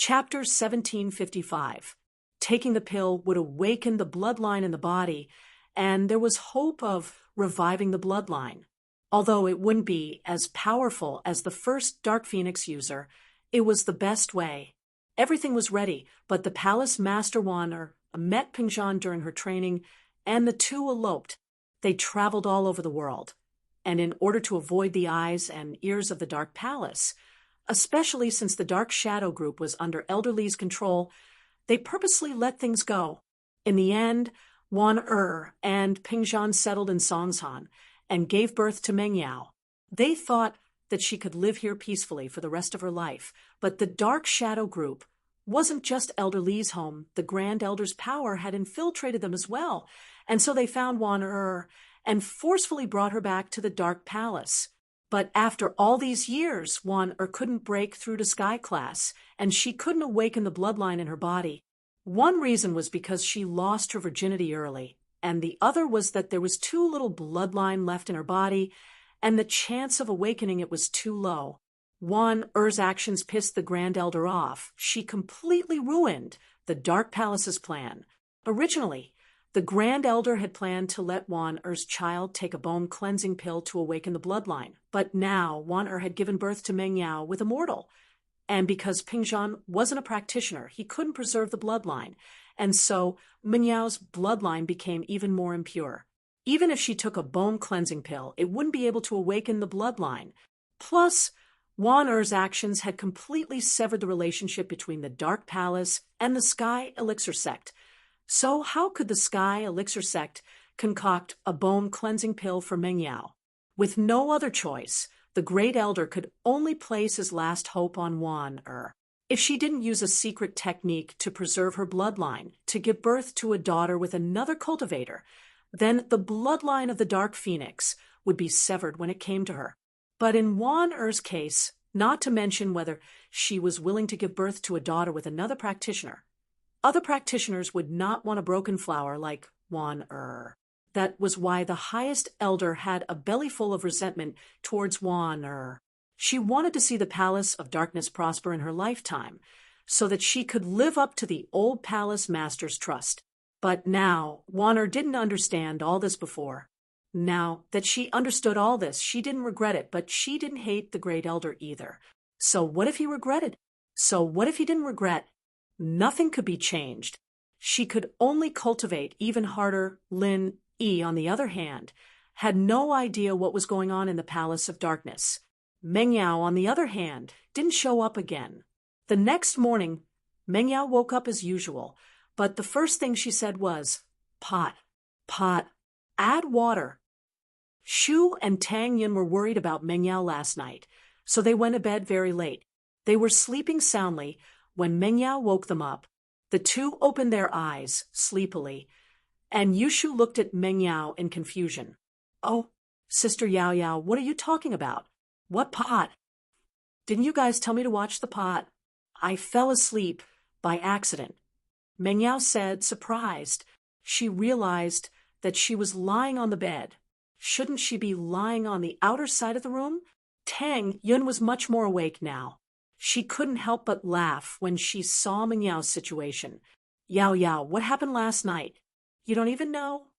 Chapter 1755. Taking the pill would awaken the bloodline in the body, and there was hope of reviving the bloodline. Although it wouldn't be as powerful as the first Dark Phoenix user, it was the best way. Everything was ready, but the palace master Wanner met Pingzhan during her training, and the two eloped. They traveled all over the world, and in order to avoid the eyes and ears of the Dark Palace, especially since the Dark Shadow Group was under Elder Li's control, they purposely let things go. In the end, Wan and Pingzhan settled in Songshan and gave birth to Mengyao. They thought that she could live here peacefully for the rest of her life, but the Dark Shadow Group wasn't just Elder Li's home. The Grand Elder's power had infiltrated them as well, and so they found Wan and forcefully brought her back to the Dark Palace. But after all these years, Wan couldn't break through to Sky Class, and she couldn't awaken the bloodline in her body. One reason was because she lost her virginity early, and the other was that there was too little bloodline left in her body, and the chance of awakening it was too low. Wan's actions pissed the Grand Elder off. She completely ruined the Dark Palace's plan. Originally, the Grand Elder had planned to let Wan's child take a bone cleansing pill to awaken the bloodline, but now Wan had given birth to Mengyao with a mortal, and because Pingzhan wasn't a practitioner, he couldn't preserve the bloodline, and so Menyao's bloodline became even more impure. Even if she took a bone cleansing pill, it wouldn't be able to awaken the bloodline. Plus, Wan's actions had completely severed the relationship between the Dark Palace and the Sky Elixir Sect. So how could the Sky Elixir Sect concoct a bone cleansing pill for Mengyao? With no other choice, the Great Elder could only place his last hope on Wan. If she didn't use a secret technique to preserve her bloodline, to give birth to a daughter with another cultivator, then the bloodline of the Dark Phoenix would be severed when it came to her. But in Wan's case, not to mention whether she was willing to give birth to a daughter with another practitioner, other practitioners would not want a broken flower like Wan. That was why the highest elder had a bellyful of resentment towards Wan. She wanted to see the Palace of Darkness prosper in her lifetime, so that she could live up to the old palace master's trust. But now, Wan didn't understand all this before. Now that she understood all this, she didn't regret it, but she didn't hate the Great Elder either. So what if he regretted? So what if he didn't regret? Nothing could be changed. She could only cultivate even harder. Lin Yi, on the other hand, had no idea what was going on in the Palace of Darkness. Mengyao, on the other hand, didn't show up again. The next morning, Mengyao woke up as usual, but the first thing she said was, "Pot, pot, add water." Shu and Tang Yun were worried about Mengyao last night, so they went to bed very late. They were sleeping soundly when Mengyao woke them up. The two opened their eyes sleepily, and Yushu looked at Mengyao in confusion. "Oh, Sister Yao Yao, what are you talking about? What pot? Didn't you guys tell me to watch the pot? I fell asleep by accident," Mengyao said, surprised. She realized that she was lying on the bed. Shouldn't she be lying on the outer side of the room? Tang Yun was much more awake now. She couldn't help but laugh when she saw Mengyao's situation. "Yao Yao, what happened last night? You don't even know?"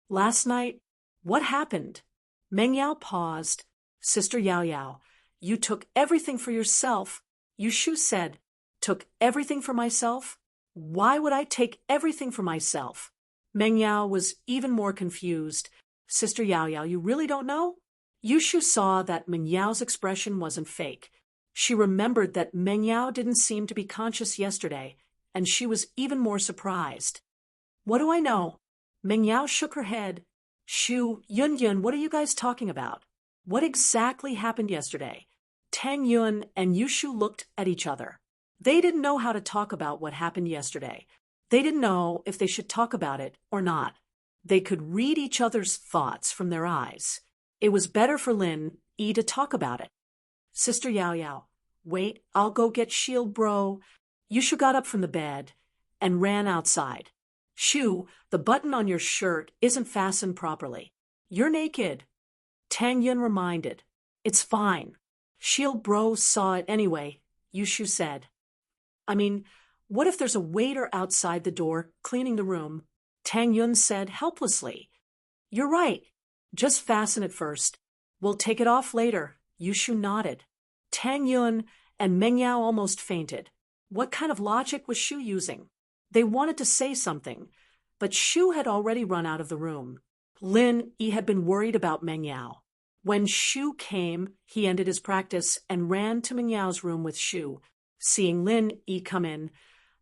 "Last night? What happened?" Mengyao paused. "Sister Yao Yao, you took everything for yourself." Yushu said, "Took everything for myself? Why would I take everything for myself?" Mengyao was even more confused. "Sister Yao Yao, you really don't know?" Yushu saw that Mengyao's expression wasn't fake. She remembered that Mengyao didn't seem to be conscious yesterday, and she was even more surprised. "What do I know?" Mengyao shook her head. "Shu, Yun, what are you guys talking about? What exactly happened yesterday?" Tang Yun and Yushu looked at each other. They didn't know how to talk about what happened yesterday. They didn't know if they should talk about it or not. They could read each other's thoughts from their eyes. It was better for Lin Yi to talk about it. "Sister Yao Yao, wait, I'll go get Shield Bro." Yushu got up from the bed and ran outside. "Shu, the button on your shirt isn't fastened properly. You're naked." Tang Yun reminded. "It's fine. Shield Bro saw it anyway," Yushu said. I mean, what if there's a waiter outside the door cleaning the room? Tang Yun said helplessly. You're right. Just fasten it first. We'll take it off later. Yushu nodded. Tang Yun and Meng Yao almost fainted. What kind of logic was Shu using? They wanted to say something, but Shu had already run out of the room. Lin Yi had been worried about Meng Yao. When Shu came, he ended his practice and ran to Meng Yao's room with Shu. Seeing Lin Yi come in,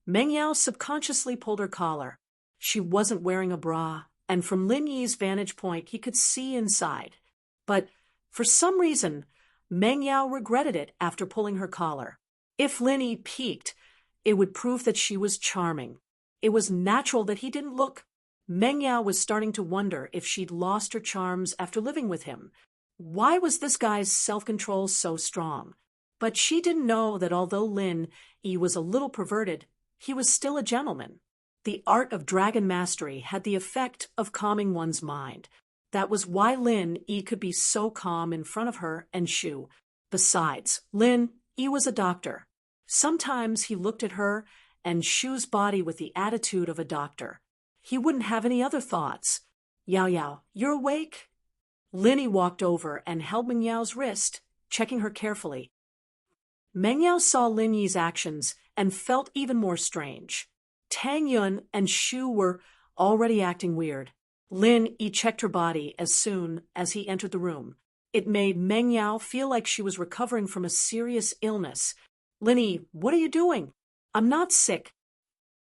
Meng Yao subconsciously pulled her collar. She wasn't wearing a bra, and from Lin Yi's vantage point, he could see inside. But for some reason, Meng Yao regretted it after pulling her collar. If Lin Yi peeked, it would prove that she was charming. It was natural that he didn't look. Meng Yao was starting to wonder if she'd lost her charms after living with him. Why was this guy's self-control so strong? But she didn't know that although Lin Yi was a little perverted, he was still a gentleman. The art of dragon mastery had the effect of calming one's mind. That was why Lin Yi could be so calm in front of her and Shu. Besides, Lin Yi was a doctor. Sometimes he looked at her and Shu's body with the attitude of a doctor. He wouldn't have any other thoughts. Yao Yao, you're awake? Lin Yi walked over and held Meng Yao's wrist, checking her carefully. Meng Yao saw Lin Yi's actions and felt even more strange. Tang Yun and Shu were already acting weird. Lin Yi checked her body as soon as he entered the room. It made Meng Yao feel like she was recovering from a serious illness. Lin Yi, what are you doing? I'm not sick.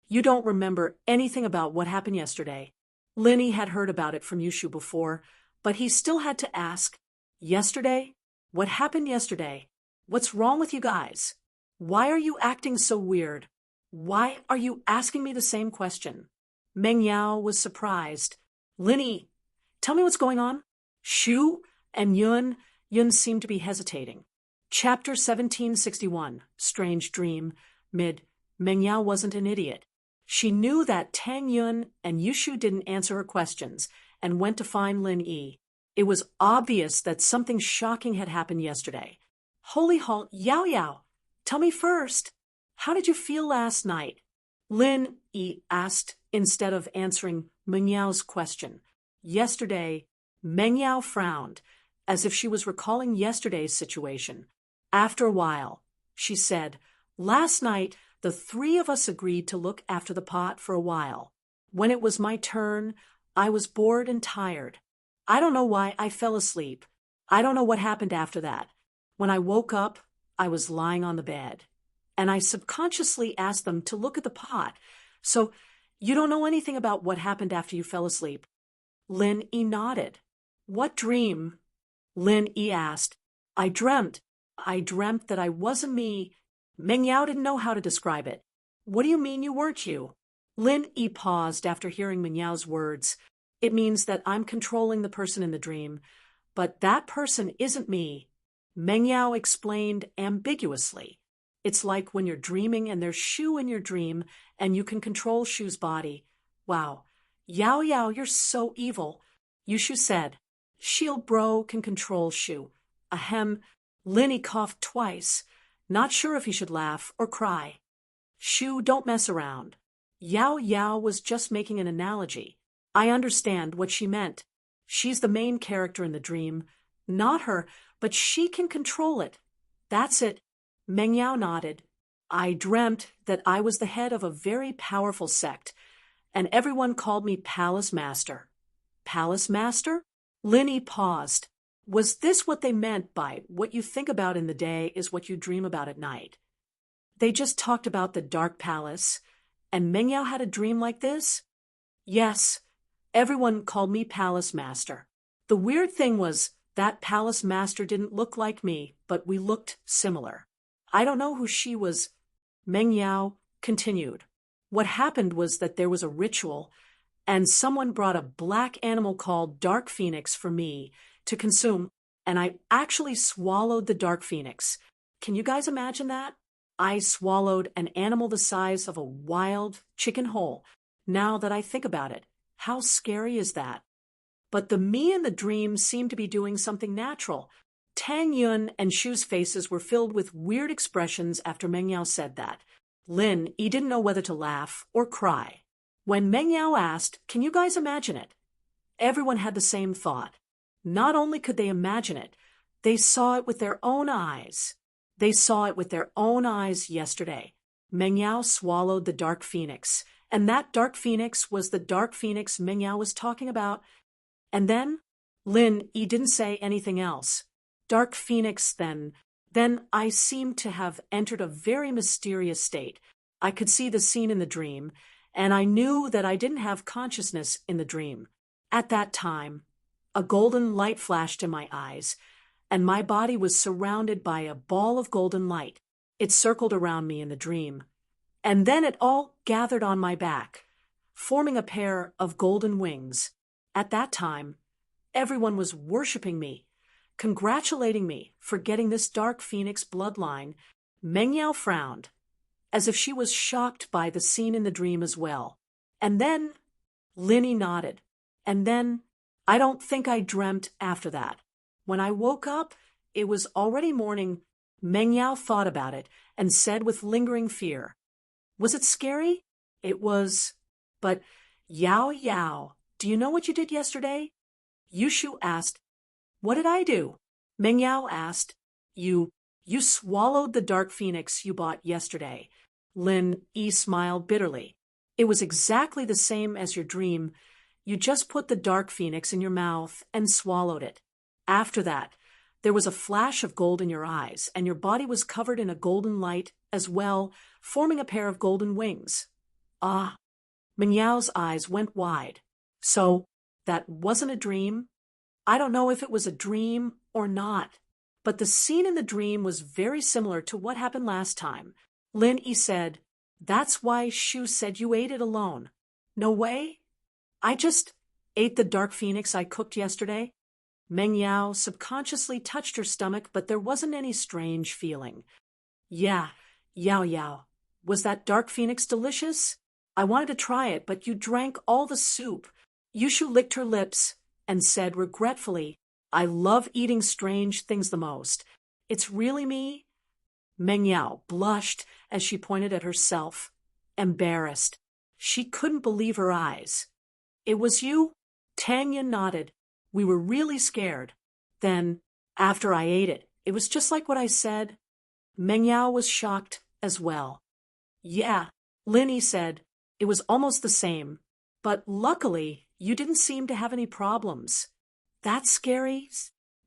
You don't remember anything about what happened yesterday. Lin Yi had heard about it from Yushu before, but he still had to ask, yesterday? What happened yesterday? What's wrong with you guys? Why are you acting so weird? Why are you asking me the same question? Meng Yao was surprised. Lin Yi, tell me what's going on. Shu and Yun seemed to be hesitating. Chapter 1761, Strange Dream, mid. Meng Yao wasn't an idiot. She knew that Tang Yun and Yushu didn't answer her questions and went to find Lin Yi. It was obvious that something shocking had happened yesterday. Holy Hall, Yao Yao, tell me first. How did you feel last night? Lin Yi asked instead of answering Meng Yao's question. Yesterday, Meng Yao frowned, as if she was recalling yesterday's situation. After a while, she said, last night, the three of us agreed to look after the pot for a while. When it was my turn, I was bored and tired. I don't know why I fell asleep. I don't know what happened after that. When I woke up, I was lying on the bed, and I subconsciously asked them to look at the pot. So, you don't know anything about what happened after you fell asleep? Lin Yi nodded. What dream? Lin Yi asked. I dreamt that I wasn't me. Meng Yao didn't know how to describe it. What do you mean you weren't you? Lin Yi paused after hearing Meng Yao's words. It means that I'm controlling the person in the dream, but that person isn't me. Meng Yao explained ambiguously. It's like when you're dreaming and there's Shu in your dream and you can control Shu's body. Wow. Yao Yao, you're so evil. Yushu said. Shield Bro can control Shu. Ahem. Lin Yi coughed twice, not sure if he should laugh or cry. Shu, don't mess around. Yao Yao was just making an analogy. I understand what she meant. She's the main character in the dream. Not her, but she can control it. That's it. Meng Yao nodded. I dreamt that I was the head of a very powerful sect, and everyone called me Palace Master. Palace Master? Lin Yi paused. Was this what they meant by what you think about in the day is what you dream about at night? They just talked about the Dark Palace, and Meng Yao had a dream like this? Yes, everyone called me Palace Master. The weird thing was that Palace Master didn't look like me, but we looked similar. I don't know who she was. Meng Yao continued. What happened was that there was a ritual, and someone brought a black animal called Dark Phoenix for me to consume, and I actually swallowed the Dark Phoenix. Can you guys imagine that? I swallowed an animal the size of a wild chicken whole. Now that I think about it, how scary is that? But the me in the dream seemed to be doing something natural. Tang Yun and Shu's faces were filled with weird expressions after Meng Yao said that. Lin Yi didn't know whether to laugh or cry. When Meng Yao asked, "Can you guys imagine it?" everyone had the same thought. Not only could they imagine it, they saw it with their own eyes. They saw it with their own eyes yesterday. Meng Yao swallowed the dark phoenix, and that dark phoenix was the dark phoenix Meng Yao was talking about. And then Lin Yi didn't say anything else. Dark phoenix, then I seemed to have entered a very mysterious state. I could see the scene in the dream, and I knew that I didn't have consciousness in the dream. At that time, a golden light flashed in my eyes, and my body was surrounded by a ball of golden light. It circled around me in the dream, and then it all gathered on my back, forming a pair of golden wings. At that time, everyone was worshiping me, congratulating me for getting this dark phoenix bloodline. Meng Yao frowned, as if she was shocked by the scene in the dream as well. And then Lin Yi nodded. And then I don't think I dreamt after that. When I woke up, it was already morning. Meng Yao thought about it and said with lingering fear, "Was it scary?" "It was. But Yao, do you know what you did yesterday?" Yushu asked. "What did I do?" Meng Yao asked. You swallowed the dark phoenix you bought yesterday." Lin Yi smiled bitterly. "It was exactly the same as your dream. You just put the dark phoenix in your mouth and swallowed it. After that, there was a flash of gold in your eyes, and your body was covered in a golden light as well, forming a pair of golden wings." "Ah." Meng Yao's eyes went wide. "So, that wasn't a dream?" "I don't know if it was a dream or not, but the scene in the dream was very similar to what happened last time." Lin Yi said, "That's why Shu said you ate it alone." "No way. I just ate the dark phoenix I cooked yesterday." Meng Yao subconsciously touched her stomach, but there wasn't any strange feeling. "Yeah, Yao, was that dark phoenix delicious? I wanted to try it, but you drank all the soup." Yushu licked her lips and said regretfully, "I love eating strange things the most. It's really me." Meng Yao blushed as she pointed at herself, embarrassed. She couldn't believe her eyes. "It was you?" Tang Yin nodded. "We were really scared. Then, after I ate it, it was just like what I said." Meng Yao was shocked as well. "Yeah," Lin Yi said, "it was almost the same. But luckily, you didn't seem to have any problems." "That's scary."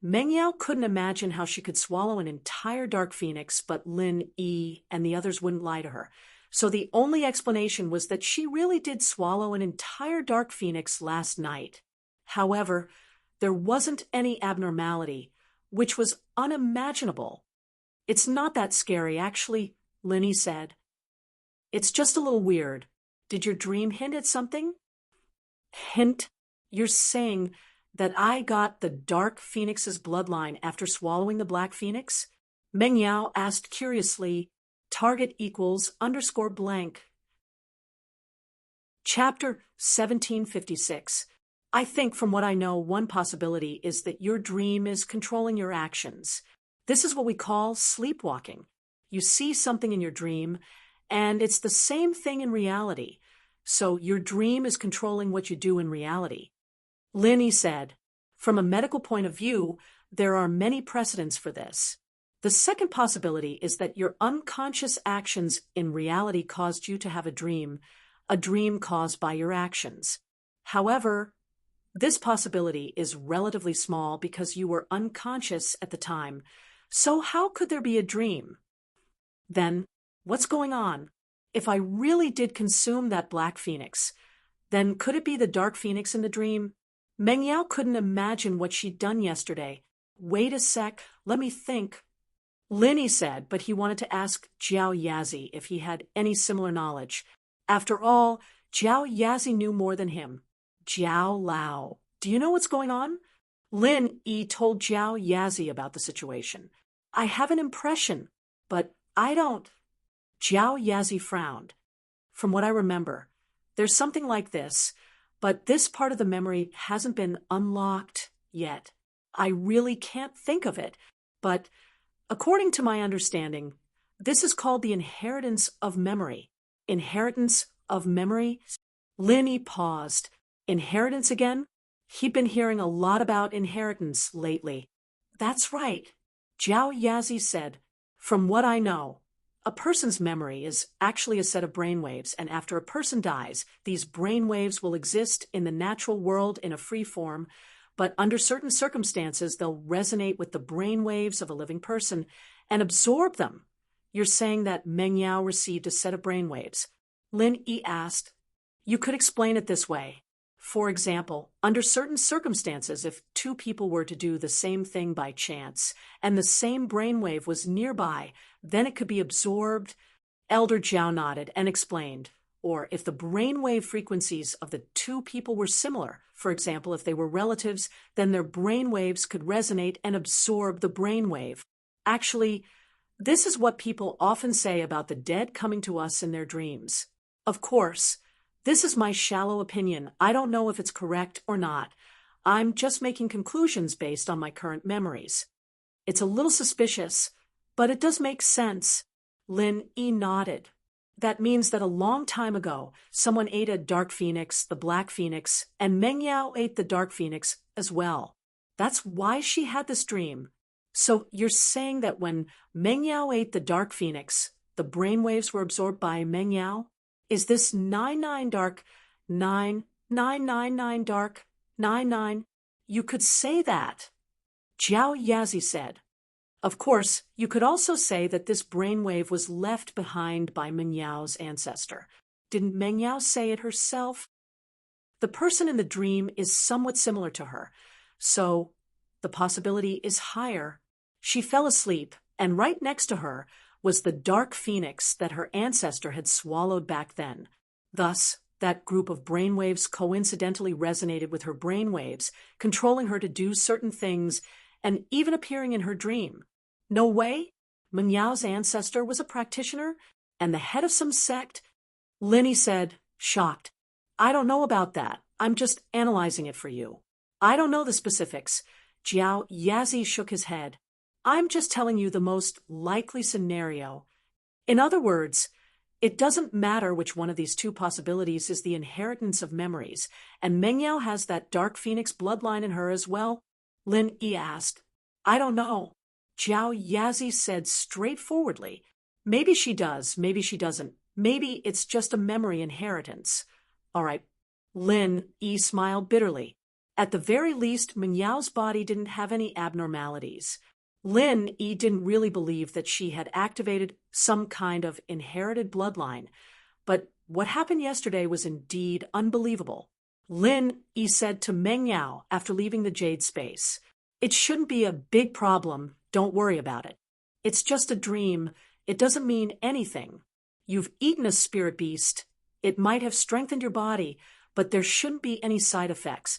Meng Yao couldn't imagine how she could swallow an entire dark phoenix, but Lin Yi and the others wouldn't lie to her. So the only explanation was that she really did swallow an entire dark phoenix last night. However, there wasn't any abnormality, which was unimaginable. "It's not that scary, actually," Lin Yi said. "It's just a little weird. Did your dream hint at something?" "Hint? You're saying that I got the dark phoenix's bloodline after swallowing the black phoenix?" Meng Yao asked curiously. Target =_. Chapter 1756. I think from what I know, one possibility is that your dream is controlling your actions. This is what we call sleepwalking. You see something in your dream, and it's the same thing in reality. So your dream is controlling what you do in reality. Lin Yi said, "From a medical point of view, there are many precedents for this. The second possibility is that your unconscious actions in reality caused you to have a dream caused by your actions. However, this possibility is relatively small because you were unconscious at the time. So how could there be a dream? Then, what's going on? If I really did consume that black phoenix, then could it be the dark phoenix in the dream?" Meng Yao couldn't imagine what she'd done yesterday. "Wait a sec, let me think." Lin Yi said, but he wanted to ask Jiao Yazi if he had any similar knowledge. After all, Jiao Yazi knew more than him. "Jiao Lao, do you know what's going on?" Lin Yi told Jiao Yazi about the situation. "I have an impression, but I don't." Jiao Yazi frowned. "From what I remember, there's something like this, but this part of the memory hasn't been unlocked yet. I really can't think of it, but according to my understanding, This is called the inheritance of memory. Inheritance of memory? Lin paused. Inheritance again? He'd been hearing a lot about inheritance lately. That's right, Jiao Yazi said. From what I know, a person's memory is actually a set of brainwaves, and after a person dies, these brainwaves will exist in the natural world in a free form, but under certain circumstances, they'll resonate with the brainwaves of a living person and absorb them. You're saying that Meng Yao received a set of brainwaves? Lin Yi asked. You could explain it this way. For example, under certain circumstances, if two people were to do the same thing by chance, and the same brainwave was nearby, then it could be absorbed. Elder Jiao nodded and explained. Or if the brainwave frequencies of the two people were similar, for example, if they were relatives, then their brainwaves could resonate and absorb the brainwave. Actually, this is what people often say about the dead coming to us in their dreams. Of course, this is my shallow opinion. I don't know if it's correct or not. I'm just making conclusions based on my current memories. It's a little suspicious, but it does make sense. Lin Yi nodded. That means that a long time ago, someone ate a dark phoenix, the black phoenix, and Meng Yao ate the dark phoenix as well. That's why she had this dream. So you're saying that when Meng Yao ate the dark phoenix, the brainwaves were absorbed by Meng Yao? Is this 99 dark, 9999 dark, 99? You could say that. Jiao Yazi said. Of course, you could also say that this brainwave was left behind by Meng Yao's ancestor. Didn't Meng Yao say it herself? The person in the dream is somewhat similar to her, so the possibility is higher. She fell asleep, and right next to her was the dark phoenix that her ancestor had swallowed back then. Thus, that group of brainwaves coincidentally resonated with her brainwaves, controlling her to do certain things and even appearing in her dream. No way? Meng Yao's ancestor was a practitioner and the head of some sect? Linny said, shocked. I don't know about that. I'm just analyzing it for you. I don't know the specifics. Jiao Yazi shook his head. I'm just telling you the most likely scenario. In other words, it doesn't matter which one of these two possibilities is the inheritance of memories, and Meng Yao has that dark phoenix bloodline in her as well? Lin Yi asked. I don't know. Jiao Yazi said straightforwardly. Maybe she does, maybe she doesn't. Maybe it's just a memory inheritance. All right. Lin Yi smiled bitterly. At the very least, Meng Yao's body didn't have any abnormalities. Lin Yi didn't really believe that she had activated some kind of inherited bloodline, but what happened yesterday was indeed unbelievable. Lin Yi said to Meng Yao after leaving the Jade Space, It shouldn't be a big problem, don't worry about it. It's just a dream, it doesn't mean anything. You've eaten a spirit beast, it might have strengthened your body, but there shouldn't be any side effects.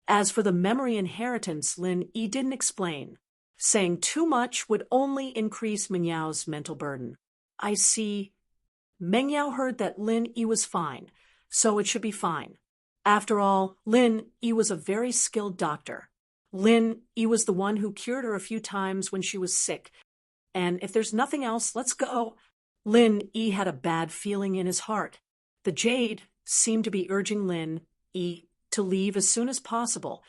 As for the memory inheritance, Lin Yi didn't explain. Saying too much would only increase Meng Yao's mental burden. I see. Meng Yao heard that Lin Yi was fine, so it should be fine. After all, Lin Yi was a very skilled doctor. Lin Yi was the one who cured her a few times when she was sick. And if there's nothing else, let's go. Lin Yi had a bad feeling in his heart. The Jade seemed to be urging Lin Yi to leave as soon as possible,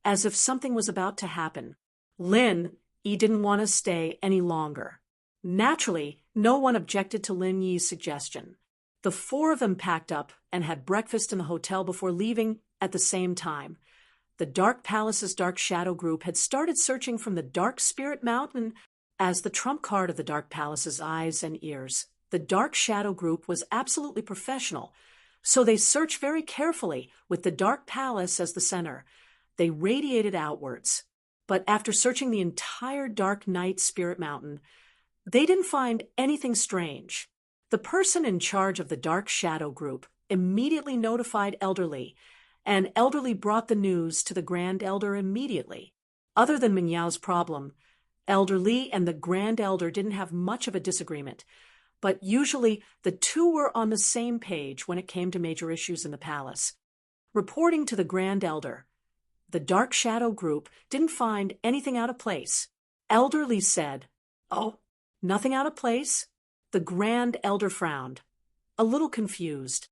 as if something was about to happen. Lin Yi didn't want to stay any longer. Naturally, no one objected to Lin Yi's suggestion. The four of them packed up and had breakfast in the hotel before leaving at the same time. The Dark Palace's Dark Shadow group had started searching from the Dark Spirit Mountain as the trump card of the Dark Palace's eyes and ears. The Dark Shadow group was absolutely professional, so they searched very carefully with the Dark Palace as the center. They radiated outwards. But after searching the entire Dark Night Spirit Mountain, they didn't find anything strange. The person in charge of the Dark Shadow group immediately notified Elderly, and Elderly brought the news to the Grand Elder immediately. Other than Meng Yao's problem, Elderly and the Grand Elder didn't have much of a disagreement, but usually the two were on the same page when it came to major issues in the palace. Reporting to the Grand Elder, the Dark Shadow group didn't find anything out of place. Elderly said, Oh, nothing out of place? The Grand Elder frowned, a little confused.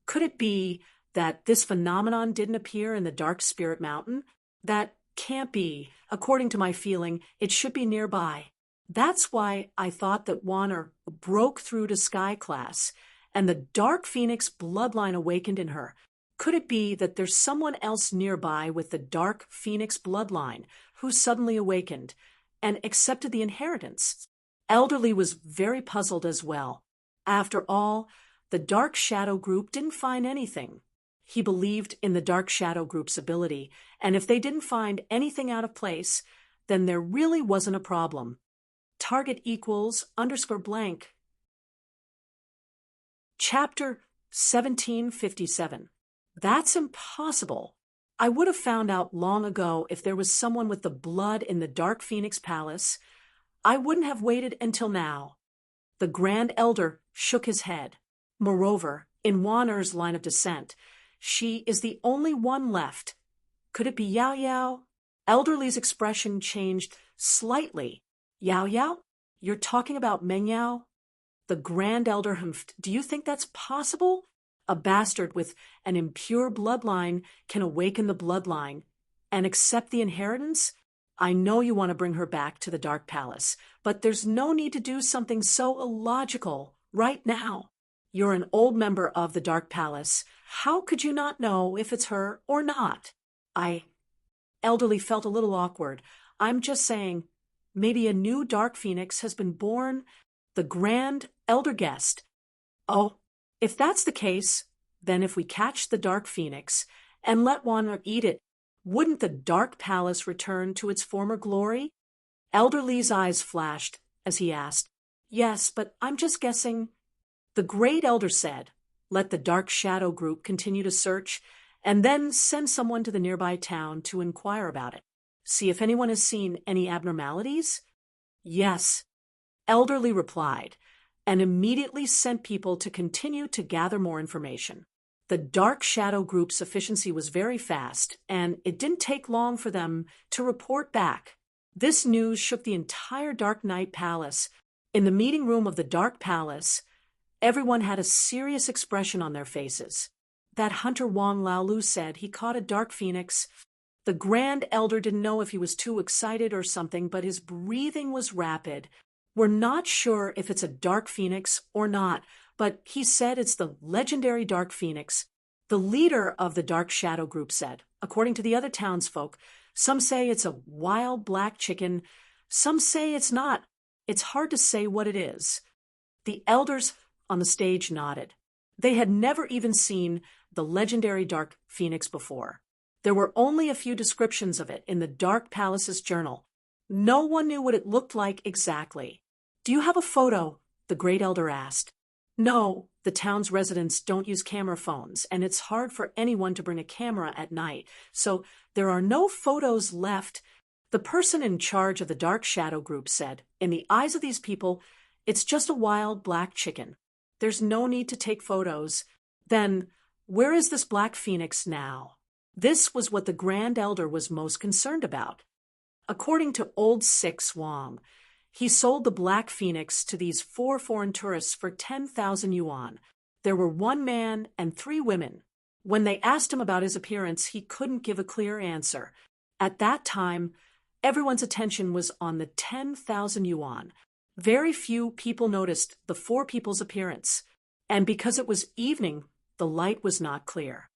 Could it be that this phenomenon didn't appear in the Dark Spirit Mountain? That can't be. According to my feeling, it should be nearby. That's why I thought that Warner broke through to Sky Class, and the Dark Phoenix bloodline awakened in her. Could it be that there's someone else nearby with the Dark Phoenix bloodline who suddenly awakened and accepted the inheritance? Elderly was very puzzled as well. After all, the Dark Shadow Group didn't find anything. He believed in the Dark Shadow Group's ability, and if they didn't find anything out of place, then there really wasn't a problem. Target equals _blank. Chapter 1757. That's impossible. I would have found out long ago if there was someone with the blood in the Dark Phoenix Palace. I wouldn't have waited until now. The Grand Elder shook his head. Moreover, in Warner's line of descent, she is the only one left. Could it be Yao Yao? Elderly's expression changed slightly. Yao Yao? You're talking about Meng Yao? The Grand Elder humphed. Do you think that's possible? A bastard with an impure bloodline can awaken the bloodline and accept the inheritance? I know you want to bring her back to the Dark Palace, but there's no need to do something so illogical right now. You're an old member of the Dark Palace. How could you not know if it's her or not? Elderly felt a little awkward. I'm just saying, maybe a new Dark Phoenix has been born. The Grand Elder guessed. Oh, if that's the case, then if we catch the Dark Phoenix and let Warner eat it, wouldn't the Dark Palace return to its former glory? Elderly's eyes flashed as he asked, Yes, but I'm just guessing. The Great Elder said, Let the Dark Shadow Group continue to search, and then send someone to the nearby town to inquire about it. See if anyone has seen any abnormalities? Yes, Elderly replied, and immediately sent people to continue to gather more information. The Dark Shadow Group's efficiency was very fast, and it didn't take long for them to report back. This news shook the entire Dark Knight Palace. In the meeting room of the Dark Palace, everyone had a serious expression on their faces. That hunter Wang Laolu said he caught a Dark Phoenix. The Grand Elder didn't know if he was too excited or something, but his breathing was rapid. We're not sure if it's a Dark Phoenix or not, but he said it's the legendary Dark Phoenix. The leader of the Dark Shadow Group said, according to the other townsfolk, some say it's a wild black chicken, some say it's not. It's hard to say what it is. The elders on the stage nodded. They had never even seen the legendary Dark Phoenix before. There were only a few descriptions of it in the Dark Palace's journal. No one knew what it looked like exactly. Do you have a photo? The Great Elder asked. No, the town's residents don't use camera phones, and it's hard for anyone to bring a camera at night, so there are no photos left. The person in charge of the Dark Shadow Group said, In the eyes of these people, it's just a wild black chicken. There's no need to take photos. Then, where is this Black Phoenix now? This was what the Grand Elder was most concerned about. According to Old Six Wang, he sold the Black Phoenix to these 4 foreign tourists for 10,000 yuan. There were 1 man and 3 women. When they asked him about his appearance, he couldn't give a clear answer. At that time, everyone's attention was on the 10,000 yuan. Very few people noticed the 4 people's appearance, and because it was evening, the light was not clear.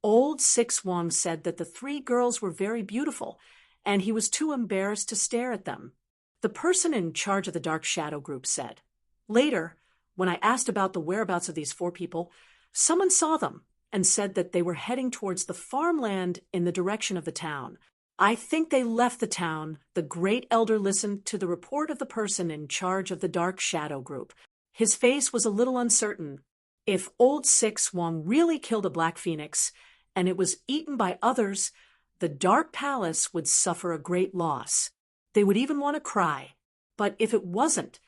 Old Six Wang said that the 3 girls were very beautiful, and he was too embarrassed to stare at them. The person in charge of the Dark Shadow Group said, Later, when I asked about the whereabouts of these 4 people, someone saw them and said that they were heading towards the farmland in the direction of the town. I think they left the town. The Great Elder listened to the report of the person in charge of the Dark Shadow Group. His face was a little uncertain. If Old Six Wang really killed a Black Phoenix, and it was eaten by others, the Dark Palace would suffer a great loss. They would even want to cry. But if it wasn't,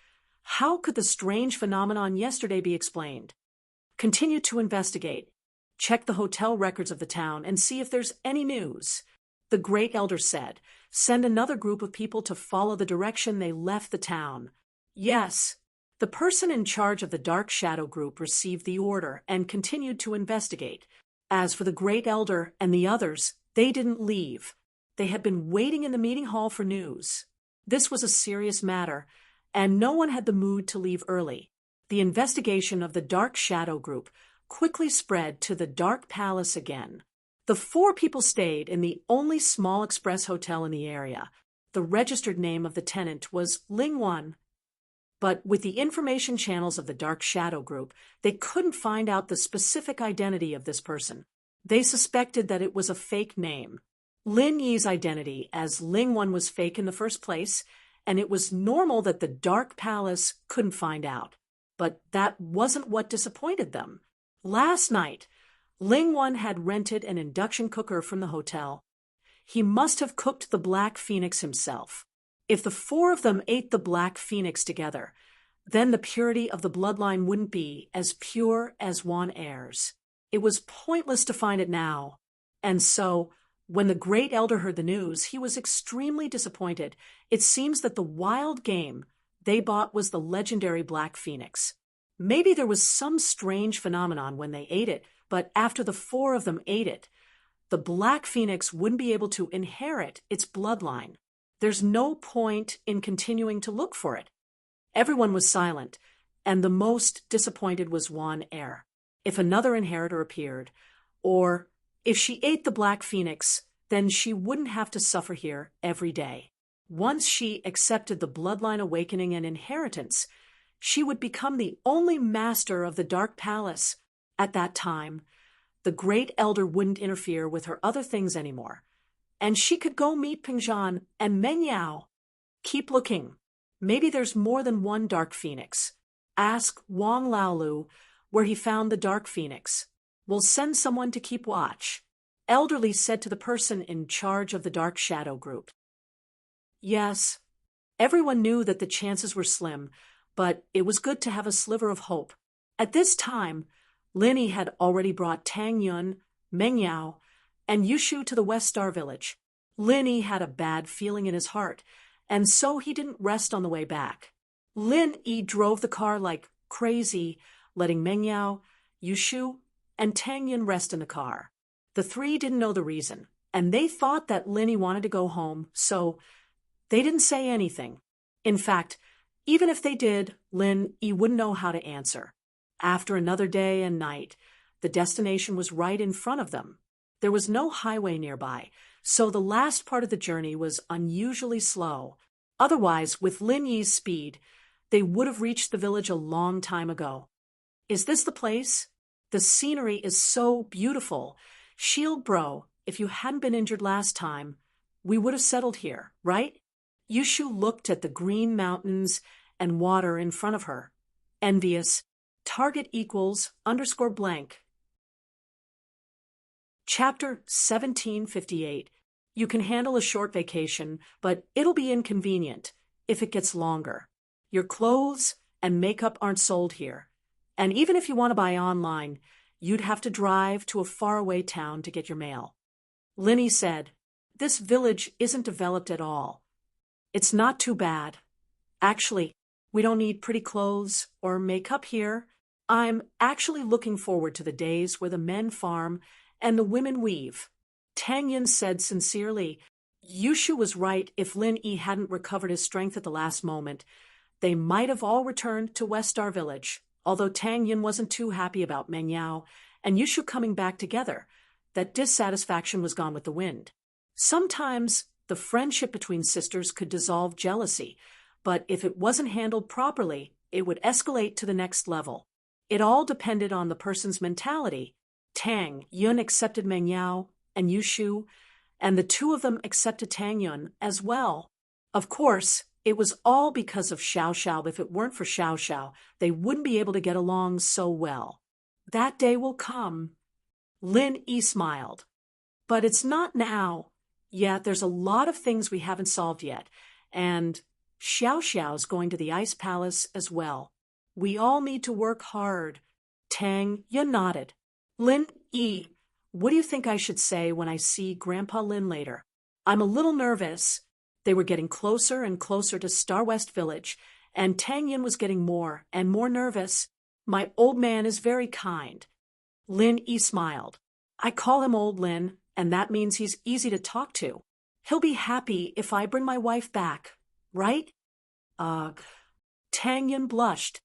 how could the strange phenomenon yesterday be explained? Continue to investigate. Check the hotel records of the town and see if there's any news. The Great Elder said, Send another group of people to follow the direction they left the town. Yes, The person in charge of the Dark Shadow Group received the order and continued to investigate. As for the Great Elder and the others, they didn't leave. They had been waiting in the meeting hall for news. This was a serious matter, and no one had the mood to leave early. The investigation of the Dark Shadow Group quickly spread to the Dark Palace again. The 4 people stayed in the only small express hotel in the area. The registered name of the tenant was Ling Wan. But with the information channels of the Dark Shadow Group, they couldn't find out the specific identity of this person. They suspected that it was a fake name. Lin Yi's identity as Ling Wan was fake in the first place, and it was normal that the Dark Palace couldn't find out. But that wasn't what disappointed them. Last night, Ling Wan had rented an induction cooker from the hotel. He must have cooked the Black Phoenix himself. If the 4 of them ate the Black Phoenix together, then the purity of the bloodline wouldn't be as pure as Wan heirs. It was pointless to find it now. And so, when the Great Elder heard the news, he was extremely disappointed. It seems that the wild game they bought was the legendary Black Phoenix. Maybe there was some strange phenomenon when they ate it, but after the 4 of them ate it, the Black Phoenix wouldn't be able to inherit its bloodline. There's no point in continuing to look for it. Everyone was silent, and the most disappointed was Wan heir. If another inheritor appeared, or if she ate the Black Phoenix, then she wouldn't have to suffer here every day. Once she accepted the bloodline awakening and inheritance, she would become the only master of the Dark Palace. At that time, the Great Elder wouldn't interfere with her other things anymore, and she could go meet Pingzhan and Meng Yao. Keep looking. Maybe there's more than one Dark Phoenix. Ask Wang Laolu where he found the Dark Phoenix. We'll send someone to keep watch. Elderly said to the person in charge of the Dark Shadow Group. Yes, everyone knew that the chances were slim, but it was good to have a sliver of hope. At this time, Lin Yi had already brought Tang Yun, Meng Yao, and Yushu to the West Star Village. Lin Yi had a bad feeling in his heart, and so he didn't rest on the way back. Lin Yi drove the car like crazy, letting Meng Yao, Yushu, and Tang Yun rest in the car. The 3 didn't know the reason, and they thought that Lin Yi wanted to go home, so they didn't say anything. In fact, even if they did, Lin Yi wouldn't know how to answer. After another day and night, the destination was right in front of them. There was no highway nearby, so the last part of the journey was unusually slow. Otherwise, with Lin Yi's speed, they would have reached the village a long time ago. Is this the place? The scenery is so beautiful. Shield bro, if you hadn't been injured last time, we would have settled here, right? Yushu looked at the green mountains and water in front of her. Envious. Target equals _blank. Chapter 1758. You can handle a short vacation, but it'll be inconvenient if it gets longer. Your clothes and makeup aren't sold here. And even if you want to buy online, you'd have to drive to a faraway town to get your mail. Lin Yi said, "This village isn't developed at all. It's not too bad. Actually, we don't need pretty clothes or makeup here. I'm actually looking forward to the days where the men farm and the women weave." Tang Yin said sincerely. Yushu was right. If Lin Yi hadn't recovered his strength at the last moment, they might have all returned to West Star Village, although Tang Yin wasn't too happy about Meng Yao and Yushu coming back together. That dissatisfaction was gone with the wind. Sometimes the friendship between sisters could dissolve jealousy, but if it wasn't handled properly, it would escalate to the next level. It all depended on the person's mentality. Tang Yun accepted Meng Yao and Yushu, and the 2 of them accepted Tang Yun as well. Of course, it was all because of Xiao Xiao. If it weren't for Xiao Xiao, they wouldn't be able to get along so well. That day will come. Lin Yi smiled. But it's not now. Yet there's a lot of things we haven't solved yet, and Xiao Xiao's going to the Ice Palace as well. We all need to work hard. Tang Yun nodded. Lin Yi, what do you think I should say when I see Grandpa Lin later? I'm a little nervous. They were getting closer and closer to Star West Village, and Tang Yin was getting more and more nervous. My old man is very kind. Lin Yi smiled. I call him Old Lin, and that means he's easy to talk to. He'll be happy if I bring my wife back, right? Ugh. Tang Yin blushed.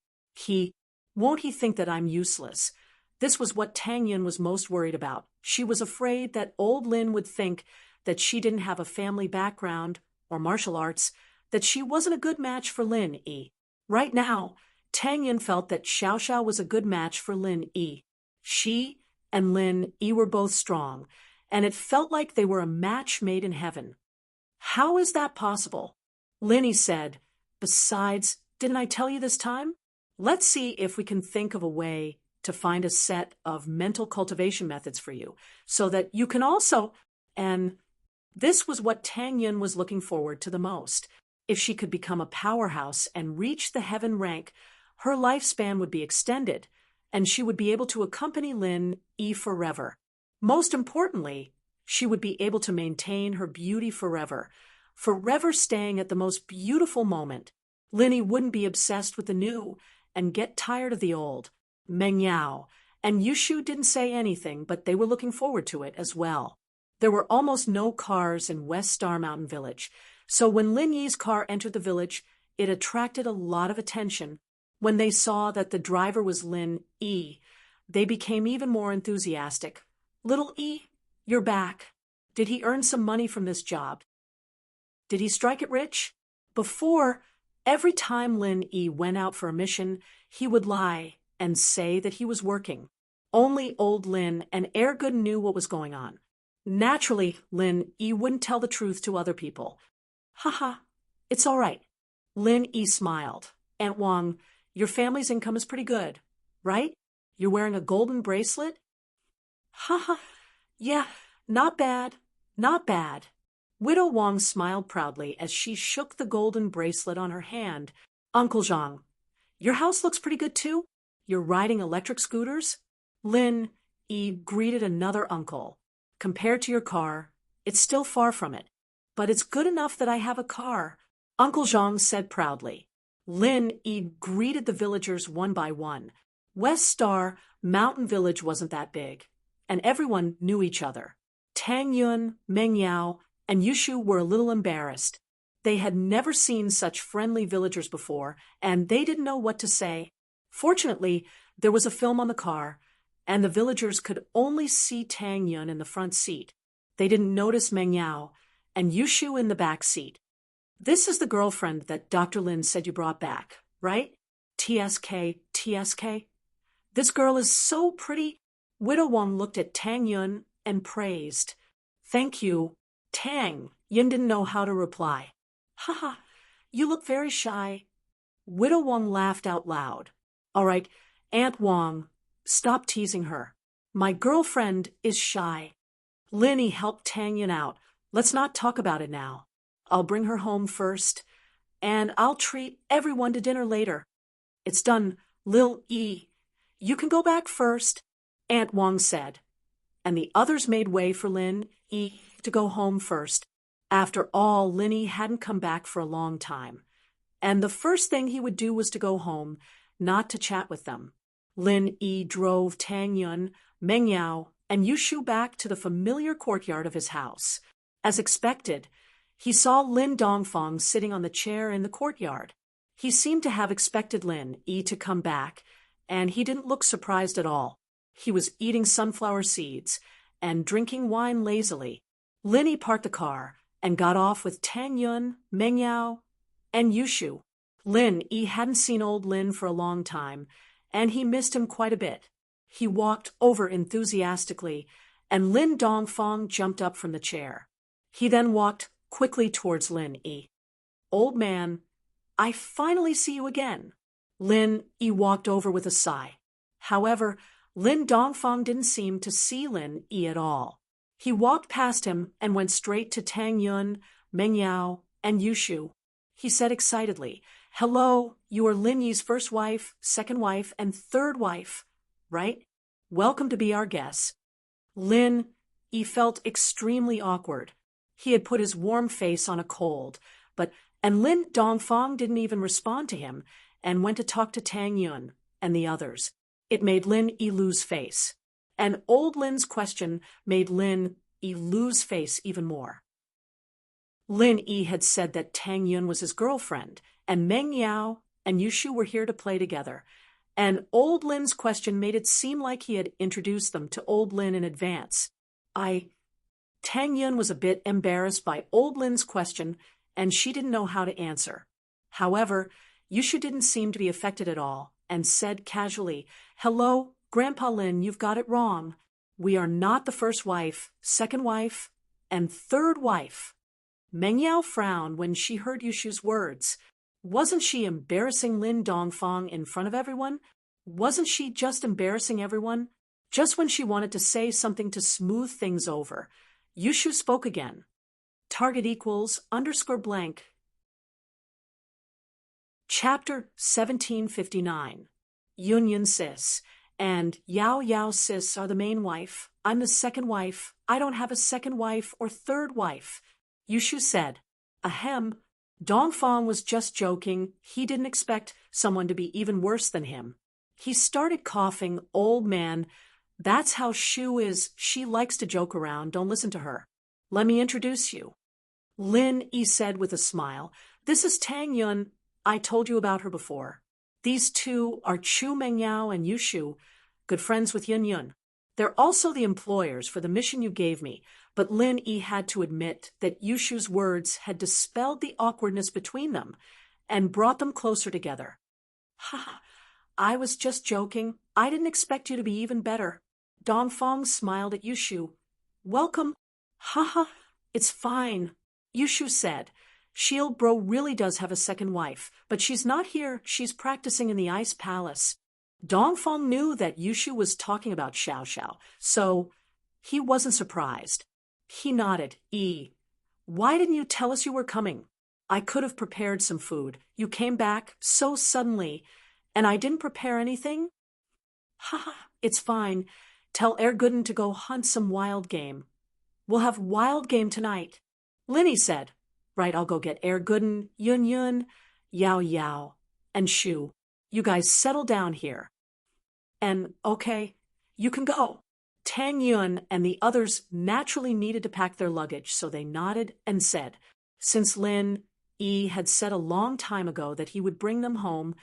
Won't he think that I'm useless? This was what Tang Yin was most worried about. She was afraid that Old Lin would think that she didn't have a family background or martial arts, that she wasn't a good match for Lin Yi. Right now, Tang Yin felt that Xiao Xiao was a good match for Lin Yi. She and Lin Yi were both strong, and it felt like they were a match made in heaven. How is that possible? Lin Yi said, besides, didn't I tell you this time? Let's see if we can think of a way to find a set of mental cultivation methods for you, so that you can also, and this was what Tang Yin was looking forward to the most. If she could become a powerhouse and reach the heaven rank, her lifespan would be extended, and she would be able to accompany Lin Yi forever. Most importantly, she would be able to maintain her beauty forever, forever staying at the most beautiful moment. Lin Yi wouldn't be obsessed with the new and get tired of the old. Meng Yao and Yushu didn't say anything, but they were looking forward to it as well. There were almost no cars in West Star Mountain Village, so when Lin Yi's car entered the village, it attracted a lot of attention. When they saw that the driver was Lin Yi, they became even more enthusiastic. Little Yi, you're back. Did he earn some money from this job? Did he strike it rich? Before, every time Lin Yi went out for a mission, he would lie and say that he was working. Only Old Lin and Ergun knew what was going on. Naturally, Lin Yi wouldn't tell the truth to other people. Haha, it's all right. Lin Yi smiled. Aunt Wang, your family's income is pretty good, right? You're wearing a golden bracelet? Haha, yeah, not bad, not bad. Widow Wang smiled proudly as she shook the golden bracelet on her hand. Uncle Zhang, your house looks pretty good too? You're riding electric scooters? Lin Yi greeted another uncle. Compared to your car, it's still far from it. But it's good enough that I have a car, Uncle Zhang said proudly. Lin Yi greeted the villagers one by one. West Star Mountain Village wasn't that big, and everyone knew each other. Tang Yun, Meng Yao, and Yushu were a little embarrassed. They had never seen such friendly villagers before, and they didn't know what to say. Fortunately, there was a film on the car, and the villagers could only see Tang Yun in the front seat. They didn't notice Meng Yao and Yushu in the back seat. This is the girlfriend that Dr. Lin said you brought back, right? TSK. This girl is so pretty. Widow Wang looked at Tang Yun and praised. Thank you. Tang Yun didn't know how to reply. Haha, you look very shy. Widow Wang laughed out loud. All right, Aunt Wang, stop teasing her. My girlfriend is shy. Lin Yi helped Tang Yun out. Let's not talk about it now. I'll bring her home first, and I'll treat everyone to dinner later. It's done, Lil Yi. You can go back first, Aunt Wang said. And the others made way for Lin Yi to go home first. After all, Lin Yi hadn't come back for a long time. And the first thing he would do was to go home, not to chat with them. Lin Yi drove Tang Yun, Meng Yao, and Yushu back to the familiar courtyard of his house. As expected, he saw Lin Dongfang sitting on the chair in the courtyard. He seemed to have expected Lin Yi to come back, and he didn't look surprised at all. He was eating sunflower seeds and drinking wine lazily. Lin Yi parked the car and got off with Tang Yun, Meng Yao, and Yushu. Lin Yi hadn't seen old Lin for a long time, and he missed him quite a bit. He walked over enthusiastically, and Lin Dongfang jumped up from the chair. He then walked quickly towards Lin Yi. Old man, I finally see you again. Lin Yi walked over with a sigh. However, Lin Dongfang didn't seem to see Lin Yi at all. He walked past him and went straight to Tang Yun, Meng Yao, and Yushu. He said excitedly, Hello, you are Lin Yi's first wife, second wife, and third wife, right? Welcome to be our guests. Lin Yi felt extremely awkward. He had put his warm face on a cold, but And Lin Dongfang didn't even respond to him and went to talk to Tang Yun and the others. It made Lin Yi lose face. And old Lin's question made Lin Yi lose face even more. Lin Yi had said that Tang Yun was his girlfriend, and Meng Yao and Yushu were here to play together. And old Lin's question made it seem like he had introduced them to old Lin in advance. Tang Yun was a bit embarrassed by old Lin's question, and she didn't know how to answer. However, Yushu didn't seem to be affected at all, and said casually, "Hello, Grandpa Lin, you've got it wrong. We are not the first wife, second wife, and third wife." Meng Yao frowned when she heard Yushu's words. Wasn't she embarrassing Lin Dongfang in front of everyone? Wasn't she just embarrassing everyone? Just when she wanted to say something to smooth things over, Yushu spoke again. Target equals _blank. Chapter 1759. Yun Sis and Yao Yao Sis are the main wife. I'm the second wife. I don't have a second wife or third wife. Yushu said. Ahem. Dongfang was just joking. He didn't expect someone to be even worse than him. He started coughing. Old man, that's how Shu is. She likes to joke around. Don't listen to her. Let me introduce you. Lin Yi said with a smile. This is Tang Yun. I told you about her before. These two are Chu Mengyao and Yushu, good friends with Yun Yun. They're also the employers for the mission you gave me, but Lin Yi had to admit that Yushu's words had dispelled the awkwardness between them and brought them closer together. Ha! I was just joking. I didn't expect you to be even better. Dongfang smiled at Yushu. Welcome. Ha! It's fine. Yushu said. Shield Bro really does have a second wife, but she's not here. She's practicing in the Ice Palace. Dongfang knew that Yushu was talking about Xiao Xiao, so he wasn't surprised. He nodded. Why didn't you tell us you were coming? I could have prepared some food. You came back so suddenly, and I didn't prepare anything? It's fine. Tell Erguden to go hunt some wild game. We'll have wild game tonight. Linny said. Right, I'll go get Erguden, Yun Yun, Yao Yao, and Shu. You guys settle down here. And, okay, you can go. Tang Yun and the others naturally needed to pack their luggage, so they nodded and said, since Lin Yi had said a long time ago that he would bring them home,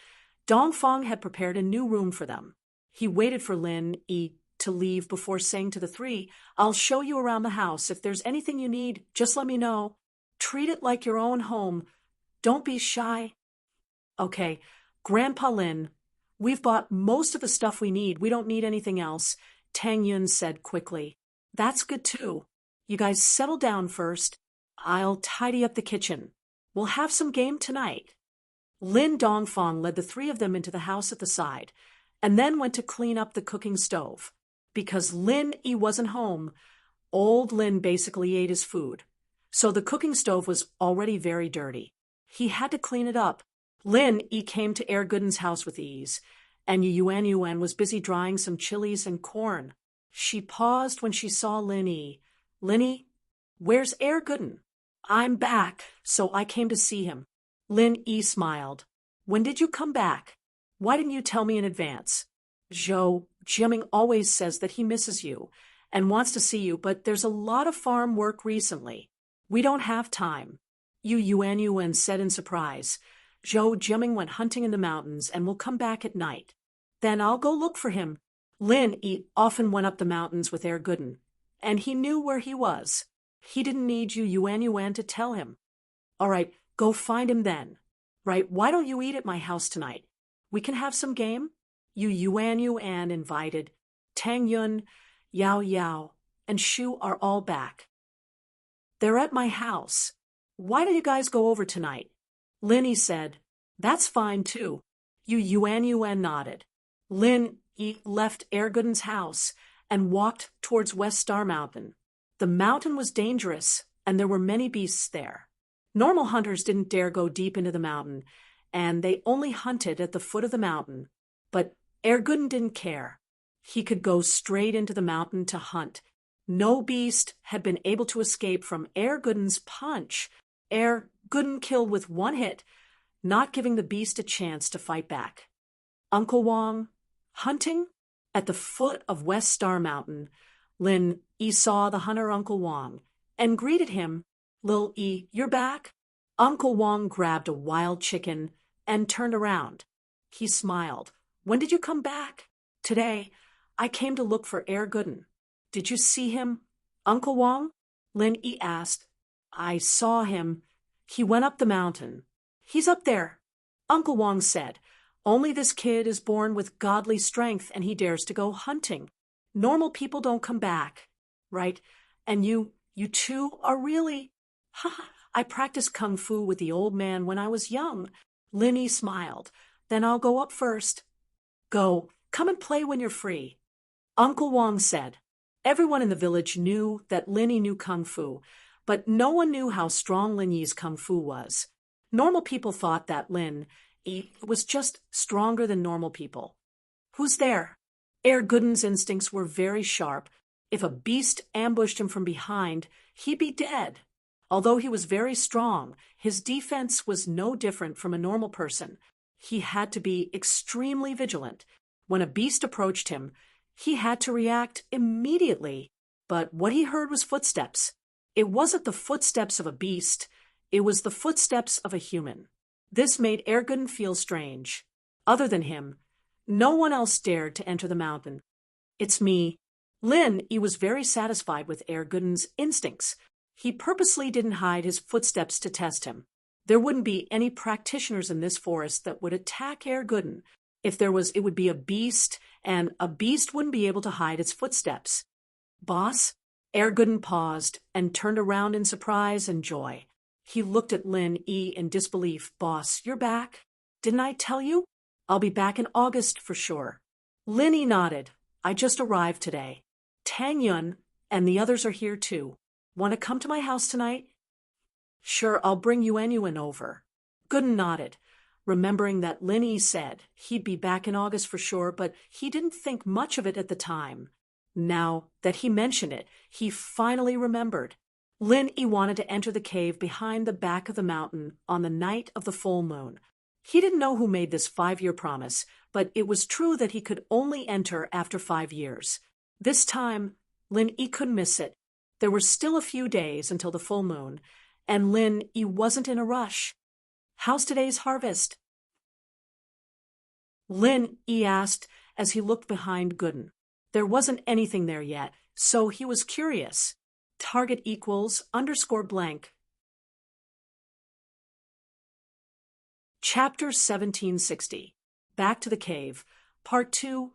Dongfang had prepared a new room for them. He waited for Lin Yi to leave before saying to the three, I'll show you around the house. If there's anything you need, just let me know. Treat it like your own home. Don't be shy. Okay, Grandpa Lin, we've bought most of the stuff we need. We don't need anything else, Tang Yun said quickly. That's good too. You guys settle down first. I'll tidy up the kitchen. We'll have some game tonight. Lin Dongfang led the three of them into the house at the side, and then went to clean up the cooking stove. Because Lin Yi wasn't home, old Lin basically ate his food. So the cooking stove was already very dirty. He had to clean it up. Lin Yi came to Erguden's house with ease, and Yuan was busy drying some chilies and corn. She paused when she saw Lin Yi. Linny, where's Erguden? I'm back, so I came to see him. Lin Yi smiled. When did you come back? Why didn't you tell me in advance? Jiaming always says that he misses you and wants to see you, but there's a lot of farm work recently. We don't have time. Yuan said in surprise. Jiaming went hunting in the mountains and will come back at night. Then I'll go look for him. Lin Yi often went up the mountains with Erguden, and he knew where he was. He didn't need Yuan to tell him. All right, go find him then. Right, why don't you eat at my house tonight? We can have some game? Yuan invited. Tang Yun, Yao Yao, and Shu are all back. They're at my house. Why don't you guys go over tonight? Linny said. That's fine too. Yuan nodded. Lin Yi left Erguden's house and walked towards West Star Mountain. The mountain was dangerous, and there were many beasts there. Normal hunters didn't dare go deep into the mountain, and they only hunted at the foot of the mountain. But Erguden didn't care. He could go straight into the mountain to hunt. No beast had been able to escape from Erguden's punch. Gooden killed with one hit, not giving the beast a chance to fight back. Uncle Wong, hunting? At the foot of West Star Mountain, Lin Yi saw the hunter Uncle Wong and greeted him. Lil Yi, you're back? Uncle Wong grabbed a wild chicken and turned around. He smiled. When did you come back? Today. I came to look for Air Gooden. Did you see him? Uncle Wong? Lin Yi asked. I saw him. He went up the mountain. He's up there. Uncle Wong said, only this kid is born with godly strength and he dares to go hunting. Normal people don't come back, right? And you two are really... I practiced kung fu with the old man when I was young. Lin Yi smiled. Then I'll go up first. Go. Come and play when you're free. Uncle Wong said. Everyone in the village knew that Lin Yi knew kung fu, but no one knew how strong Lin Yi's kung fu was. Normal people thought that Lin Yi was just stronger than normal people. Who's there? Air Gooden's instincts were very sharp. If a beast ambushed him from behind, he'd be dead. Although he was very strong, his defense was no different from a normal person. He had to be extremely vigilant. When a beast approached him, he had to react immediately. But what he heard was footsteps. It wasn't the footsteps of a beast. It was the footsteps of a human. This made Air Gooden feel strange. Other than him, no one else dared to enter the mountain. It's me. Lin Yi was very satisfied with Air Gooden's instincts. He purposely didn't hide his footsteps to test him. There wouldn't be any practitioners in this forest that would attack Air Gooden. If there was, it would be a beast, and a beast wouldn't be able to hide its footsteps. Boss? Air Gooden paused and turned around in surprise and joy. He looked at Lin Yi in disbelief. Boss, you're back? Didn't I tell you? I'll be back in August for sure. Lin Yi nodded. I just arrived today. Tang Yun and the others are here too. Want to come to my house tonight? Sure, I'll bring Yuan over. Gooden nodded, remembering that Lin Yi said he'd be back in August for sure, but he didn't think much of it at the time. Now that he mentioned it, he finally remembered. Lin Yi wanted to enter the cave behind the back of the mountain on the night of the full moon. He didn't know who made this 5-year promise, but it was true that he could only enter after 5 years. This time, Lin Yi couldn't miss it. There were still a few days until the full moon, and Lin Yi wasn't in a rush. How's today's harvest? Lin Yi asked as he looked behind Gooden. There wasn't anything there yet, so he was curious. Target equals _blank. Chapter 1760. Back to the cave. Part 2.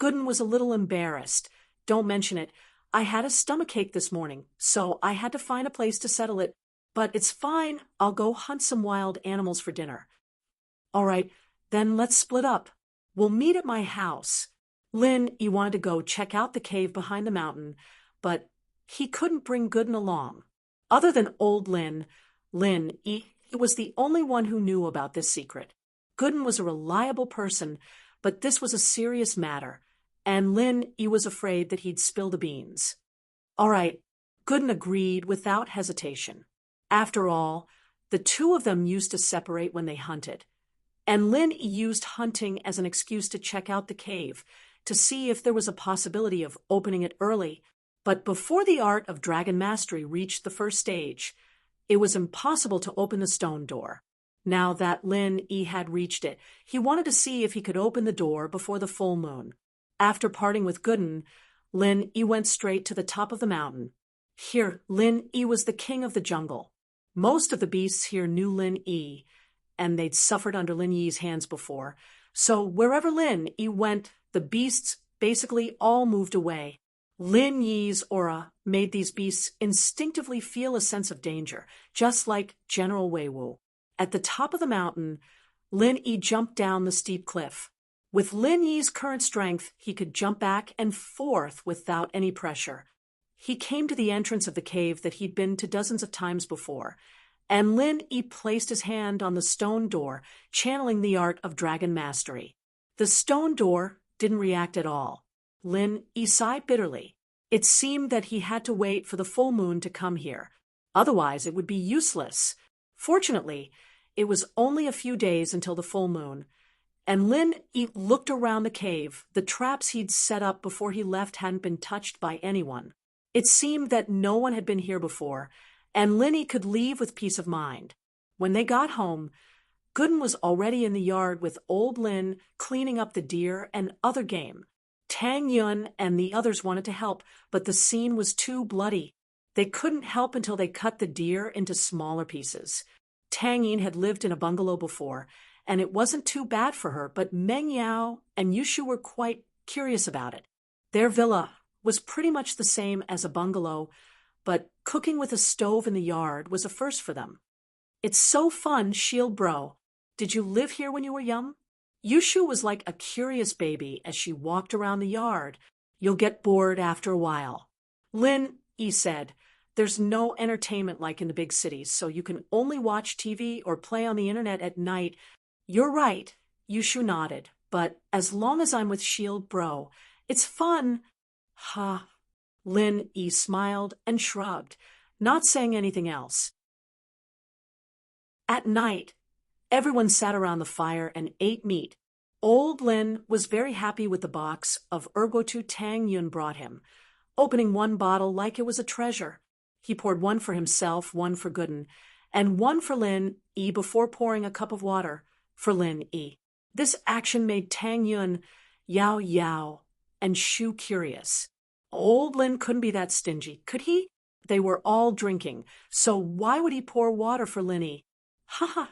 Gooden was a little embarrassed. Don't mention it. I had a stomachache this morning, so I had to find a place to settle it. But it's fine. I'll go hunt some wild animals for dinner. All right, then let's split up. We'll meet at my house. Lin Yi wanted to go check out the cave behind the mountain, but he couldn't bring Gooden along. Other than old Lin Yi was the only one who knew about this secret. Gooden was a reliable person, but this was a serious matter, and Lin Yi was afraid that he'd spill the beans. All right, Gooden agreed without hesitation. After all, the two of them used to separate when they hunted, and Lin Yi used hunting as an excuse to check out the cave, to see if there was a possibility of opening it early. But before the art of dragon mastery reached the first stage, it was impossible to open the stone door. Now that Lin Yi had reached it, he wanted to see if he could open the door before the full moon. After parting with Gooden, Lin Yi went straight to the top of the mountain. Here, Lin Yi was the king of the jungle. Most of the beasts here knew Lin Yi, and they'd suffered under Lin Yi's hands before. So wherever Lin Yi went, the beasts basically all moved away. Lin Yi's aura made these beasts instinctively feel a sense of danger, just like General Weiwu. At the top of the mountain, Lin Yi jumped down the steep cliff. With Lin Yi's current strength, he could jump back and forth without any pressure. He came to the entrance of the cave that he'd been to dozens of times before, and Lin Yi placed his hand on the stone door, channeling the art of dragon mastery. The stone door didn't react at all. Lin Yi sighed bitterly. It seemed that he had to wait for the full moon to come here. Otherwise, it would be useless. Fortunately, it was only a few days until the full moon, and Lin looked around the cave. The traps he'd set up before he left hadn't been touched by anyone. It seemed that no one had been here before, and Linny could leave with peace of mind. When they got home, Gooden was already in the yard with old Lin cleaning up the deer and other game. Tang Yun and the others wanted to help, but the scene was too bloody. They couldn't help until they cut the deer into smaller pieces. Tang Yin had lived in a bungalow before, and it wasn't too bad for her, but Meng Yao and Yushu were quite curious about it. Their villa was pretty much the same as a bungalow, but cooking with a stove in the yard was a first for them. "It's so fun, Shield Bro. Did you live here when you were young?" Yushu was like a curious baby as she walked around the yard. "You'll get bored after a while." Lin Yi said, "There's no entertainment like in the big cities, so you can only watch TV or play on the internet at night." "You're right," Yushu nodded, "but as long as I'm with Shield Bro, it's fun." "Ha." Lin Yi smiled and shrugged, not saying anything else. At night, everyone sat around the fire and ate meat. Old Lin was very happy with the box of Ergotu Tang Yun brought him, opening one bottle like it was a treasure. He poured one for himself, one for Gooden, and one for Lin Yi before pouring a cup of water for Lin Yi. This action made Tang Yun, Yao Yao, and Shu curious. Old Lin couldn't be that stingy, could he? They were all drinking, so why would he pour water for Lin Yi? Haha,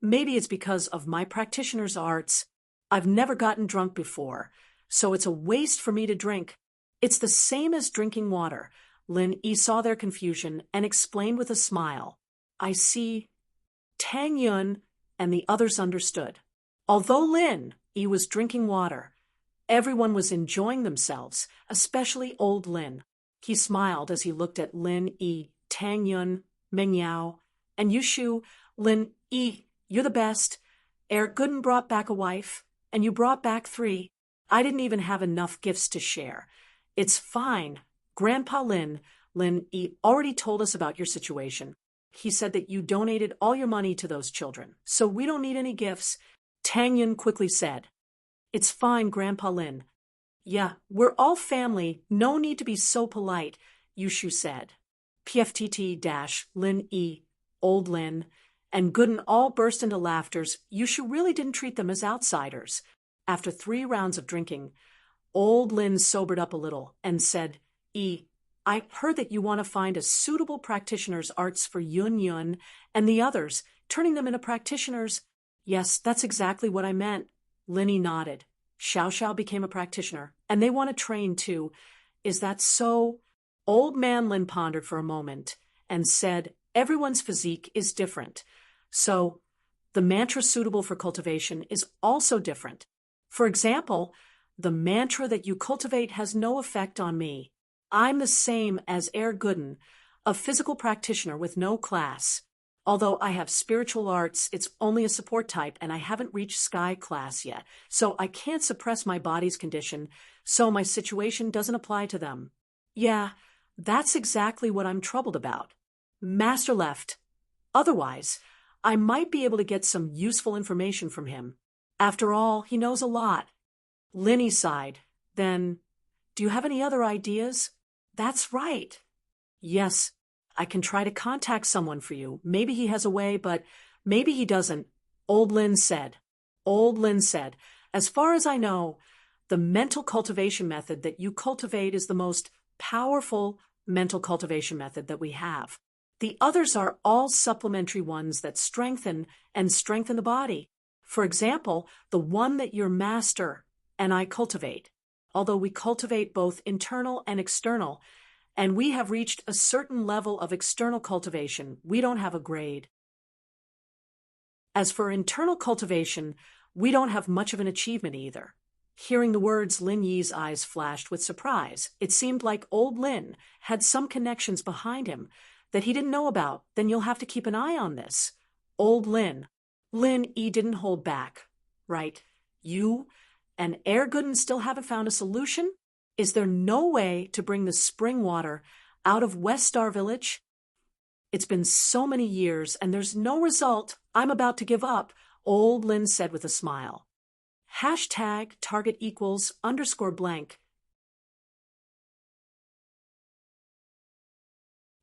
maybe it's because of my practitioner's arts. I've never gotten drunk before, so it's a waste for me to drink. It's the same as drinking water. Lin Yi saw their confusion and explained with a smile. "I see." Tang Yun and the others understood. Although Lin Yi was drinking water, everyone was enjoying themselves, especially old Lin. He smiled as he looked at Lin Yi, Tang Yun, Meng Yao, and Yushu. "Lin Yi, you're the best. Gooden brought back a wife, and you brought back 3. I didn't even have enough gifts to share. It's fine. Grandpa Lin Yi already told us about your situation. He said that you donated all your money to those children, so we don't need any gifts." Tang Yun quickly said. "It's fine, Grandpa Lin." "Yeah, we're all family. No need to be so polite," Yushu said. Lin Yi, old Lin, and Gooden all burst into laughters. Yushu really didn't treat them as outsiders. After 3 rounds of drinking, old Lin sobered up a little and said, "I heard that you want to find a suitable practitioner's arts for Yun Yun and the others, turning them into practitioners." "Yes, that's exactly what I meant." Linny nodded. "Xiao Xiao became a practitioner, and they want to train too. Is that so?" Old man Lin pondered for a moment and said, "Everyone's physique is different. So the mantra suitable for cultivation is also different. For example, the mantra that you cultivate has no effect on me. I'm the same as Gooden, a physical practitioner with no class. Although I have spiritual arts, it's only a support type and I haven't reached sky class yet, so I can't suppress my body's condition, so my situation doesn't apply to them." "Yeah, that's exactly what I'm troubled about." Master left. "Otherwise, I might be able to get some useful information from him. After all, he knows a lot." Linny sighed. "Then, do you have any other ideas?" "That's right." "Yes, I can try to contact someone for you. Maybe he has a way, but maybe he doesn't." Old Lin said, "As far as I know, the mental cultivation method that you cultivate is the most powerful mental cultivation method that we have. The others are all supplementary ones that strengthen the body. For example, the one that your master and I cultivate. Although we cultivate both internal and external, and we have reached a certain level of external cultivation, we don't have a grade. As for internal cultivation, we don't have much of an achievement either." Hearing the words, Lin Yi's eyes flashed with surprise. It seemed like old Lin had some connections behind him that he didn't know about. "Then you'll have to keep an eye on this." Old Lin Yi didn't hold back. "Right, you and Gooden still haven't found a solution? Is there no way to bring the spring water out of West Star Village?" It's been so many years and there's no result. I'm about to give up, old Lin said with a smile. Hashtag target equals underscore blank.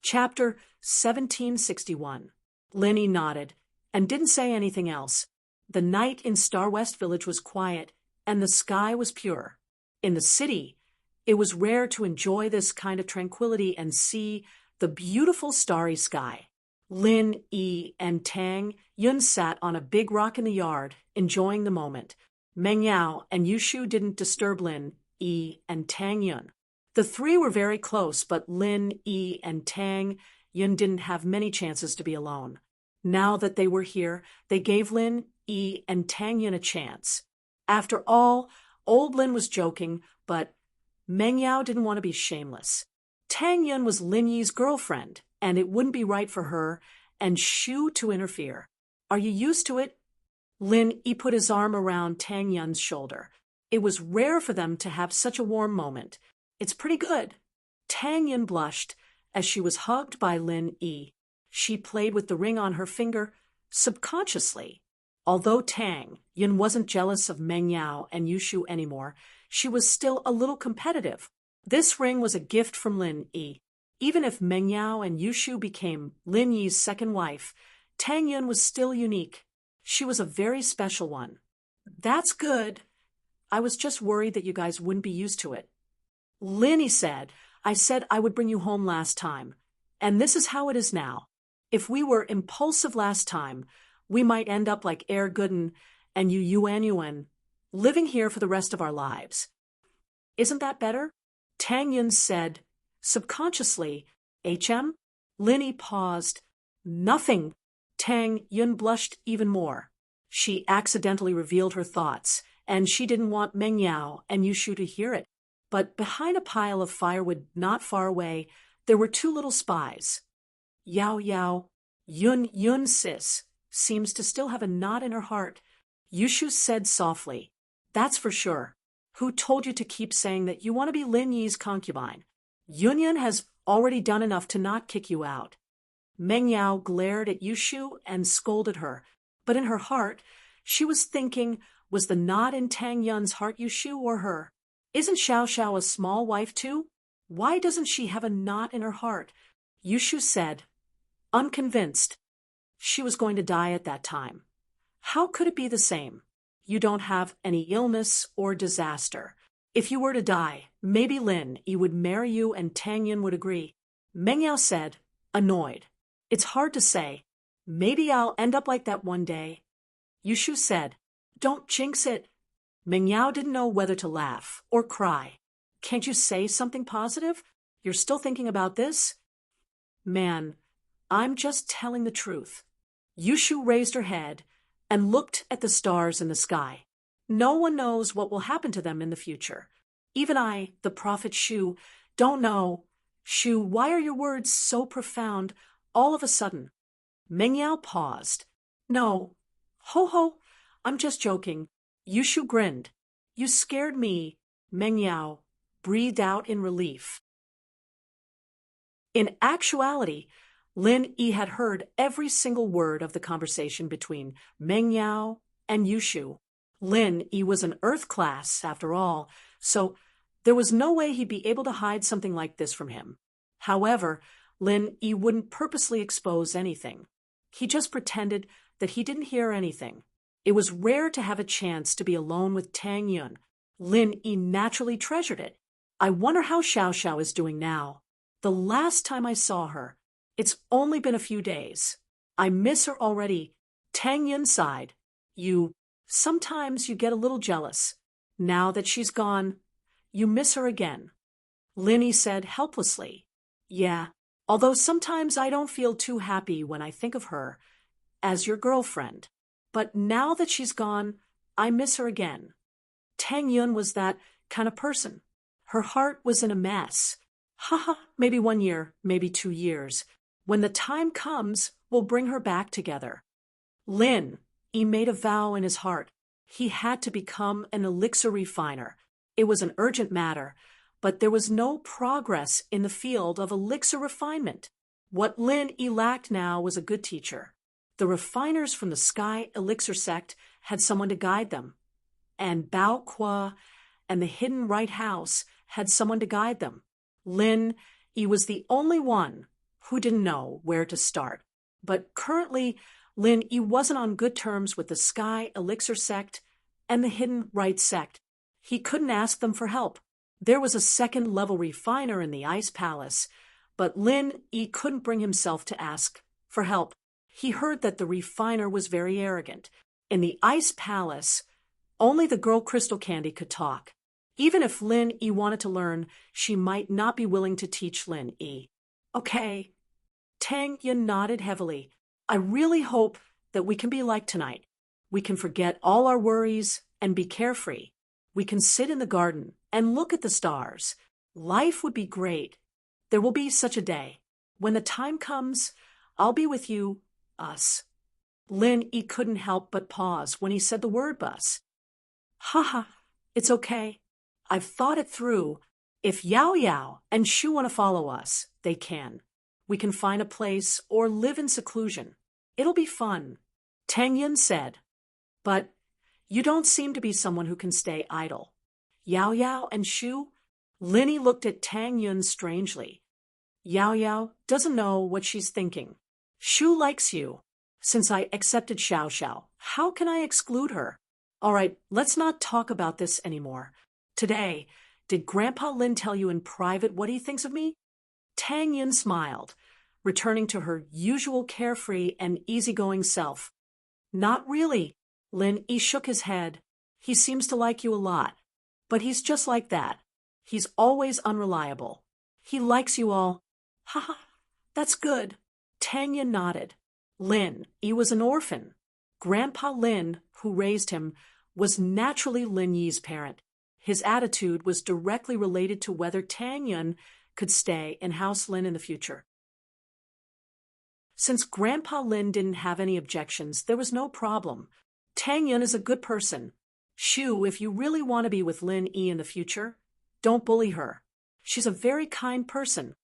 Chapter 1761. Linny nodded and didn't say anything else. The night in Star West Village was quiet and the sky was pure. In the city, it was rare to enjoy this kind of tranquility and see the beautiful starry sky. Lin, Yi, and Tang Yun sat on a big rock in the yard, enjoying the moment. Meng Yao and Yushu didn't disturb Lin, Yi, and Tang Yun. The three were very close, but Lin, Yi, and Tang Yun didn't have many chances to be alone. Now that they were here, they gave Lin, Yi, and Tang Yun a chance. After all, old Lin was joking, but Meng Yao didn't want to be shameless. Tang Yun was Lin Yi's girlfriend, and it wouldn't be right for her and Shu to interfere. Are you used to it? Lin Yi put his arm around Tang Yun's shoulder. It was rare for them to have such a warm moment. It's pretty good. Tang Yun blushed as she was hugged by Lin Yi. She played with the ring on her finger subconsciously. Although Tang Yun wasn't jealous of Meng Yao and Yushu anymore, she was still a little competitive. This ring was a gift from Lin Yi. Even if Meng Yao and Yushu became Lin Yi's second wife, Tang Yun was still unique. She was a very special one. That's good. I was just worried that you guys wouldn't be used to it. Lin said, I said I would bring you home last time, and this is how it is now. If we were impulsive last time, we might end up like Gooden and Yuan, living here for the rest of our lives. Isn't that better? Tang Yun said, subconsciously. HM? Lin paused. Nothing. Tang Yun blushed even more. She accidentally revealed her thoughts, and she didn't want Meng Yao and Yushu to hear it. But behind a pile of firewood not far away, there were two little spies. Yao Yao, Yun sis, seems to still have a knot in her heart. Yushu said softly, that's for sure. Who told you to keep saying that you want to be Lin Yi's concubine? Yun has already done enough to not kick you out. Meng Yao glared at Yushu and scolded her, but in her heart, she was thinking, was the knot in Tang Yun's heart Yushu or her? Isn't Xiao Xiao a small wife too? Why doesn't she have a knot in her heart? Yushu said, unconvinced. She was going to die at that time. How could it be the same? You don't have any illness or disaster. If you were to die, maybe Lin Yi would marry you and Tang Yun would agree. Meng Yao said, annoyed. It's hard to say. Maybe I'll end up like that one day. Yushu said, don't jinx it. Meng Yao didn't know whether to laugh or cry. Can't you say something positive? You're still thinking about this? Man, I'm just telling the truth. Yushu raised her head and looked at the stars in the sky. No one knows what will happen to them in the future. Even I, the prophet Shu, don't know. Shu, why are your words so profound all of a sudden? Meng Yao paused. No. Ho ho, I'm just joking. Yushu grinned. You scared me. Meng Yao breathed out in relief. In actuality, Lin Yi had heard every single word of the conversation between Meng Yao and Yushu. Lin Yi was an Earth class, after all, so there was no way he'd be able to hide something like this from him. However, Lin Yi wouldn't purposely expose anything. He just pretended that he didn't hear anything. It was rare to have a chance to be alone with Tang Yun. Lin Yi naturally treasured it. I wonder how Xiao Xiao is doing now. The last time I saw her, it's only been a few days. I miss her already. Tang Yun sighed. Sometimes you get a little jealous. Now that she's gone, you miss her again. Lin Yi said helplessly. Yeah, although sometimes I don't feel too happy when I think of her as your girlfriend. But now that she's gone, I miss her again. Tang Yun was that kind of person. Her heart was in a mess. Haha, maybe 1 year, maybe 2 years. When the time comes, we'll bring her back together. Lin Yi made a vow in his heart. He had to become an elixir refiner. It was an urgent matter, but there was no progress in the field of elixir refinement. What Lin Yi lacked now was a good teacher. The refiners from the Sky Elixir sect had someone to guide them, and Bao Qua and the Hidden Right House had someone to guide them. Lin Yi was the only one who didn't know where to start. But currently, Lin Yi wasn't on good terms with the Sky Elixir sect and the Hidden Right sect. He couldn't ask them for help. There was a second-level refiner in the Ice Palace, but Lin Yi couldn't bring himself to ask for help. He heard that the refiner was very arrogant. In the Ice Palace, only the girl Crystal Candy could talk. Even if Lin Yi wanted to learn, she might not be willing to teach Lin Yi. Okay. Tang Yin nodded heavily. I really hope that we can be like tonight. We can forget all our worries and be carefree. We can sit in the garden and look at the stars. Life would be great. There will be such a day. When the time comes, I'll be with you, us. Lin Yi couldn't help but pause when he said the word bus. Haha, it's okay. I've thought it through. If Yao Yao and Shu want to follow us, they can. We can find a place or live in seclusion. It'll be fun, Tang Yin said. But you don't seem to be someone who can stay idle. Yao Yao and Shu? Lin Yi looked at Tang Yun strangely. Yao Yao doesn't know what she's thinking. Shu likes you. Since I accepted Xiao Xiao, how can I exclude her? All right, let's not talk about this anymore. Today, did Grandpa Lin tell you in private what he thinks of me? Tang Yin smiled, returning to her usual carefree and easygoing self. Not really. Lin Yi shook his head. He seems to like you a lot. But he's just like that. He's always unreliable. He likes you all. Ha ha, that's good. Tang Yin nodded. Lin Yi was an orphan. Grandpa Lin, who raised him, was naturally Lin Yi's parent. His attitude was directly related to whether Tang Yun could stay in House Lin in the future. Since Grandpa Lin didn't have any objections, there was no problem. Tang Yun is a good person. Shu, if you really want to be with Lin Yi in the future, don't bully her. She's a very kind person.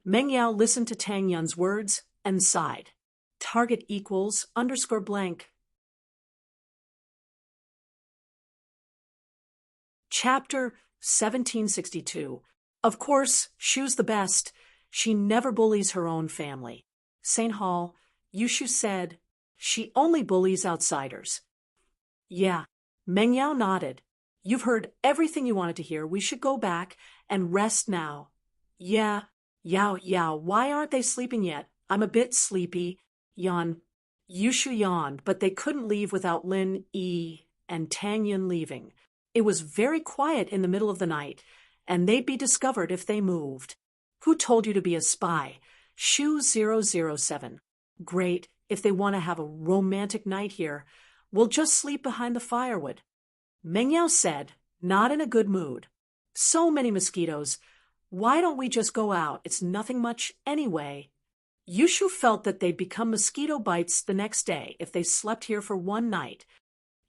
Meng Yao listened to Tang Yun's words and sighed. Target equals _blank. Chapter 1762. Of course, Shu's the best. She never bullies her own family. St. Hall, Yushu said, she only bullies outsiders. Yeah, Meng Yao nodded. You've heard everything you wanted to hear. We should go back and rest now. Yeah, Yao, why aren't they sleeping yet? I'm a bit sleepy. Yushu yawned, but they couldn't leave without Lin Yi and Tang Yun leaving. It was very quiet in the middle of the night, and they'd be discovered if they moved. Who told you to be a spy? Shu 007. Great, if they want to have a romantic night here, we'll just sleep behind the firewood. Meng Yao said, not in a good mood. So many mosquitoes. Why don't we just go out? It's nothing much anyway. Yushu felt that they'd become mosquito bites the next day if they slept here for one night.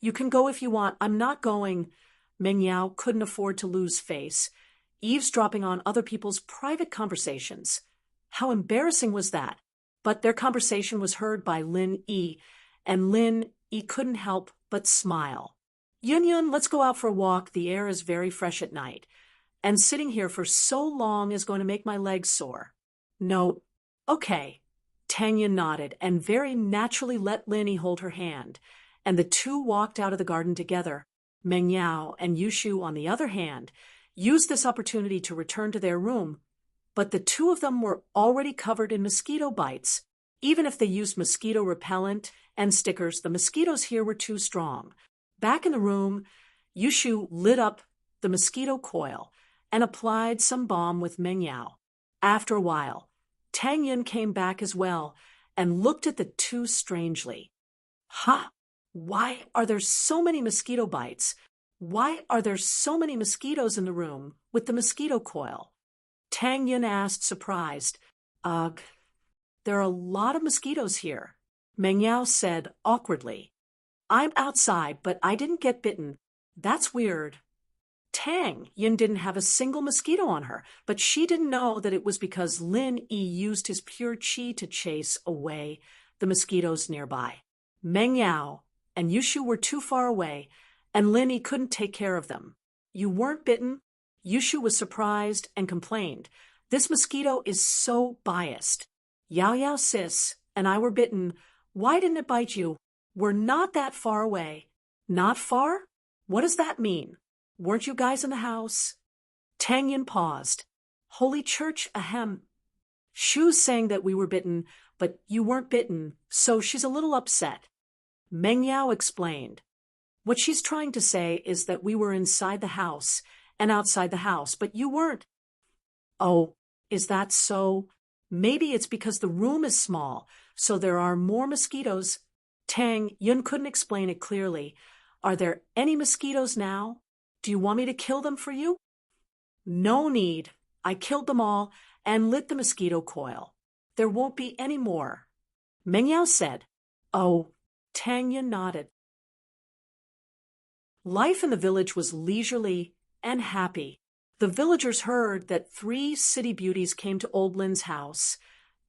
You can go if you want. I'm not going. Meng Yao couldn't afford to lose face, eavesdropping on other people's private conversations. How embarrassing was that? But their conversation was heard by Lin Yi, and Lin Yi couldn't help but smile. Yun, let's go out for a walk. The air is very fresh at night. And sitting here for so long is going to make my legs sore. No. Okay. Tang Yin nodded and very naturally let Lin Yi hold her hand, and the two walked out of the garden together. Meng Yao and Yushu, on the other hand, used this opportunity to return to their room, but the two of them were already covered in mosquito bites. Even if they used mosquito repellent and stickers, the mosquitoes here were too strong. Back in the room, Yushu lit up the mosquito coil and applied some balm with Meng Yao. After a while, Tang Yin came back as well and looked at the two strangely. Ha! Why are there so many mosquito bites? Why are there so many mosquitoes in the room with the mosquito coil? Tang Yin asked, surprised. Ugh, there are a lot of mosquitoes here, Meng Yao said awkwardly. I'm outside, but I didn't get bitten. That's weird. Tang Yin didn't have a single mosquito on her, but she didn't know that it was because Lin Yi used his pure qi to chase away the mosquitoes nearby. Meng Yao and Yushu were too far away, and Lin Yi couldn't take care of them. You weren't bitten? Yushu was surprised and complained. This mosquito is so biased. Yao Yao sis and I were bitten. Why didn't it bite you? We're not that far away. Not far? What does that mean? Weren't you guys in the house? Tang Yin paused. Holy Church, ahem. Shu's saying that we were bitten, but you weren't bitten, so she's a little upset. Meng Yao explained. What she's trying to say is that we were inside the house and outside the house, but you weren't. Oh, is that so? Maybe it's because the room is small, so there are more mosquitoes. Tang Yun couldn't explain it clearly. Are there any mosquitoes now? Do you want me to kill them for you? No need. I killed them all and lit the mosquito coil. There won't be any more. Meng Yao said. Oh, Tang Yun nodded. Life in the village was leisurely and happy. The villagers heard that 3 city beauties came to old Lin's house,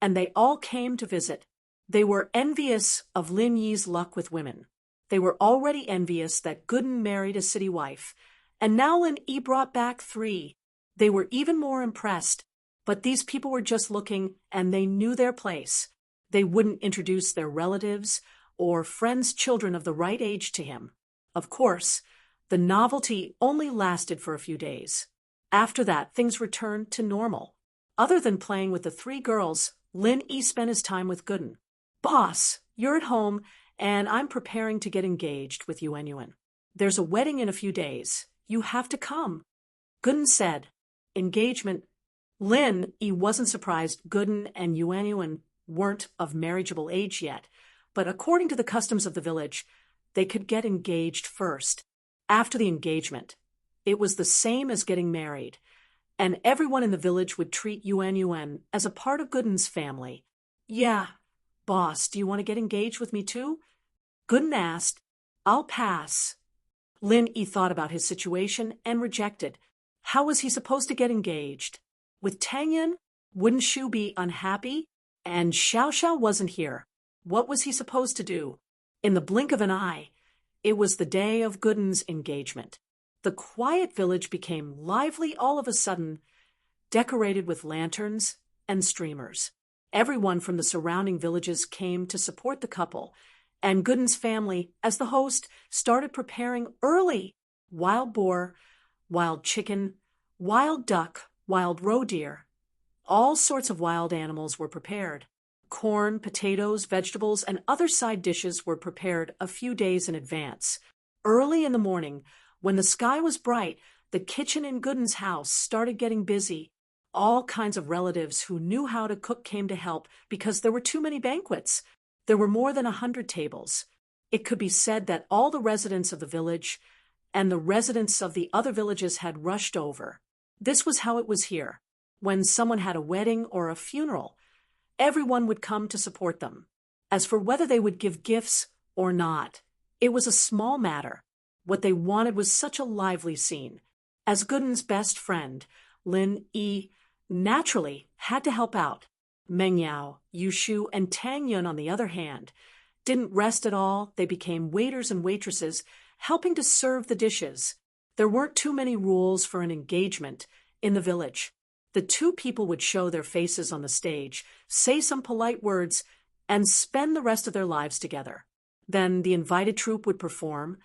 and they all came to visit. They were envious of Lin Yi's luck with women. They were already envious that Gooden married a city wife, and now Lin Yi brought back 3. They were even more impressed, but these people were just looking, and they knew their place. They wouldn't introduce their relatives or friends' children of the right age to him. Of course, the novelty only lasted for a few days. After that, things returned to normal. Other than playing with the 3 girls, Lin Yi spent his time with Gooden. Boss, you're at home, and I'm preparing to get engaged with Yuan Yuan. There's a wedding in a few days. You have to come. Gooden said. Engagement. Lin Yi wasn't surprised Gooden and Yuan Yuan weren't of marriageable age yet, but according to the customs of the village, they could get engaged first. After the engagement, it was the same as getting married, and everyone in the village would treat Yuan Yuan as a part of Gooden's family. Yeah, boss, do you want to get engaged with me too? Gooden asked. I'll pass. Lin Yi thought about his situation and rejected. How was he supposed to get engaged? With Tang Yin? Wouldn't Shu be unhappy? And Xiao Xiao wasn't here. What was he supposed to do? In the blink of an eye, it was the day of Gooden's engagement. The quiet village became lively all of a sudden, decorated with lanterns and streamers. Everyone from the surrounding villages came to support the couple, and Gooden's family, as the host, started preparing early. Wild boar, wild chicken, wild duck, wild roe deer. All sorts of wild animals were prepared. Corn, potatoes, vegetables, and other side dishes were prepared a few days in advance. Early in the morning, when the sky was bright, the kitchen in Gooden's house started getting busy. All kinds of relatives who knew how to cook came to help because there were too many banquets. There were more than 100 tables. It could be said that all the residents of the village and the residents of the other villages had rushed over. This was how it was here. When someone had a wedding or a funeral, everyone would come to support them. As for whether they would give gifts or not, it was a small matter. What they wanted was such a lively scene. As Gooden's best friend, Lin Yi naturally had to help out. Meng Yao, Yushu, and Tang Yun, on the other hand, didn't rest at all. They became waiters and waitresses, helping to serve the dishes. There weren't too many rules for an engagement in the village. The 2 people would show their faces on the stage, say some polite words, and spend the rest of their lives together. Then the invited troupe would perform,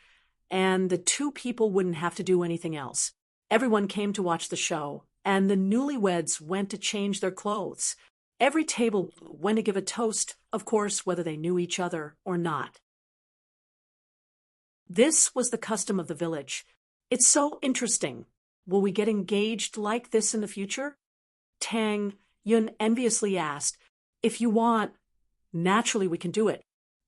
and the 2 people wouldn't have to do anything else. Everyone came to watch the show, and the newlyweds went to change their clothes. Every table went to give a toast, of course, whether they knew each other or not. This was the custom of the village. It's so interesting. Will we get engaged like this in the future? Tang Yun enviously asked. If you want, naturally we can do it.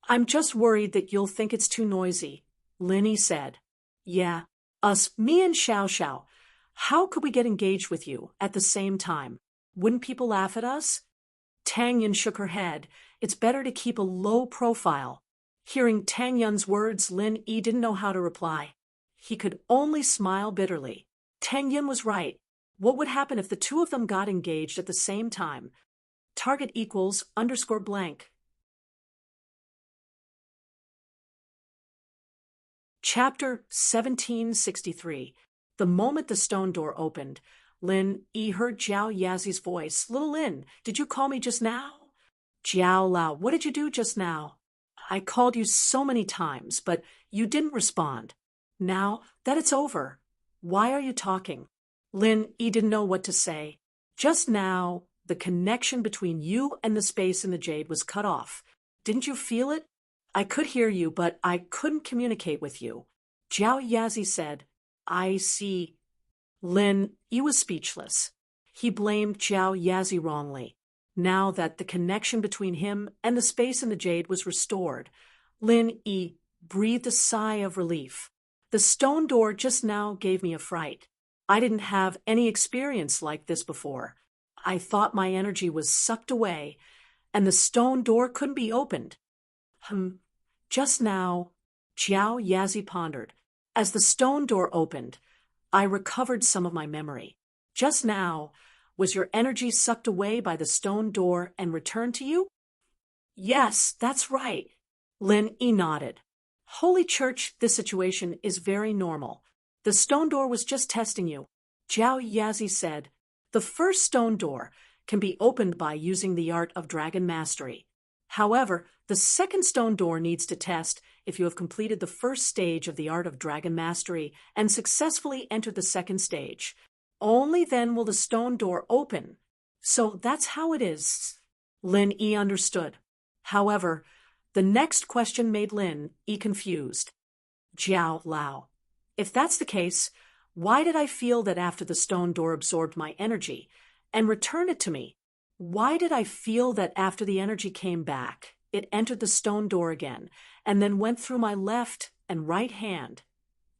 I'm just worried that you'll think it's too noisy, Lin Yi said. Yeah, me and Xiao Xiao. How could we get engaged with you at the same time? Wouldn't people laugh at us? Tang Yun shook her head. It's better to keep a low profile. Hearing Tang Yun's words, Lin Yi didn't know how to reply. He could only smile bitterly. Tang Yin was right. What would happen if the two of them got engaged at the same time? Target equals underscore blank. Chapter 1763. The moment the stone door opened, Lin Yi heard Jiao Yazi's voice. Little Lin, did you call me just now? Jiao Lao, what did you do just now? I called you so many times, but you didn't respond. Now that it's over, why are you talking? Lin Yi didn't know what to say. Just now, the connection between you and the space in the jade was cut off. Didn't you feel it? I could hear you, but I couldn't communicate with you. Jiao Yazi said, I see. Lin Yi was speechless. He blamed Jiao Yazi wrongly. Now that the connection between him and the space in the jade was restored, Lin Yi breathed a sigh of relief. The stone door just now gave me a fright. I didn't have any experience like this before. I thought my energy was sucked away, and the stone door couldn't be opened. Just now, Jiao Yazi pondered. As the stone door opened, I recovered some of my memory. Just now, was your energy sucked away by the stone door and returned to you? Yes, that's right. Lin Yi nodded. Holy Church, this situation is very normal. The stone door was just testing you. Jiao Yazi said, the first stone door can be opened by using the art of dragon mastery. However, the second stone door needs to test if you have completed the first stage of the art of dragon mastery and successfully entered the second stage. Only then will the stone door open. So that's how it is. Lin Yi understood. However, the next question made Lin Yi confused. Jiao Lao, if that's the case, why did I feel that after the stone door absorbed my energy and returned it to me? Why did I feel that after the energy came back, it entered the stone door again and then went through my left and right hand,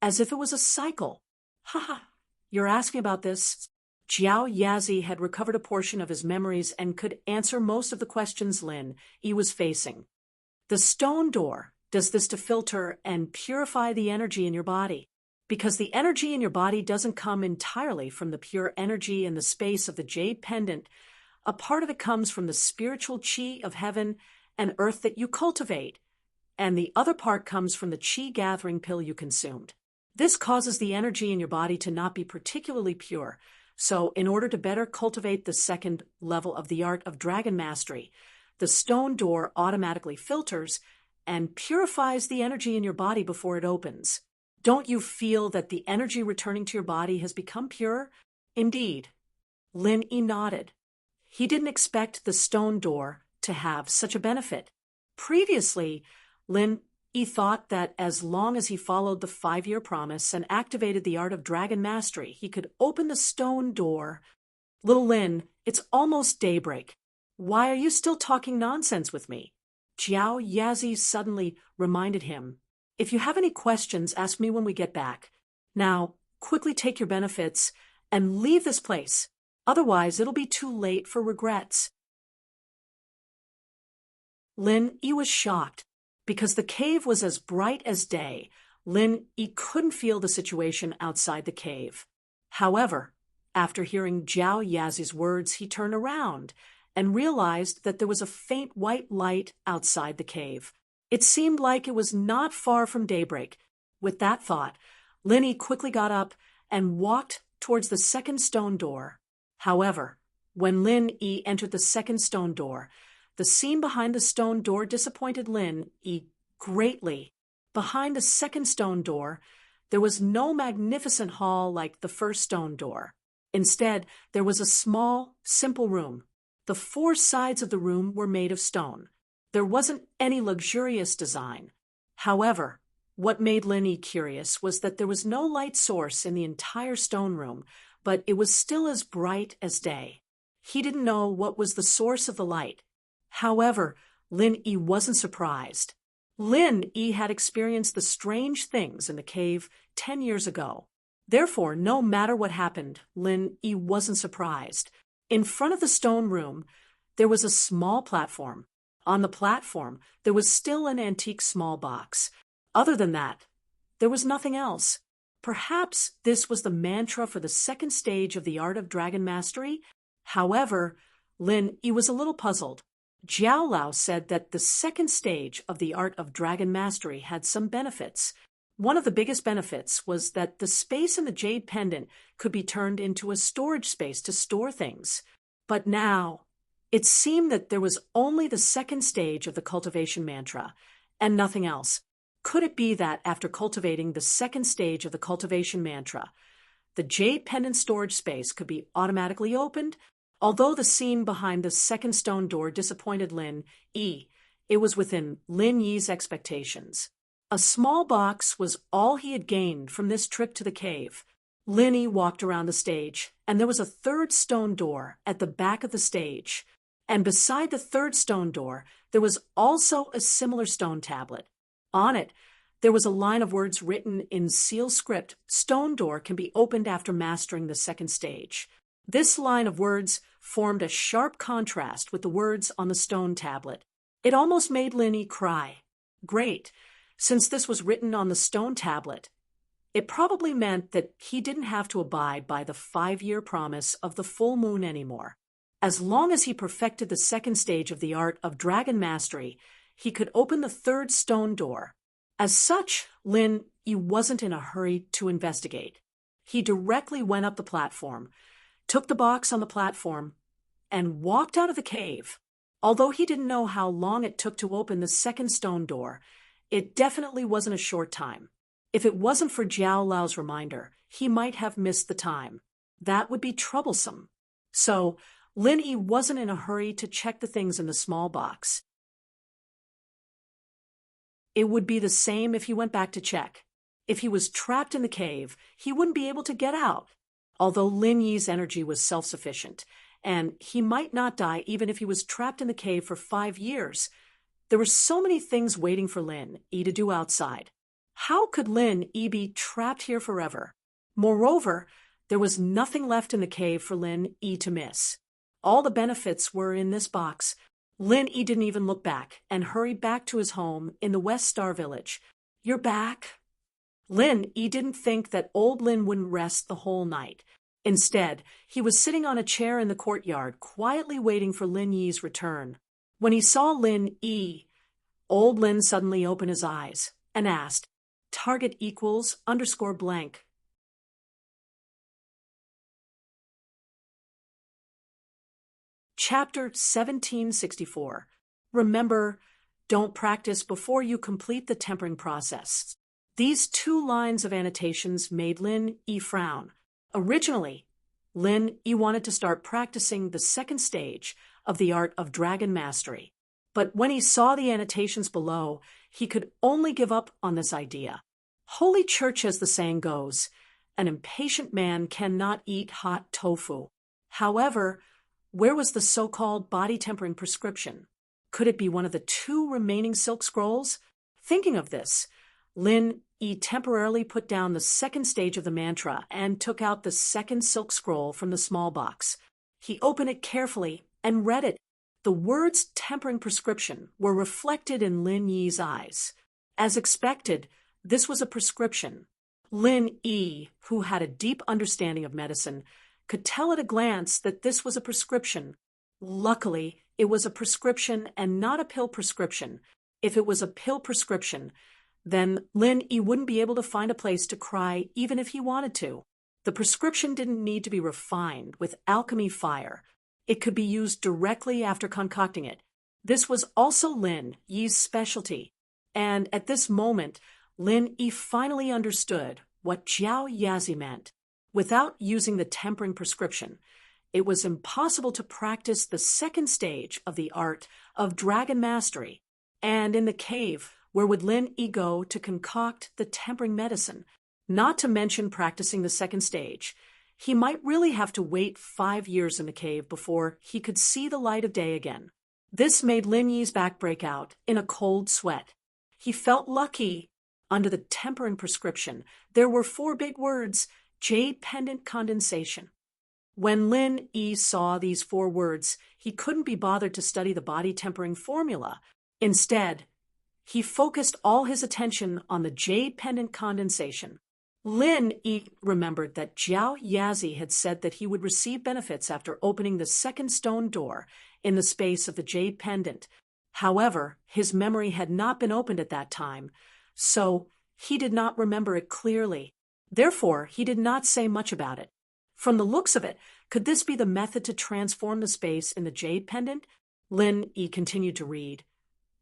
as if it was a cycle? Ha! You're asking about this? Jiao Yazi had recovered a portion of his memories and could answer most of the questions Lin Yi was facing. The stone door does this to filter and purify the energy in your body, because the energy in your body doesn't come entirely from the pure energy in the space of the jade pendant. A part of it comes from the spiritual qi of heaven and earth that you cultivate, and the other part comes from the qi gathering pill you consumed. This causes the energy in your body to not be particularly pure. So in order to better cultivate the second level of the art of dragon mastery, the stone door automatically filters and purifies the energy in your body before it opens. Don't you feel that the energy returning to your body has become pure? Indeed. Lin Yi nodded. He didn't expect the stone door to have such a benefit. Previously, Lin Yi thought that as long as he followed the 5-year promise and activated the art of dragon mastery, he could open the stone door. Little Lin, it's almost daybreak. Why are you still talking nonsense with me? Jiao Yazi suddenly reminded him. If you have any questions, ask me when we get back. Now, quickly take your benefits and leave this place. Otherwise, it'll be too late for regrets. Lin Yi was shocked. Because the cave was as bright as day, Lin Yi couldn't feel the situation outside the cave. However, after hearing Jiao Yazi's words, he turned around and realized that there was a faint white light outside the cave. It seemed like it was not far from daybreak. With that thought, Lin Yi quickly got up and walked towards the second stone door. However, when Lin Yi entered the second stone door, the scene behind the stone door disappointed Lin Yi greatly. Behind the second stone door, there was no magnificent hall like the first stone door. Instead, there was a small, simple room. The 4 sides of the room were made of stone. There wasn't any luxurious design. However, what made Lin Yi curious was that there was no light source in the entire stone room, but it was still as bright as day. He didn't know what was the source of the light. However, Lin Yi wasn't surprised. Lin Yi had experienced the strange things in the cave 10 years ago. Therefore, no matter what happened, Lin Yi wasn't surprised. In front of the stone room, there was a small platform. On the platform, there was still an antique small box. Other than that, there was nothing else. Perhaps this was the mantra for the second stage of the art of dragon mastery? However, Lin Yi was a little puzzled. Jiao Lao said that the second stage of the art of dragon mastery had some benefits. One of the biggest benefits was that the space in the jade pendant could be turned into a storage space to store things. But now, it seemed that there was only the second stage of the cultivation mantra, and nothing else. Could it be that after cultivating the second stage of the cultivation mantra, the jade pendant storage space could be automatically opened? Although the scene behind the second stone door disappointed Lin Yi, it was within Lin Yi's expectations. A small box was all he had gained from this trip to the cave. Lin Yi walked around the stage, and there was a third stone door at the back of the stage. And beside the third stone door, there was also a similar stone tablet. On it, there was a line of words written in seal script. Stone door can be opened after mastering the second stage. This line of words formed a sharp contrast with the words on the stone tablet. It almost made Lin Yi cry. Great, since this was written on the stone tablet, it probably meant that he didn't have to abide by the 5-year promise of the full moon anymore. As long as he perfected the second stage of the art of dragon mastery, he could open the third stone door. As such, Lin Yi wasn't in a hurry to investigate. He directly went up the platform, took the box on the platform, and walked out of the cave. Although he didn't know how long it took to open the second stone door, it definitely wasn't a short time. If it wasn't for Jiao Lao's reminder, he might have missed the time. That would be troublesome. So, Lin Yi wasn't in a hurry to check the things in the small box. It would be the same if he went back to check. If he was trapped in the cave, he wouldn't be able to get out. Although Lin Yi's energy was self-sufficient, and he might not die even if he was trapped in the cave for 5 years, there were so many things waiting for Lin Yi to do outside. How could Lin Yi be trapped here forever? Moreover, there was nothing left in the cave for Lin Yi to miss. All the benefits were in this box. Lin Yi didn't even look back and hurried back to his home in the West Star Village. You're back? Lin Yi didn't think that old Lin wouldn't rest the whole night. Instead, he was sitting on a chair in the courtyard, quietly waiting for Lin Yi's return. When he saw Lin Yi, old Lin suddenly opened his eyes and asked, "Target equals _blank." Chapter 1764. Remember, don't practice before you complete the tempering process. These 2 lines of annotations made Lin Yi frown. Originally, Lin Yi wanted to start practicing the second stage of the art of dragon mastery. But when he saw the annotations below, he could only give up on this idea. Holy Church, as the saying goes, an impatient man cannot eat hot tofu. However, where was the so-called body tempering prescription? Could it be one of the 2 remaining silk scrolls? Thinking of this, Lin Yi temporarily put down the second stage of the mantra and took out the second silk scroll from the small box. He opened it carefully and read it. The words tempering prescription were reflected in Lin Yi's eyes. As expected, this was a prescription. Lin Yi, who had a deep understanding of medicine, could tell at a glance that this was a prescription. Luckily, it was a prescription and not a pill prescription. If it was a pill prescription, then Lin Yi wouldn't be able to find a place to cry even if he wanted to. The prescription didn't need to be refined with alchemy fire. It could be used directly after concocting it. This was also Lin Yi's specialty. And at this moment, Lin Yi finally understood what Jiao Yazi meant. Without using the tempering prescription, it was impossible to practice the second stage of the art of dragon mastery. And in the cave, where would Lin Yi go to concoct the tempering medicine? Not to mention practicing the second stage. He might really have to wait 5 years in the cave before he could see the light of day again. This made Lin Yi's back break out in a cold sweat. He felt lucky. Under the tempering prescription, there were 4 big words: jade pendant condensation. When Lin Yi saw these 4 words, he couldn't be bothered to study the body tempering formula. Instead, he focused all his attention on the jade pendant condensation. Lin Yi remembered that Jiao Yazi had said that he would receive benefits after opening the second stone door in the space of the jade pendant. However, his memory had not been opened at that time, so he did not remember it clearly. Therefore, he did not say much about it. From the looks of it, could this be the method to transform the space in the jade pendant? Lin Yi continued to read,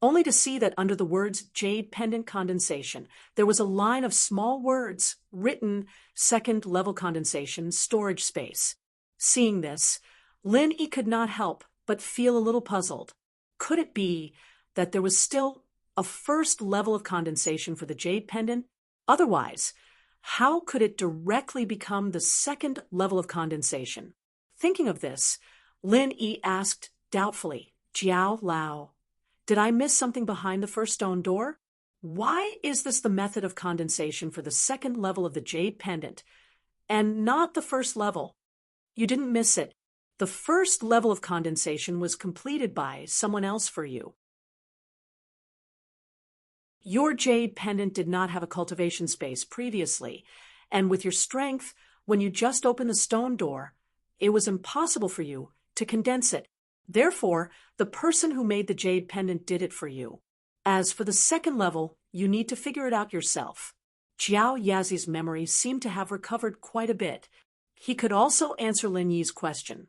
only to see that under the words jade pendant condensation, there was a line of small words written second level condensation storage space. Seeing this, Lin Yi could not help but feel a little puzzled. Could it be that there was still a first level of condensation for the jade pendant? Otherwise, how could it directly become the second level of condensation? Thinking of this, Lin Yi asked doubtfully, Jiao Lao, did I miss something behind the first stone door? Why is this the method of condensation for the second level of the jade pendant, and not the first level? You didn't miss it. The first level of condensation was completed by someone else for you. Your jade pendant did not have a cultivation space previously, and with your strength, when you just opened the stone door, it was impossible for you to condense it. Therefore, the person who made the jade pendant did it for you. As for the second level, you need to figure it out yourself. Jiao Yazi's memory seemed to have recovered quite a bit. He could also answer Lin Yi's question.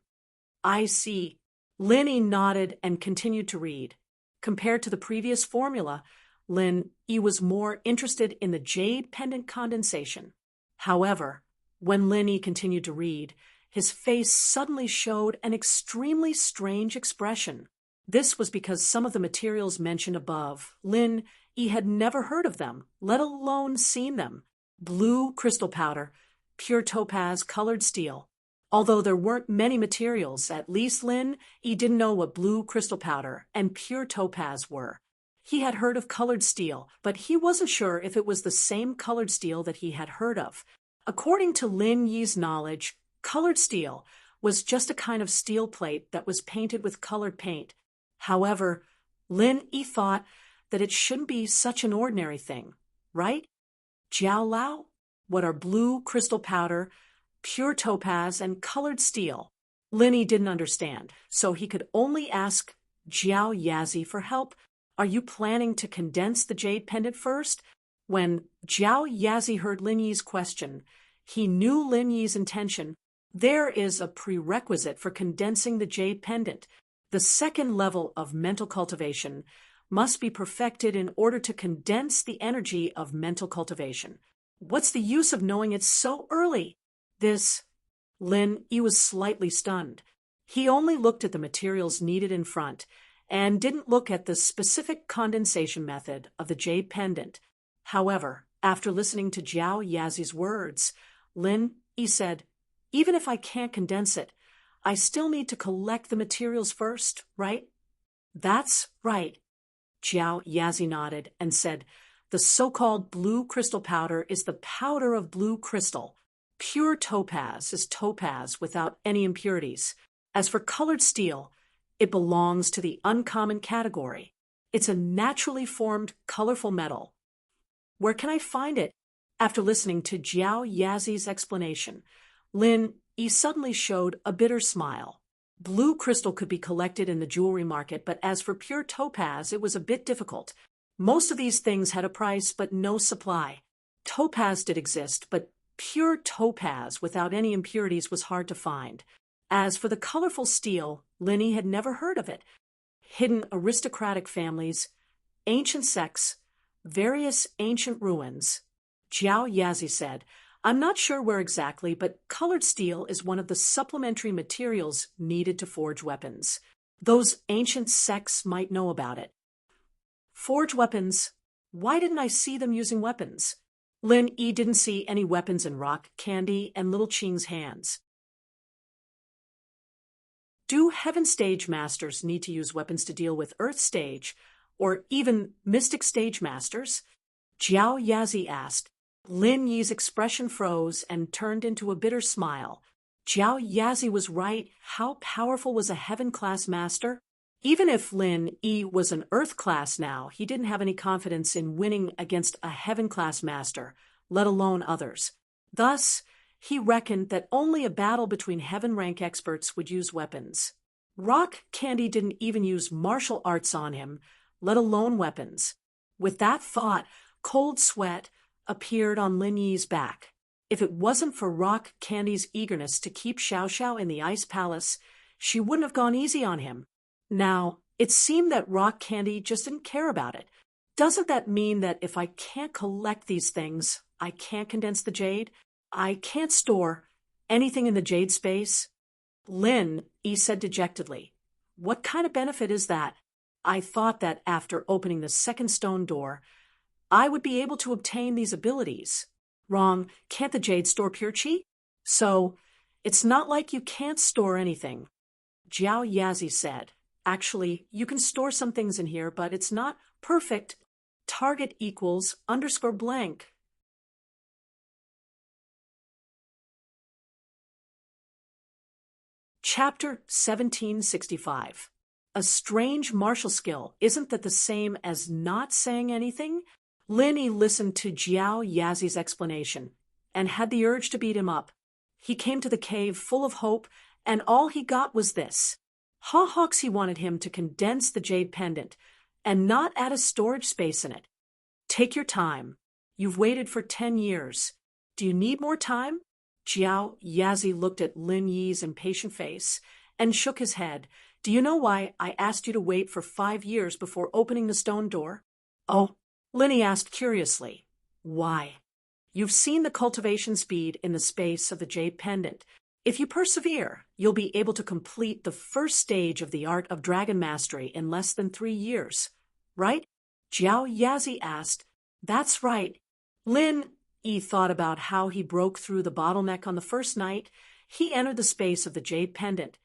I see. Lin Yi nodded and continued to read. Compared to the previous formula, Lin Yi was more interested in the jade pendant condensation. However, when Lin Yi continued to read, his face suddenly showed an extremely strange expression. This was because some of the materials mentioned above, Lin Yi had never heard of them, let alone seen them. Blue crystal powder, pure topaz colored steel. Although there weren't many materials, at least Lin Yi didn't know what blue crystal powder and pure topaz were. He had heard of colored steel, but he wasn't sure if it was the same colored steel that he had heard of. According to Lin Yi's knowledge, colored steel was just a kind of steel plate that was painted with colored paint. However, Lin Yi thought that it shouldn't be such an ordinary thing, right? Jiao Lao, what are blue crystal powder, pure topaz, and colored steel? Lin Yi didn't understand, so he could only ask Jiao Yazi for help. Are you planning to condense the jade pendant first? When Jiao Yazi heard Lin Yi's question, he knew Lin Yi's intention. There is a prerequisite for condensing the jade pendant. The second level of mental cultivation must be perfected in order to condense the energy of mental cultivation. What's the use of knowing it so early? Lin Yi was slightly stunned. He only looked at the materials needed in front and didn't look at the specific condensation method of the jade pendant. However, after listening to Jiao Yazi's words, Lin Yi said, even if I can't condense it, I still need to collect the materials first, right? That's right. Jiao Yazi nodded and said, the so-called blue crystal powder is the powder of blue crystal. Pure topaz is topaz without any impurities. As for colored steel, it belongs to the uncommon category. It's a naturally formed, colorful metal. Where can I find it? After listening to Jiao Yazi's explanation, Lin Yi suddenly showed a bitter smile. Blue crystal could be collected in the jewelry market, but as for pure topaz, it was a bit difficult. Most of these things had a price, but no supply. Topaz did exist, but pure topaz without any impurities was hard to find. As for the colorful steel, Lin Yi had never heard of it. Hidden aristocratic families, ancient sects, various ancient ruins. Jiao Yazi said, I'm not sure where exactly, but colored steel is one of the supplementary materials needed to forge weapons. Those ancient sects might know about it. Forge weapons? Why didn't I see them using weapons? Lin Yi didn't see any weapons in Rock, Candy, and Little Qing's hands. Do Heaven Stage Masters need to use weapons to deal with Earth Stage, or even Mystic Stage Masters? Jiao Yazi asked. Lin Yi's expression froze and turned into a bitter smile. Jiao Yazi was right. How powerful was a Heaven-class master? Even if Lin Yi was an Earth-class now, he didn't have any confidence in winning against a Heaven-class master, let alone others. Thus, he reckoned that only a battle between heaven-rank experts would use weapons. Rock Candy didn't even use martial arts on him, let alone weapons. With that thought, cold sweat appeared on Lin Yi's back. If it wasn't for Rock Candy's eagerness to keep Xiao Xiao in the Ice Palace, she wouldn't have gone easy on him. Now, it seemed that Rock Candy just didn't care about it. Doesn't that mean that if I can't collect these things, I can't condense the jade? I can't store anything in the jade space? Lin Yi said dejectedly. What kind of benefit is that? I thought that after opening the second stone door, I would be able to obtain these abilities. Wrong, can't the jade store pure chi? So, it's not like you can't store anything. Jiao Yazi said. Actually, you can store some things in here, but it's not perfect. Target equals _ blank. Chapter 1765. A strange martial skill, isn't that the same as not saying anything? Lin Yi listened to Jiao Yazi's explanation and had the urge to beat him up. He came to the cave full of hope, and all he got was this. Hawks he wanted him to condense the jade pendant and not add a storage space in it. Take your time. You've waited for 10 years. Do you need more time? Jiao Yazi looked at Lin Yi's impatient face and shook his head. Do you know why I asked you to wait for 5 years before opening the stone door? Oh, Lin Yi asked curiously. Why? You've seen the cultivation speed in the space of the jade pendant. If you persevere, you'll be able to complete the first stage of the art of dragon mastery in less than 3 years. Right? Jiao Yazi asked. That's right. Lin Yi thought about how he broke through the bottleneck on the first night. He entered the space of the jade pendant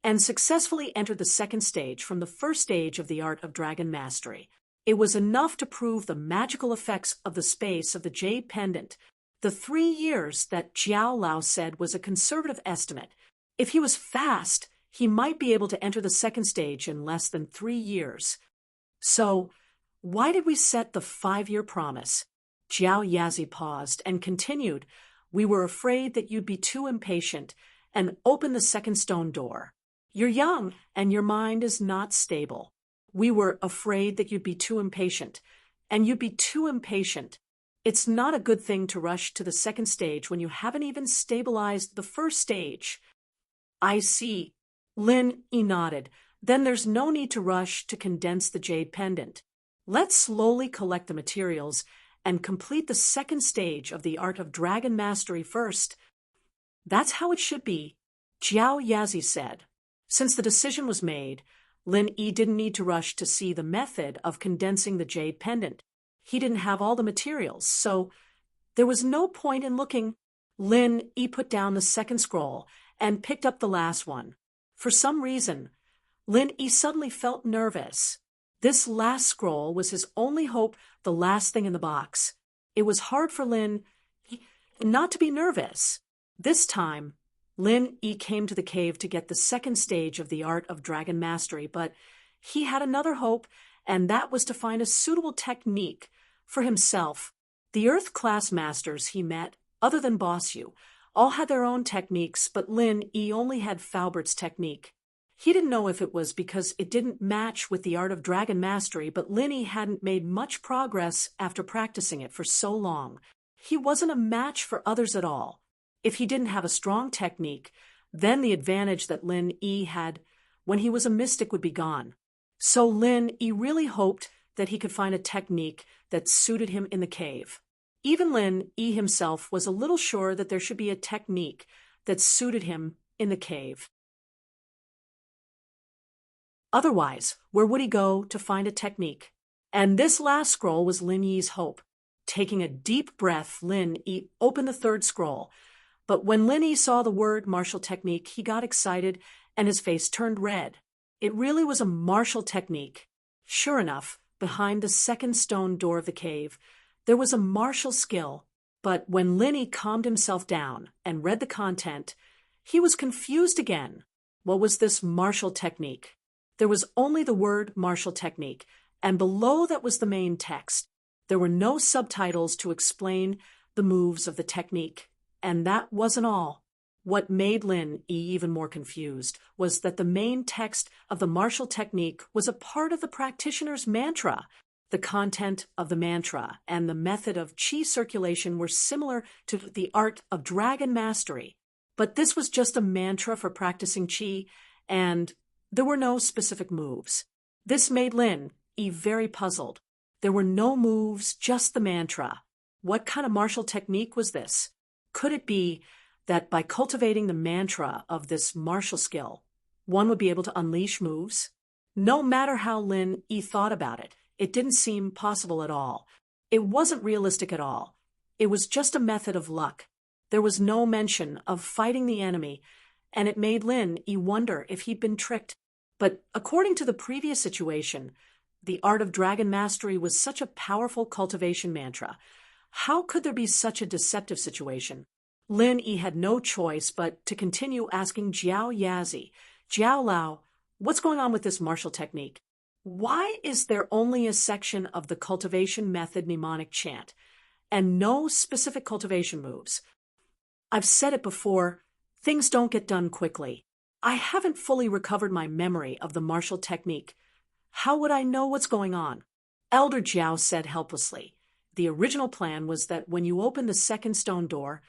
and successfully entered the second stage from the first stage of the art of dragon mastery. It was enough to prove the magical effects of the space of the jade pendant. The 3 years that Jiao Lao said was a conservative estimate. If he was fast, he might be able to enter the second stage in less than 3 years. So, why did we set the 5-year promise? Jiao Yazi paused and continued. We were afraid that you'd be too impatient and open the second stone door. You're young and your mind is not stable. We were afraid that you'd be too impatient, and you'd be too impatient. It's not a good thing to rush to the second stage when you haven't even stabilized the first stage. I see. Lin Yi nodded. Then there's no need to rush to condense the jade pendant. Let's slowly collect the materials and complete the second stage of the art of dragon mastery first. That's how it should be, Jiao Yazi said. Since the decision was made, Lin Yi didn't need to rush to see the method of condensing the jade pendant. He didn't have all the materials, so there was no point in looking. Lin Yi put down the second scroll and picked up the last one. For some reason, Lin Yi suddenly felt nervous. This last scroll was his only hope, the last thing in the box. It was hard for Lin Yi not to be nervous. This time, Lin Yi came to the cave to get the second stage of the art of dragon mastery, but he had another hope, and that was to find a suitable technique for himself. The Earth-class masters he met, other than Boss Yu, all had their own techniques, but Lin Yi only had Falbert's technique. He didn't know if it was because it didn't match with the art of dragon mastery, but Lin Yi hadn't made much progress after practicing it for so long. He wasn't a match for others at all. If he didn't have a strong technique, then the advantage that Lin Yi had when he was a mystic would be gone. So Lin Yi really hoped that he could find a technique that suited him in the cave. Even Lin Yi himself was a little sure that there should be a technique that suited him in the cave. Otherwise, where would he go to find a technique? And this last scroll was Lin Yi's hope. Taking a deep breath, Lin Yi opened the third scroll. But when Lin Yi saw the word martial technique, he got excited and his face turned red. It really was a martial technique. Sure enough, behind the second stone door of the cave, there was a martial skill. But when Lin Yi calmed himself down and read the content, he was confused again. What was this martial technique? There was only the word martial technique, and below that was the main text. There were no subtitles to explain the moves of the technique. And that wasn't all. What made Lin E even more confused was that the main text of the martial technique was a part of the practitioner's mantra. The content of the mantra and the method of qi circulation were similar to the art of dragon mastery. But this was just a mantra for practicing qi, and there were no specific moves. This made Lin E very puzzled. There were no moves, just the mantra. What kind of martial technique was this? Could it be that by cultivating the mantra of this martial skill, one would be able to unleash moves? No matter how Lin E thought about it, it didn't seem possible at all. It wasn't realistic at all. It was just a method of luck. There was no mention of fighting the enemy, and it made Lin E wonder if he'd been tricked. But according to the previous situation, the art of dragon mastery was such a powerful cultivation mantra. How could there be such a deceptive situation? Lin E had no choice but to continue asking Jiao Yazi, Jiao Lao, what's going on with this martial technique? Why is there only a section of the cultivation method mnemonic chant, and no specific cultivation moves? I've said it before, things don't get done quickly. I haven't fully recovered my memory of the martial technique. How would I know what's going on? Elder Jiao said helplessly. The original plan was that when you opened the second stone door,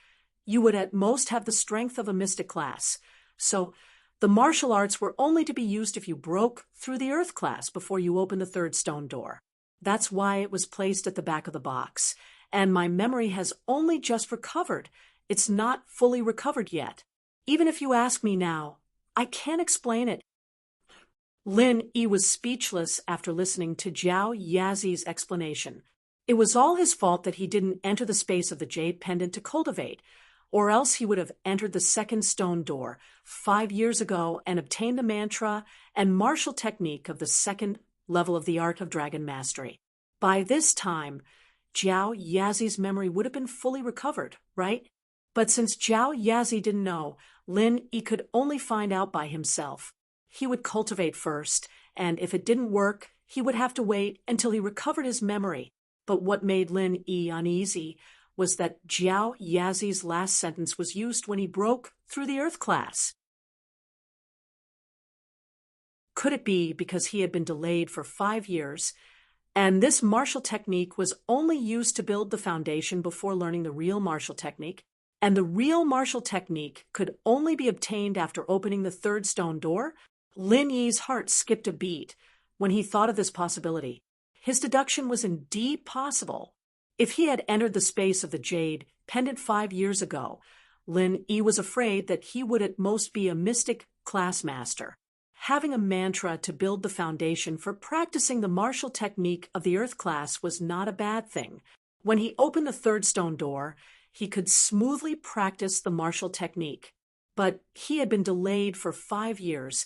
you would at most have the strength of a mystic class. So the martial arts were only to be used if you broke through the earth class before you opened the third stone door. That's why it was placed at the back of the box. And my memory has only just recovered. It's not fully recovered yet. Even if you ask me now, I can't explain it. Lin E was speechless after listening to Jiao Yazi's explanation. It was all his fault that he didn't enter the space of the jade pendant to cultivate, or else he would have entered the second stone door 5 years ago and obtained the mantra and martial technique of the second level of the art of dragon mastery. By this time, Jiao Yazi's memory would have been fully recovered, right? But since Jiao Yazi didn't know, Lin E could only find out by himself. He would cultivate first, and if it didn't work, he would have to wait until he recovered his memory. But what made Lin E uneasy was that Jiao Yazi's last sentence was used when he broke through the earth class. Could it be because he had been delayed for 5 years, and this martial technique was only used to build the foundation before learning the real martial technique? And the real martial technique could only be obtained after opening the third stone door? Lin Yi's heart skipped a beat when he thought of this possibility. His deduction was indeed possible. If he had entered the space of the jade pendant 5 years ago, Lin Yi was afraid that he would at most be a mystic class master. Having a mantra to build the foundation for practicing the martial technique of the earth class was not a bad thing. When he opened the third stone door, he could smoothly practice the martial technique. But he had been delayed for 5 years,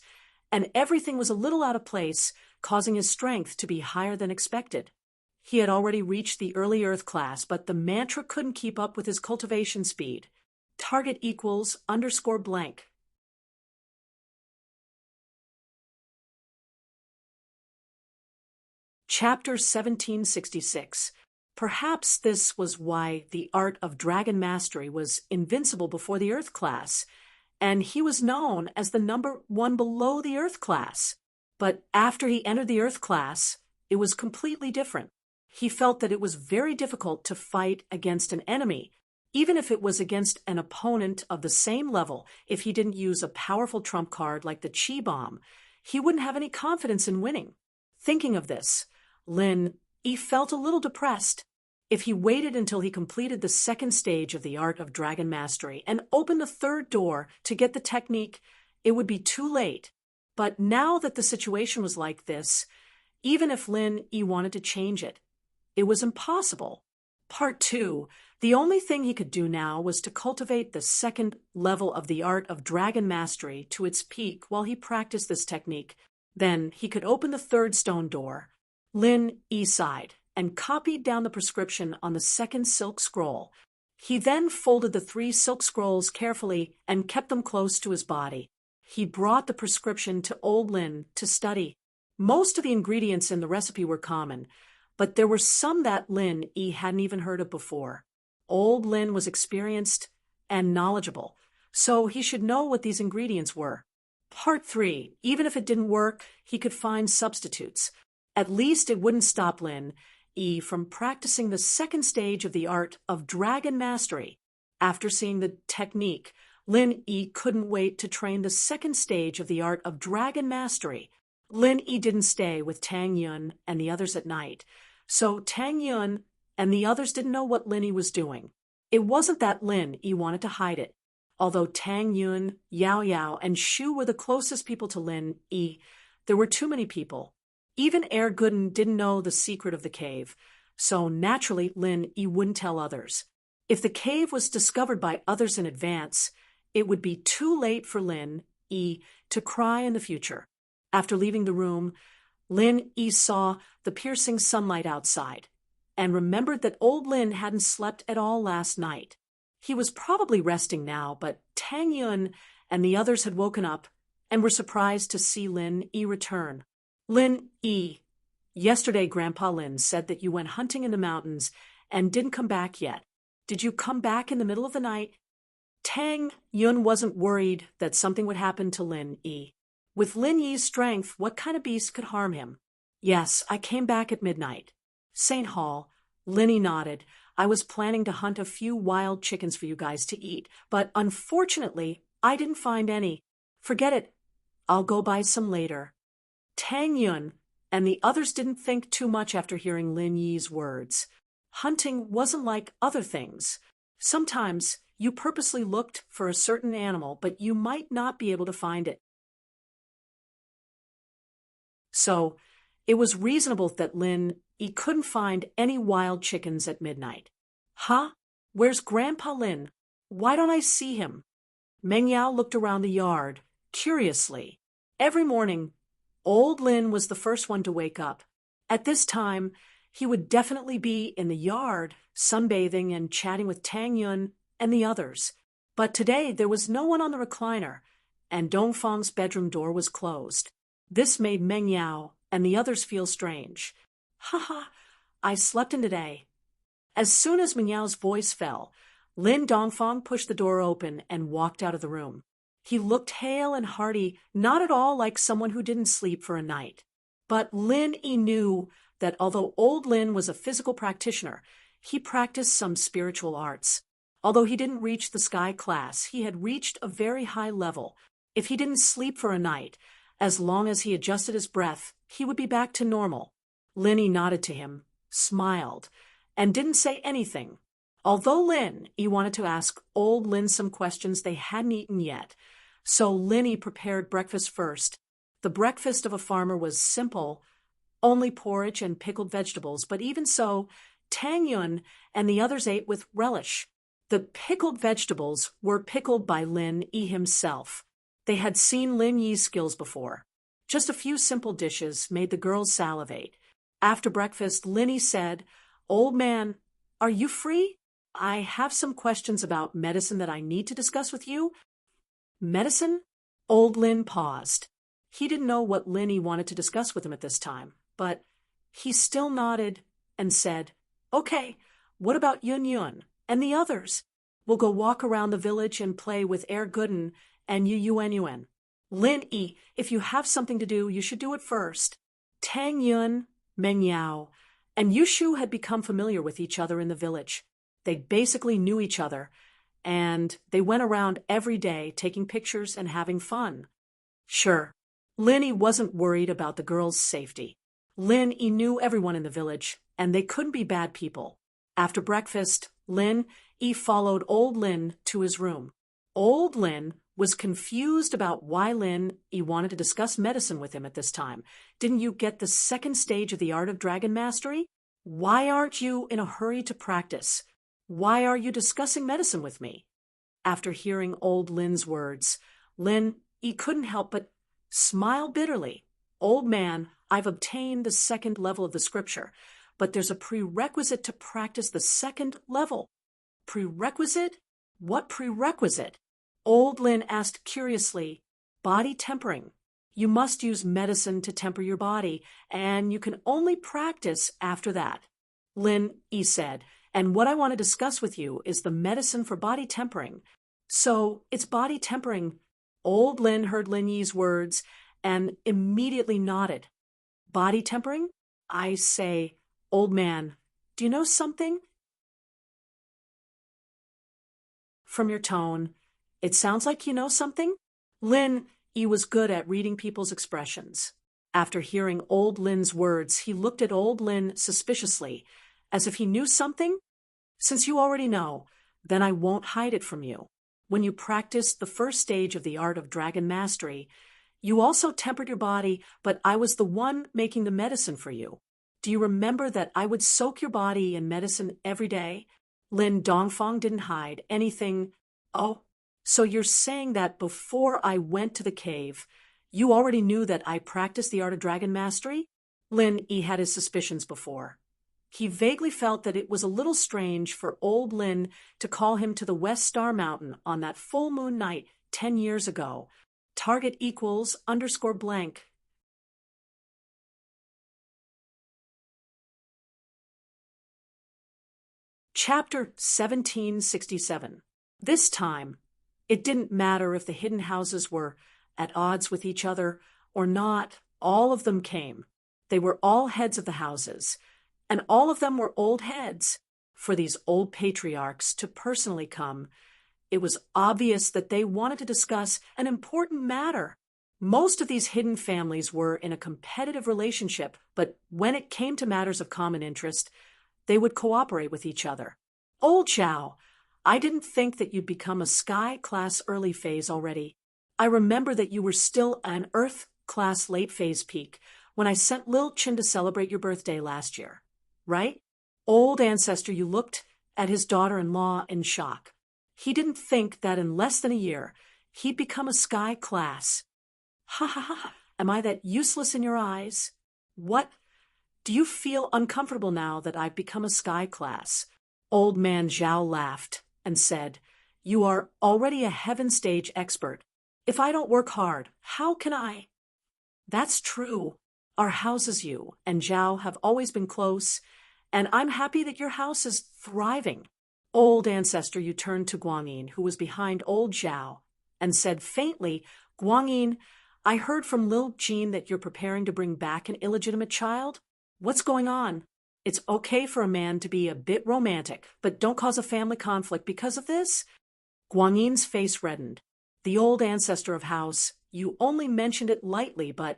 and everything was a little out of place, causing his strength to be higher than expected. He had already reached the early earth class, but the mantra couldn't keep up with his cultivation speed. Target equals _blank. Chapter 1766. Perhaps this was why the art of dragon mastery was invincible before the earth class, and he was known as the number 1 below the earth class. But after he entered the earth class, it was completely different. He felt that it was very difficult to fight against an enemy, even if it was against an opponent of the same level. If he didn't use a powerful trump card like the Qi Bomb, he wouldn't have any confidence in winning. Thinking of this, Lin Yi felt a little depressed. If he waited until he completed the second stage of the art of dragon mastery and opened the third door to get the technique, it would be too late. But now that the situation was like this, even if Lin Yi wanted to change it, it was impossible. Part 2. The only thing he could do now was to cultivate the second level of the art of dragon mastery to its peak while he practiced this technique. Then he could open the third stone door. Lin Yi sighed and copied down the prescription on the second silk scroll. He then folded the 3 silk scrolls carefully and kept them close to his body. He brought the prescription to old Lin to study. Most of the ingredients in the recipe were common, but there were some that Lin Yi hadn't even heard of before. Old Lin was experienced and knowledgeable, so he should know what these ingredients were. Part 3. Even if it didn't work, he could find substitutes. At least it wouldn't stop Lin Yi from practicing the second stage of the art of dragon mastery. After seeing the technique, Lin Yi couldn't wait to train the second stage of the art of dragon mastery. Lin Yi didn't stay with Tang Yun and the others at night, so Tang Yun and the others didn't know what Lin Yi was doing. It wasn't that Lin Yi wanted to hide it. Although Tang Yun, Yao Yao, and Shu were the closest people to Lin Yi, there were too many people. Even Air Gooden didn't know the secret of the cave, so naturally Lin Yi wouldn't tell others. If the cave was discovered by others in advance, it would be too late for Lin Yi to cry in the future. After leaving the room, Lin Yi saw the piercing sunlight outside and remembered that old Lin hadn't slept at all last night. He was probably resting now, but Tang Yun and the others had woken up and were surprised to see Lin Yi return. Lin Yi, yesterday Grandpa Lin said that you went hunting in the mountains and didn't come back yet. Did you come back in the middle of the night? Tang Yun wasn't worried that something would happen to Lin Yi. With Lin Yi's strength, what kind of beast could harm him? Yes, I came back at midnight. St. Hall, Lin Yi nodded. I was planning to hunt a few wild chickens for you guys to eat, but unfortunately, I didn't find any. Forget it. I'll go buy some later. Tang Yun and the others didn't think too much after hearing Lin Yi's words. Hunting wasn't like other things. Sometimes you purposely looked for a certain animal, but you might not be able to find it. So, it was reasonable that Lin Yi couldn't find any wild chickens at midnight. Huh? Where's Grandpa Lin? Why don't I see him? Meng Yao looked around the yard, curiously. Every morning, old Lin was the first one to wake up. At this time, he would definitely be in the yard, sunbathing and chatting with Tang Yun and the others. But today there was no one on the recliner, and Dongfang's bedroom door was closed. This made Meng Yao and the others feel strange. Haha, I slept in today. As soon as Meng Yao's voice fell, Lin Dongfang pushed the door open and walked out of the room. He looked hale and hearty, not at all like someone who didn't sleep for a night. But Lin Yi knew that although old Lin was a physical practitioner, he practiced some spiritual arts. Although he didn't reach the sky class, he had reached a very high level. If he didn't sleep for a night, as long as he adjusted his breath, he would be back to normal. Lin Yi nodded to him, smiled, and didn't say anything. Although Lin Yi wanted to ask old Lin some questions they hadn't eaten yet, so Lin Yi prepared breakfast first. The breakfast of a farmer was simple, only porridge and pickled vegetables, but even so, Tang Yun and the others ate with relish. The pickled vegetables were pickled by Lin Yi himself. They had seen Lin Yi's skills before. Just a few simple dishes made the girls salivate. After breakfast, Lin Yi said, "Old man, are you free? I have some questions about medicine that I need to discuss with you." Medicine? Old Lin paused. He didn't know what Lin Yi wanted to discuss with him at this time, but he still nodded and said, "Okay, what about Yun Yun and the others? We'll go walk around the village and play with Air Gooden and Yu Yuen. Lin Yi, if you have something to do, you should do it first." Tang Yun, Meng Yao, and Yushu had become familiar with each other in the village. They basically knew each other, and they went around every day taking pictures and having fun. Sure, Lin Yi wasn't worried about the girls' safety. Lin Yi knew everyone in the village, and they couldn't be bad people. After breakfast, Lin Yi followed old Lin to his room. Old Lin was confused about why Lin Yi wanted to discuss medicine with him at this time. Didn't you get the second stage of the art of dragon mastery? Why aren't you in a hurry to practice? Why are you discussing medicine with me? After hearing old Lin's words, Lin Yi couldn't help but smile bitterly. Old man, I've obtained the second level of the scripture, but there's a prerequisite to practice the second level. Prerequisite? What prerequisite? Old Lin asked curiously. Body tempering. You must use medicine to temper your body, and you can only practice after that. Lin Yi said, and what I want to discuss with you is the medicine for body tempering. So it's body tempering. Old Lin heard Lin Yi's words and immediately nodded. Body tempering? I say, old man, do you know something? From your tone, it sounds like you know something? Lin Yi was good at reading people's expressions. After hearing old Lin's words, he looked at old Lin suspiciously, as if he knew something. Since you already know, then I won't hide it from you. When you practiced the first stage of the art of dragon mastery, you also tempered your body, but I was the one making the medicine for you. Do you remember that I would soak your body in medicine every day? Lin Dongfang didn't hide anything. Oh, so you're saying that before I went to the cave, you already knew that I practiced the art of dragon mastery? Lin Yi had his suspicions before. He vaguely felt that it was a little strange for old Lin to call him to the West Star Mountain on that full moon night 10 years ago. Target equals _blank. Chapter 1767. This time, it didn't matter if the hidden houses were at odds with each other or not. All of them came. They were all heads of the houses, and all of them were old heads. For these old patriarchs to personally come, it was obvious that they wanted to discuss an important matter. Most of these hidden families were in a competitive relationship, but when it came to matters of common interest, they would cooperate with each other. Old Zhao, I didn't think that you'd become a Sky Class early phase already. I remember that you were still an Earth Class late phase peak when I sent Lil Chin to celebrate your birthday last year. Right? Old ancestor, you looked at his daughter-in-law in shock. He didn't think that in less than a year, he'd become a Sky Class. Ha ha ha, am I that useless in your eyes? What? Do you feel uncomfortable now that I've become a Sky Class? Old man Zhao laughed and said, You are already a heaven stage expert. If I don't work hard, how can I? That's true. Our houses, you and Zhao, have always been close, and I'm happy that your house is thriving. Old ancestor, you turned to Guangyin, who was behind old Zhao, and said faintly, Guangyin, I heard from Lil Jean that you're preparing to bring back an illegitimate child. What's going on? It's okay for a man to be a bit romantic, but don't cause a family conflict because of this? Guangyin's face reddened. The old ancestor of house, you only mentioned it lightly, but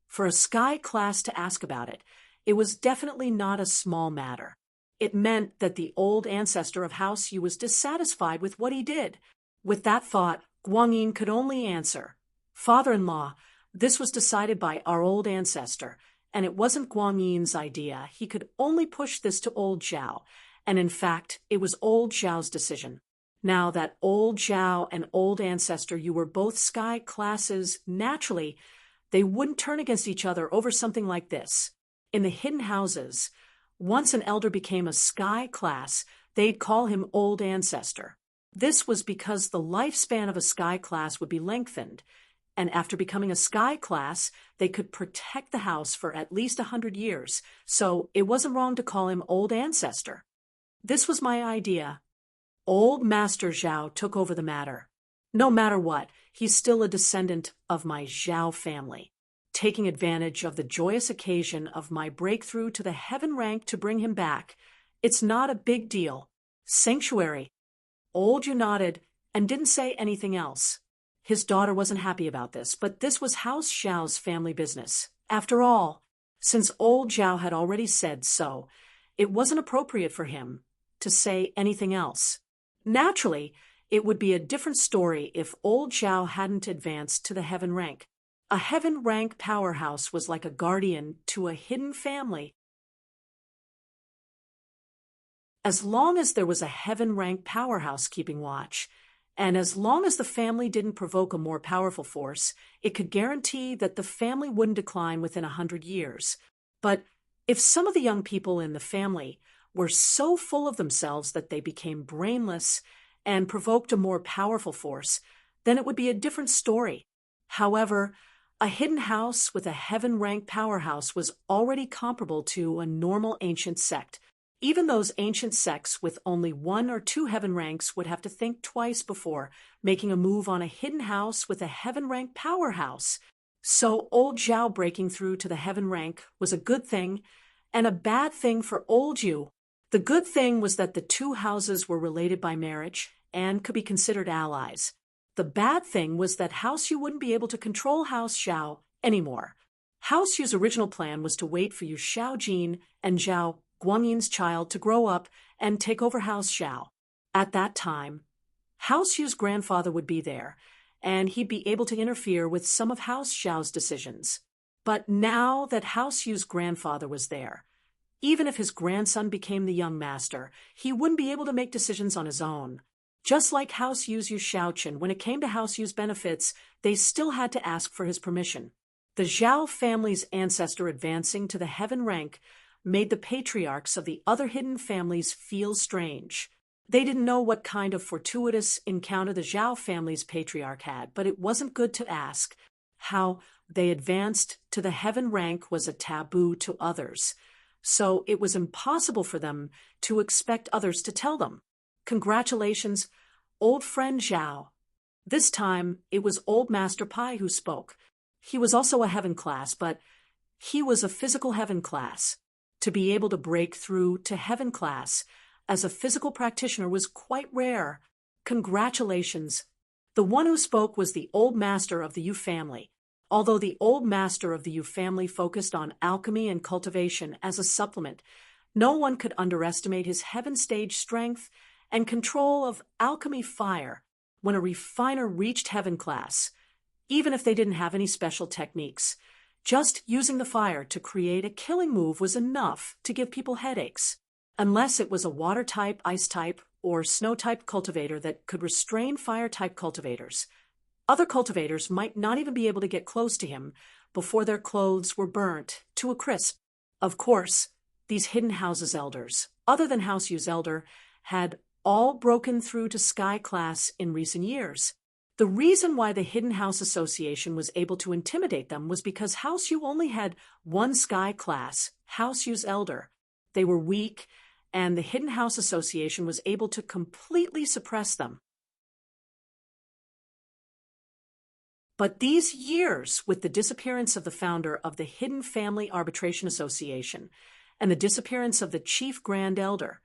for a Sky Class to ask about it, it was definitely not a small matter. It meant that the old ancestor of House Yu was dissatisfied with what he did. With that thought, Guangyin could only answer, Father-in-law, this was decided by our old ancestor, and it wasn't Guangyin's idea. He could only push this to old Zhao, and in fact, it was old Zhao's decision. Now that old Zhao and old ancestor Yu were both Sky Classes, naturally, they wouldn't turn against each other over something like this. In the hidden houses, once an elder became a Sky Class, they'd call him Old Ancestor. This was because the lifespan of a Sky Class would be lengthened, and after becoming a Sky Class, they could protect the house for at least 100 years, so it wasn't wrong to call him Old Ancestor. This was my idea. Old Master Zhao took over the matter. No matter what, he's still a descendant of my Zhao family. Taking advantage of the joyous occasion of my breakthrough to the heaven rank to bring him back, it's not a big deal. Sanctuary. Old Yu nodded and didn't say anything else. His daughter wasn't happy about this, but this was House Zhao's family business. After all, since old Zhao had already said so, it wasn't appropriate for him to say anything else. Naturally, it would be a different story if old Zhao hadn't advanced to the heaven rank. A heaven rank powerhouse was like a guardian to a hidden family. As long as there was a heaven rank powerhouse keeping watch, and as long as the family didn't provoke a more powerful force, it could guarantee that the family wouldn't decline within 100 years. But if some of the young people in the family were so full of themselves that they became brainless and provoked a more powerful force, then it would be a different story. However, a hidden house with a heaven rank powerhouse was already comparable to a normal ancient sect. Even those ancient sects with only 1 or 2 heaven ranks would have to think twice before making a move on a hidden house with a heaven rank powerhouse. So old Zhao breaking through to the heaven rank was a good thing and a bad thing for old Yu. The good thing was that the 2 houses were related by marriage and could be considered allies. The bad thing was that House Yu wouldn't be able to control House Zhao anymore. House Yu's original plan was to wait for Yu Shaojin and Zhao Guangyin's child to grow up and take over House Zhao. At that time, House Yu's grandfather would be there, and he'd be able to interfere with some of House Zhao's decisions. But now that House Yu's grandfather was there, even if his grandson became the young master, he wouldn't be able to make decisions on his own. Just like House Yu's Yu Shaoqin, when it came to House Yu's benefits, they still had to ask for his permission. The Zhao family's ancestor advancing to the heaven rank made the patriarchs of the other hidden families feel strange. They didn't know what kind of fortuitous encounter the Zhao family's patriarch had, but it wasn't good to ask. How they advanced to the heaven rank was a taboo to others, so it was impossible for them to expect others to tell them. Congratulations, old friend Zhao. This time, it was old Master Pai who spoke. He was also a heaven class, but he was a physical heaven class. To be able to break through to heaven class as a physical practitioner was quite rare. Congratulations. The one who spoke was the old master of the Yu family. Although the old master of the Yu family focused on alchemy and cultivation as a supplement, no one could underestimate his heaven stage strength and control of alchemy fire when a refiner reached heaven class, even if they didn't have any special techniques. Just using the fire to create a killing move was enough to give people headaches, unless it was a water-type, ice-type, or snow-type cultivator that could restrain fire-type cultivators. Other cultivators might not even be able to get close to him before their clothes were burnt to a crisp. Of course, these hidden houses elders, other than House Yu's elder, had all broken through to Sky class in recent years. The reason why the Hidden House Association was able to intimidate them was because House Yu only had 1 Sky class, House Yu's elder. They were weak, and the Hidden House Association was able to completely suppress them. But these years, with the disappearance of the founder of the Hidden Family Arbitration Association and the disappearance of the Chief Grand Elder,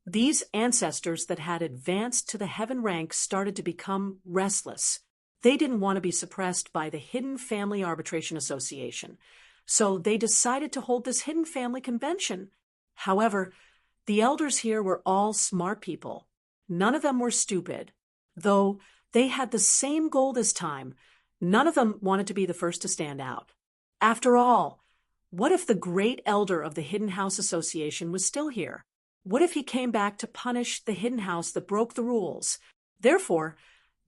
these ancestors that had advanced to the heaven rank started to become restless. They didn't want to be suppressed by the Hidden Family Arbitration Association, so they decided to hold this Hidden Family Convention. However, the elders here were all smart people. None of them were stupid. Though they had the same goal this time, none of them wanted to be the first to stand out. After all, what if the great elder of the Hidden House Association was still here? What if he came back to punish the hidden house that broke the rules? Therefore,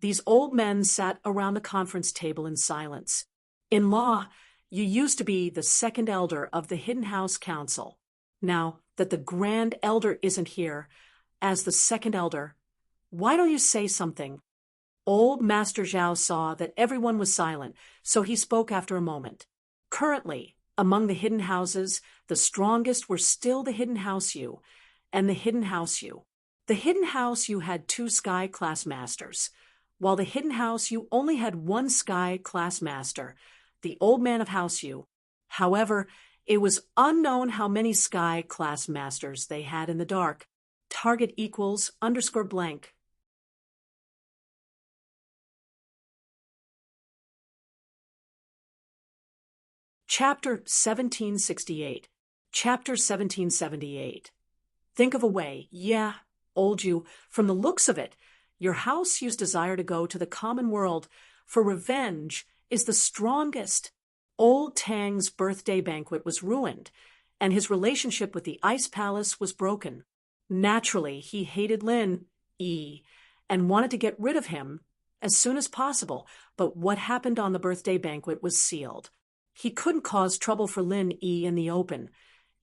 these old men sat around the conference table in silence. In law, you used to be the second elder of the Hidden House Council. Now that the Grand Elder isn't here, as the second elder, why don't you say something? Old Master Zhao saw that everyone was silent, so he spoke after a moment. Currently, among the hidden houses, the strongest were still the Hidden House Yu and the Hidden House Yu. The Hidden House Yu had 2 Sky class masters, while the Hidden House Yu only had 1 Sky class master, the Old Man of House Yu. However, it was unknown how many Sky class masters they had in the dark. Target equals _blank. Chapter 1768. Chapter 1778. Think of a way, yeah, old you, from the looks of it, your House Yu's desire to go to the common world for revenge is the strongest. Old Tang's birthday banquet was ruined, and his relationship with the Ice Palace was broken. Naturally, he hated Lin Yi and wanted to get rid of him as soon as possible, but what happened on the birthday banquet was sealed. He couldn't cause trouble for Lin Yi in the open,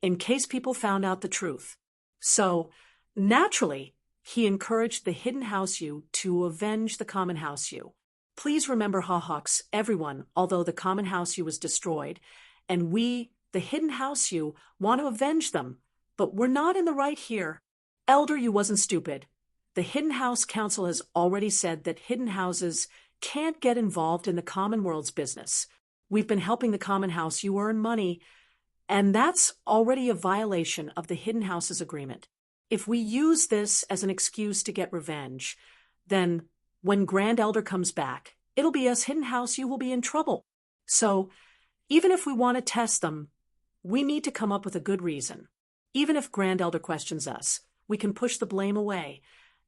in case people found out the truth. So, naturally, he encouraged the Hidden House Yu to avenge the Common House Yu. Please remember, Hawks, everyone, although the Common House Yu was destroyed, and we, the Hidden House Yu, want to avenge them. But we're not in the right here. Elder, you wasn't stupid. The Hidden House Council has already said that hidden houses can't get involved in the common world's business. We've been helping the common house, you earn money, and that's already a violation of the Hidden House's agreement. If we use this as an excuse to get revenge, then when Grand Elder comes back, it'll be us Hidden House, you will be in trouble. So, even if we want to test them, we need to come up with a good reason. Even if Grand Elder questions us, we can push the blame away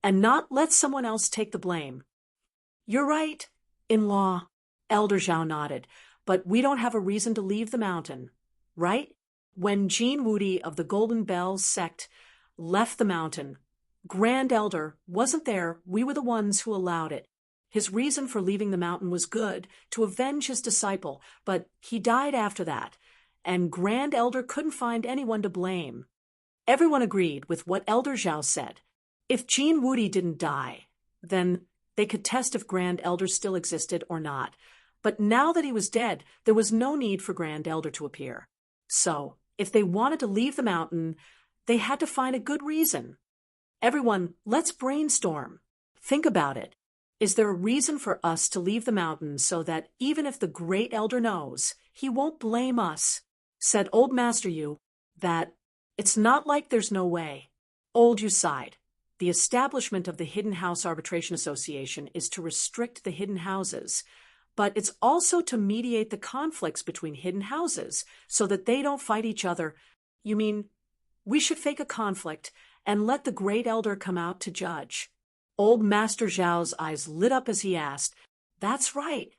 and not let someone else take the blame. You're right, in-law, Elder Zhao nodded, but we don't have a reason to leave the mountain, right? When Jean Woody of the Golden Bells sect left the mountain, Grand Elder wasn't there, we were the ones who allowed it. His reason for leaving the mountain was good, to avenge his disciple, but he died after that, and Grand Elder couldn't find anyone to blame. Everyone agreed with what Elder Zhao said. If Jean Woody didn't die, then they could test if Grand Elder still existed or not. But now that he was dead, there was no need for Grand Elder to appear. So, if they wanted to leave the mountain, they had to find a good reason. Everyone, let's brainstorm. Think about it. Is there a reason for us to leave the mountain so that even if the Great Elder knows, he won't blame us? Said Old Master Yu that it's not like there's no way. Old Yu sighed. The establishment of the Hidden House Arbitration Association is to restrict the hidden houses, but it's also to mediate the conflicts between hidden houses so that they don't fight each other. You mean we should fake a conflict and let the Great Elder come out to judge? Old Master Zhao's eyes lit up as he asked, That's right.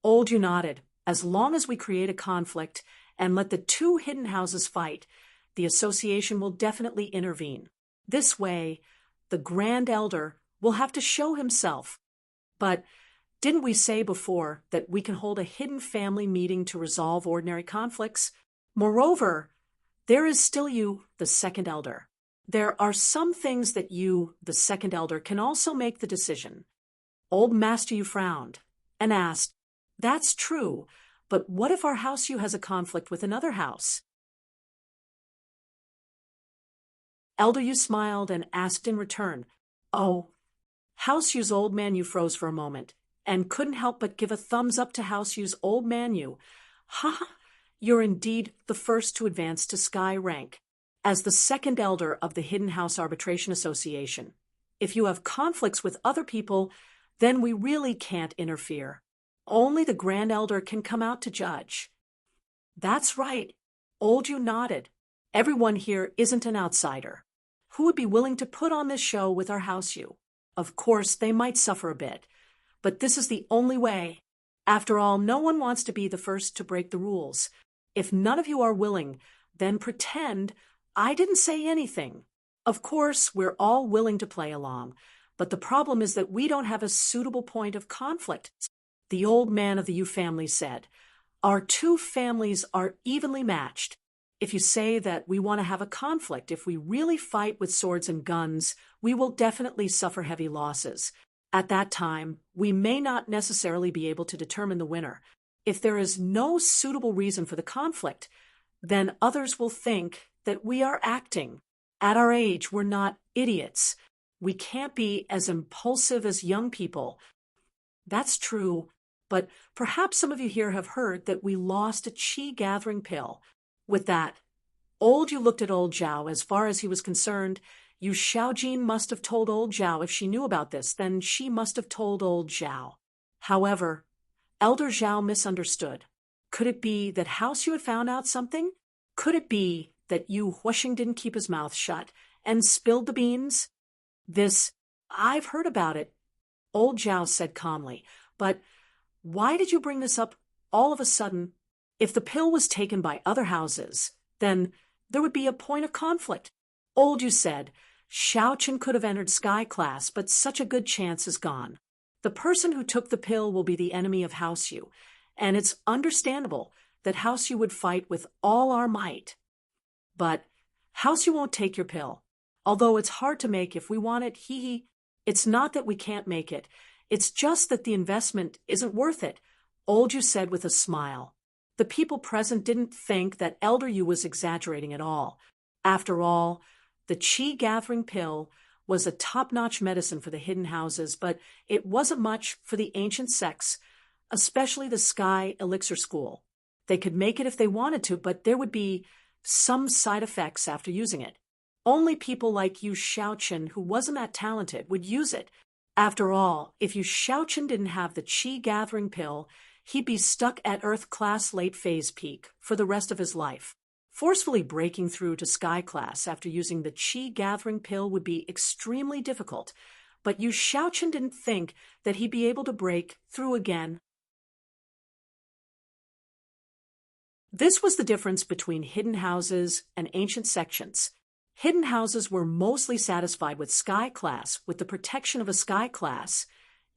Old Yu nodded. As long as we create a conflict and let the two hidden houses fight, the association will definitely intervene. This way, the Grand Elder will have to show himself. But didn't we say before that we can hold a hidden family meeting to resolve ordinary conflicts? Moreover, there is still you, the Second Elder. There are some things that you, the Second Elder, can also make the decision. Old Master Yu frowned and asked, That's true, but what if our House Yu has a conflict with another house? Elder Yu smiled and asked in return, Oh, House Yu's Old Man Yu froze for a moment and couldn't help but give a thumbs up to House Yu's Old Man Yu. Ha! You're indeed the first to advance to Sky rank. As the Second Elder of the Hidden House Arbitration Association, if you have conflicts with other people, then we really can't interfere. Only the Grand Elder can come out to judge. That's right. Old Yu nodded. Everyone here isn't an outsider. Who would be willing to put on this show with our House Yu? Of course, they might suffer a bit, but this is the only way. After all, no one wants to be the first to break the rules. If none of you are willing, then pretend I didn't say anything. Of course, we're all willing to play along, but the problem is that we don't have a suitable point of conflict. The old man of the Yu family said, Our two families are evenly matched. If you say that we want to have a conflict, if we really fight with swords and guns, we will definitely suffer heavy losses. At that time, we may not necessarily be able to determine the winner. If there is no suitable reason for the conflict, then others will think that we are acting. At our age, we're not idiots. We can't be as impulsive as young people. That's true, but perhaps some of you here have heard that we lost a qi gathering pill. With that, Old Yu looked at Old Zhao. As far as he was concerned, Yu Xiaojin must have told Old Zhao. If she knew about this, then she must have told Old Zhao. However, Elder Zhao misunderstood. Could it be that House Yu had found out something? Could it be that Yu Huashing didn't keep his mouth shut and spilled the beans? I've heard about it, Old Zhao said calmly, but why did you bring this up all of a sudden? If the pill was taken by other houses, then there would be a point of conflict. Old Yu said, Xiaochen could have entered Sky class, but such a good chance is gone. The person who took the pill will be the enemy of House Yu, and it's understandable that House Yu would fight with all our might. But House Yu won't take your pill. Although it's hard to make if we want it, it's not that we can't make it. It's just that the investment isn't worth it, Old Yu said with a smile. The people present didn't think that Elder Yu was exaggerating at all. After all, the chi-gathering pill was a top-notch medicine for the hidden houses, but it wasn't much for the ancient sects, especially the Sky Elixir School. They could make it if they wanted to, but there would be some side effects after using it. Only people like Yu Shaochen, who wasn't that talented, would use it. After all, if Yu Shaochen didn't have the chi-gathering pill, he'd be stuck at Earth class late phase peak for the rest of his life. Forcefully breaking through to Sky class after using the chi-gathering pill would be extremely difficult, but Yu Shaochen didn't think that he'd be able to break through again. This was the difference between hidden houses and ancient sections. Hidden houses were mostly satisfied with Sky class. With the protection of a Sky class,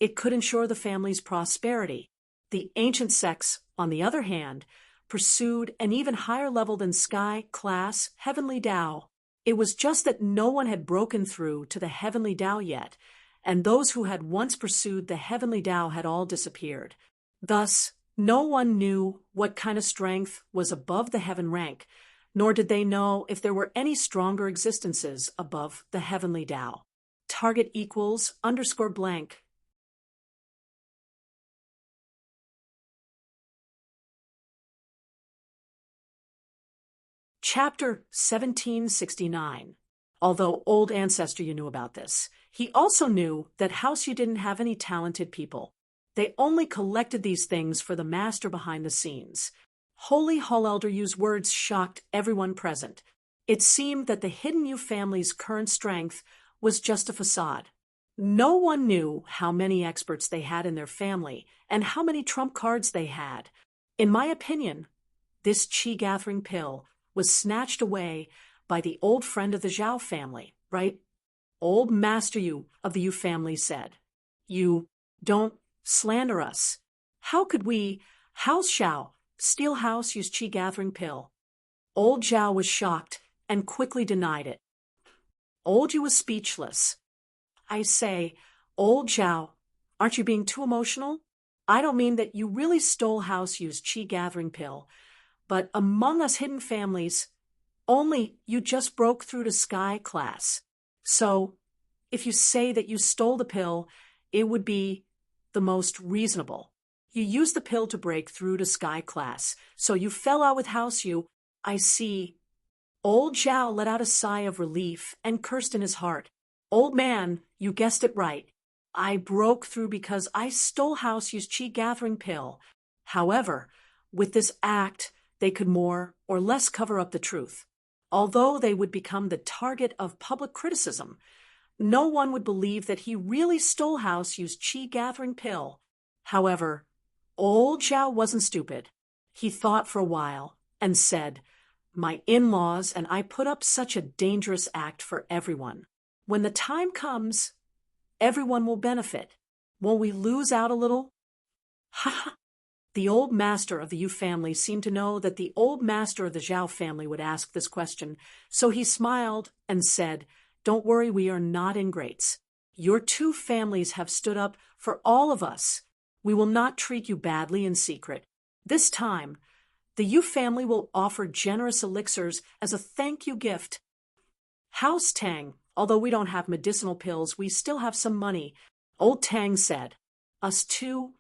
it could ensure the family's prosperity. The ancient sects, on the other hand, pursued an even higher level than Sky class Heavenly Tao. It was just that no one had broken through to the Heavenly Tao yet, and those who had once pursued the Heavenly Tao had all disappeared. Thus, no one knew what kind of strength was above the heaven rank, nor did they know if there were any stronger existences above the Heavenly Tao. Target equals _blank. Chapter 1769. Although old ancestor you knew about this, he also knew that House Yu didn't have any talented people. They only collected these things for the master behind the scenes. Holy Hall Elder Yu's words shocked everyone present. It seemed that the hidden Yu family's current strength was just a facade. No one knew how many experts they had in their family and how many trump cards they had. In my opinion, this chi-gathering pill was snatched away by the old friend of the Zhao family, right? Old Master Yu of the Yu family said, "You don't slander us. How could we, House Zhao, steal House Yu's chi-gathering pill?" Old Zhao was shocked and quickly denied it. Old Yu was speechless. I say, Old Zhao, aren't you being too emotional? I don't mean that you really stole House Yu's chi-gathering pill, but among us hidden families, only you just broke through to Sky class. So, if you say that you stole the pill, it would be the most reasonable. You used the pill to break through to Sky class, so you fell out with House Yu. I see. Old Zhao let out a sigh of relief and cursed in his heart. Old man, you guessed it right. I broke through because I stole House Yu's chi-gathering pill. However, with this act, they could more or less cover up the truth. Although they would become the target of public criticism, no one would believe that he really stole House Yu's chi-gathering pill. However, Old Zhao wasn't stupid. He thought for a while and said, "My in-laws and I put up such a dangerous act for everyone. When the time comes, everyone will benefit. Won't we lose out a little?" Ha ha! The old master of the Yu family seemed to know that the old master of the Zhao family would ask this question, so he smiled and said, "Don't worry, we are not ingrates. Your two families have stood up for all of us. We will not treat you badly in secret. This time, the Yu family will offer generous elixirs as a thank you gift. House Tang, although we don't have medicinal pills, we still have some money." Old Tang said, "Us too."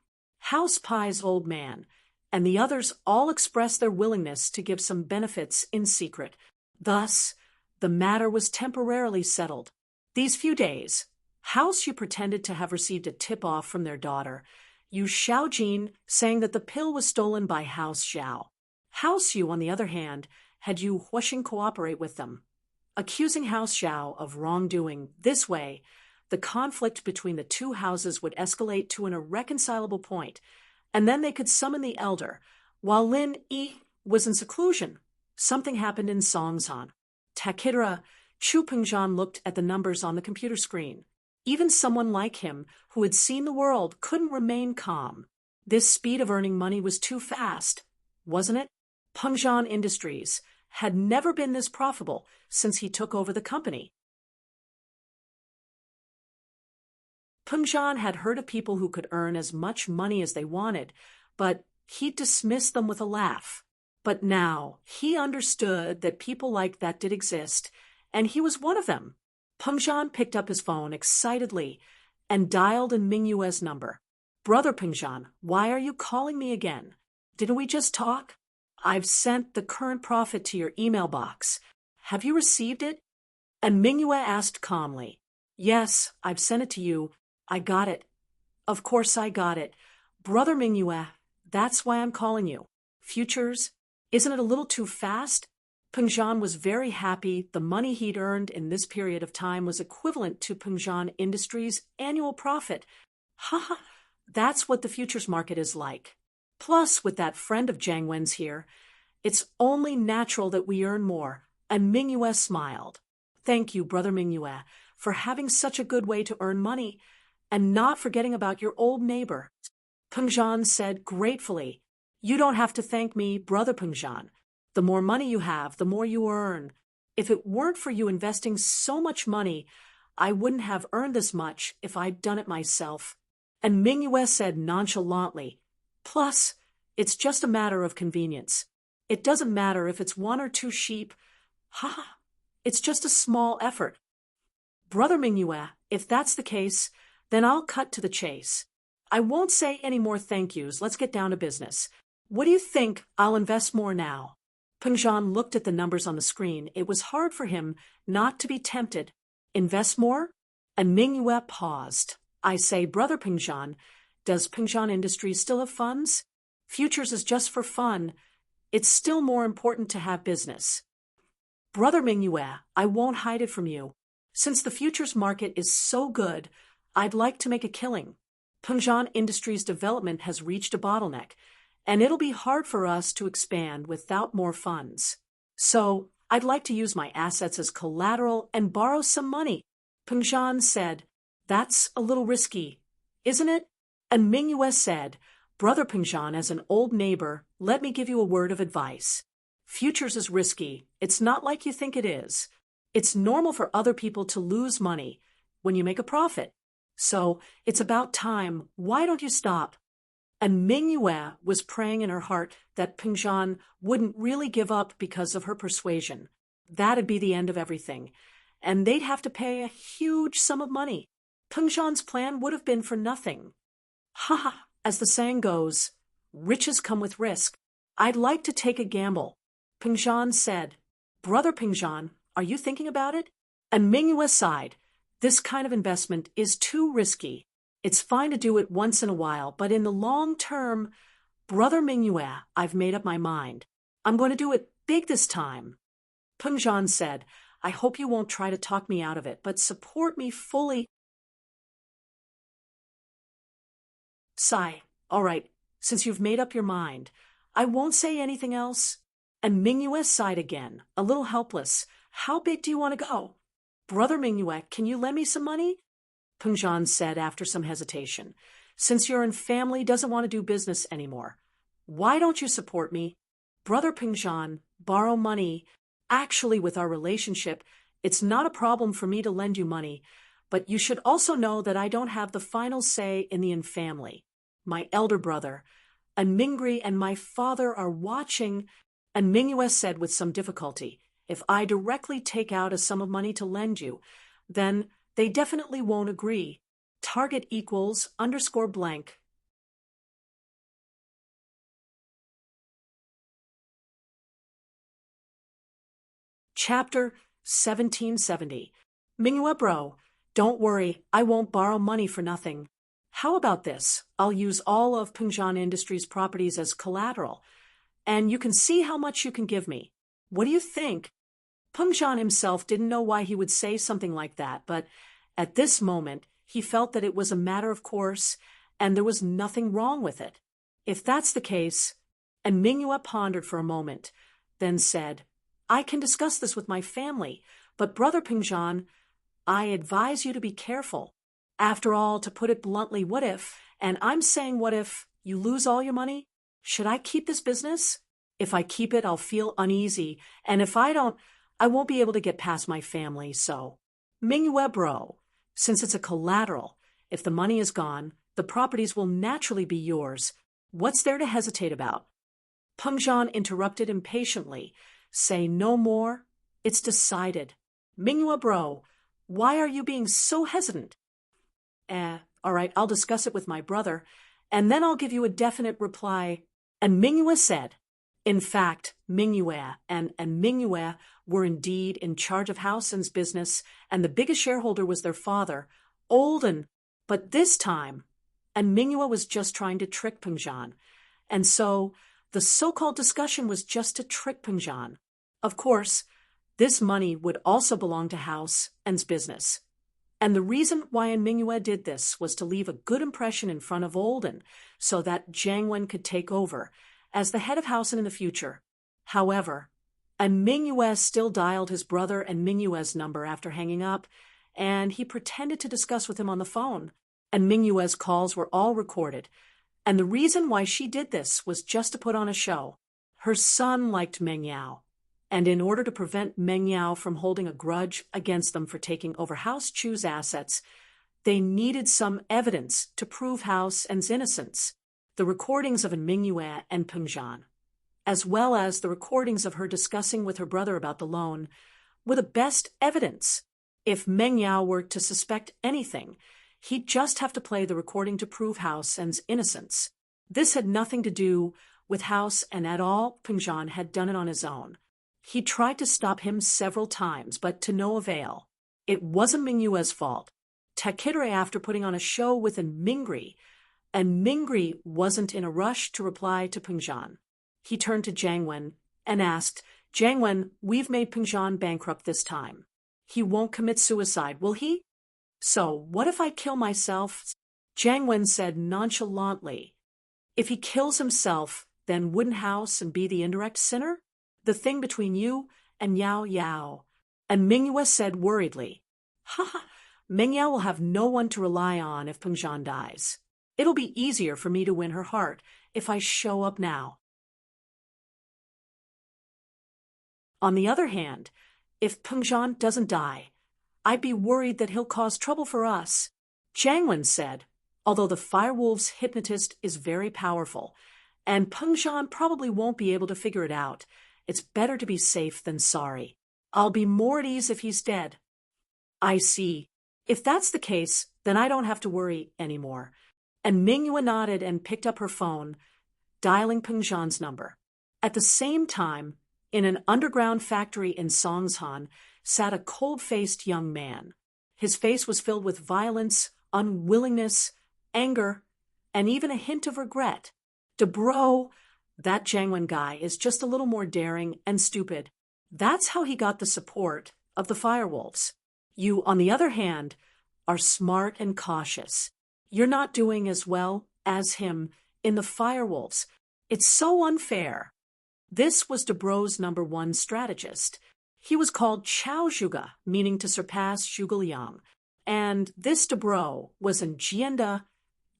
House Pai's old man and the others all expressed their willingness to give some benefits in secret. Thus, the matter was temporarily settled. These few days, House Yu pretended to have received a tip-off from their daughter, Yu Xiaojin, saying that the pill was stolen by House Zhao. House Yu, on the other hand, had Yu Huashing cooperate with them, accusing House Zhao of wrongdoing. This way, the conflict between the two houses would escalate to an irreconcilable point, and then they could summon the elder. While Lin Yi was in seclusion, something happened in Songzhan. Takitra, Chu Pengzhan looked at the numbers on the computer screen. Even someone like him, who had seen the world, couldn't remain calm. This speed of earning money was too fast, wasn't it? Pengzhan Industries had never been this profitable since he took over the company. Pengzhan had heard of people who could earn as much money as they wanted, but he dismissed them with a laugh. But now he understood that people like that did exist, and he was one of them. Pengzhan picked up his phone excitedly and dialed in Mingyue's number. Brother Pengzhan, why are you calling me again? Didn't we just talk? I've sent the current profit to your email box. Have you received it? And Mingyue asked calmly. Yes, I've sent it to you. I got it. Of course I got it. Brother Mingyue, that's why I'm calling you. Futures, isn't it a little too fast? Pengzhan was very happy. The money he'd earned in this period of time was equivalent to Pengzhan Industries' annual profit. Ha! That's what the futures market is like. Plus, with that friend of Jiang Wen's here, it's only natural that we earn more. And Mingyue smiled. Thank you, Brother Mingyue, for having such a good way to earn money and not forgetting about your old neighbor. Pengzhan said gratefully, You don't have to thank me, Brother Pengzhan. The more money you have, the more you earn. If it weren't for you investing so much money, I wouldn't have earned this much if I'd done it myself. And Mingyue said nonchalantly, Plus, it's just a matter of convenience. It doesn't matter if it's 1 or 2 sheep. Ha! It's just a small effort. Brother Mingyue, if that's the case, then I'll cut to the chase. I won't say any more thank yous. Let's get down to business. What do you think? I'll invest more now. Pengzhan looked at the numbers on the screen. It was hard for him not to be tempted. Invest more? And Mingyue paused. I say, Brother Pengzhan, does Pengzhan Industries still have funds? Futures is just for fun. It's still more important to have business. Brother Mingyue, I won't hide it from you. Since the futures market is so good, I'd like to make a killing. Pengzhan Industries' development has reached a bottleneck, and it'll be hard for us to expand without more funds. So, I'd like to use my assets as collateral and borrow some money. Pengzhan said, That's a little risky, isn't it? And Mingyue said, Brother Pengzhan, as an old neighbor, let me give you a word of advice. Futures is risky. It's not like you think it is. It's normal for other people to lose money when you make a profit. So, it's about time. Why don't you stop? And Mingyue was praying in her heart that Pengzhan wouldn't really give up because of her persuasion. That'd be the end of everything. And they'd have to pay a huge sum of money. Pengzhan's plan would have been for nothing. Ha ha, as the saying goes, riches come with risk. I'd like to take a gamble. Pengzhan said, Brother Pengzhan, are you thinking about it? And Mingyue sighed. This kind of investment is too risky. It's fine to do it once in a while, but in the long term, Brother Mingyue, I've made up my mind. I'm going to do it big this time. Pengzhan said, I hope you won't try to talk me out of it, but support me fully. Sigh. All right, since you've made up your mind, I won't say anything else. And Mingyue sighed again, a little helpless. How big do you want to go? Brother Mingyue, can you lend me some money? Pengzhan said after some hesitation. Since your family doesn't want to do business anymore, why don't you support me? Brother Pengzhan, borrow money. Actually, with our relationship, it's not a problem for me to lend you money, but you should also know that I don't have the final say in the family. My elder brother, and Mingri and my father are watching. And Mingyue said with some difficulty, if I directly take out a sum of money to lend you, then they definitely won't agree. Target equals _blank. Chapter 1770. Mingyue bro, don't worry, I won't borrow money for nothing. How about this? I'll use all of Pengzhan Industries' properties as collateral, and you can see how much you can give me. What do you think? Pengzhan himself didn't know why he would say something like that, but at this moment, he felt that it was a matter of course, and there was nothing wrong with it. If that's the case, and Mingyue pondered for a moment, then said, I can discuss this with my family, but Brother Pengzhan, I advise you to be careful. After all, to put it bluntly, what if, and I'm saying what if, you lose all your money? Should I keep this business? If I keep it, I'll feel uneasy, and if I don't, I won't be able to get past my family, so. Mingyue bro, since it's a collateral, if the money is gone, the properties will naturally be yours. What's there to hesitate about? Pengzhan interrupted impatiently. Say no more. It's decided. Mingyue bro, why are you being so hesitant? All right, I'll discuss it with my brother, and then I'll give you a definite reply. And Mingyue said, in fact, Mingyue and Mingyue were indeed in charge of Haosen's business, and the biggest shareholder was their father, Olden. But this time, and Mingyue was just trying to trick Pengzhan. And so, the so-called discussion was just to trick Pengzhan. Of course, this money would also belong to House and's business. And the reason why Mingyue did this was to leave a good impression in front of Olden so that Jiang Wen could take over as the head of Hausen in the future. However, Mingyue still dialed his brother and Mingyue's number after hanging up, and he pretended to discuss with him on the phone. And Mingyue's calls were all recorded. And the reason why she did this was just to put on a show. Her son liked Meng Yao, and in order to prevent Meng Yao from holding a grudge against them for taking over House Chu's assets, they needed some evidence to prove House and's innocence. The recordings of Mingyue and Pengzhan, as well as the recordings of her discussing with her brother about the loan, were the best evidence. If Meng Yao were to suspect anything, he'd just have to play the recording to prove House and's innocence. This had nothing to do with House, and at all Pengzhan had done it on his own. He tried to stop him several times, but to no avail. It wasn't Mingyue's fault. Takidare, after putting on a show with Mingri, and Mingri wasn't in a rush to reply to Pengzhan. He turned to Jiang Wen and asked, Jiang Wen, we've made Pengzhan bankrupt this time. He won't commit suicide, will he? So, what if I kill myself? Jiang Wen said nonchalantly, if he kills himself, then wouldn't House and be the indirect sinner? The thing between you and Yao Yao. And Mingyue said worriedly, Meng Yao will have no one to rely on if Pengzhan dies. It'll be easier for me to win her heart if I show up now. On the other hand, if Pengzhan doesn't die, I'd be worried that he'll cause trouble for us. Jiang Wen said, although the Firewolf's hypnotist is very powerful, and Pengzhan probably won't be able to figure it out, it's better to be safe than sorry. I'll be more at ease if he's dead. I see. If that's the case, then I don't have to worry anymore. And Mingyue nodded and picked up her phone, dialing Pengzhan's number. At the same time, in an underground factory in Songshan, sat a cold-faced young man. His face was filled with violence, unwillingness, anger, and even a hint of regret. Bro, that Jiang Wen guy is just a little more daring and stupid. That's how he got the support of the Firewolves. You, on the other hand, are smart and cautious. You're not doing as well as him in the Firewolves. It's so unfair. This was Bro's #1 strategist. He was called Chao Zhuge, meaning to surpass Zhuge Liang. And this Bro was Jianda,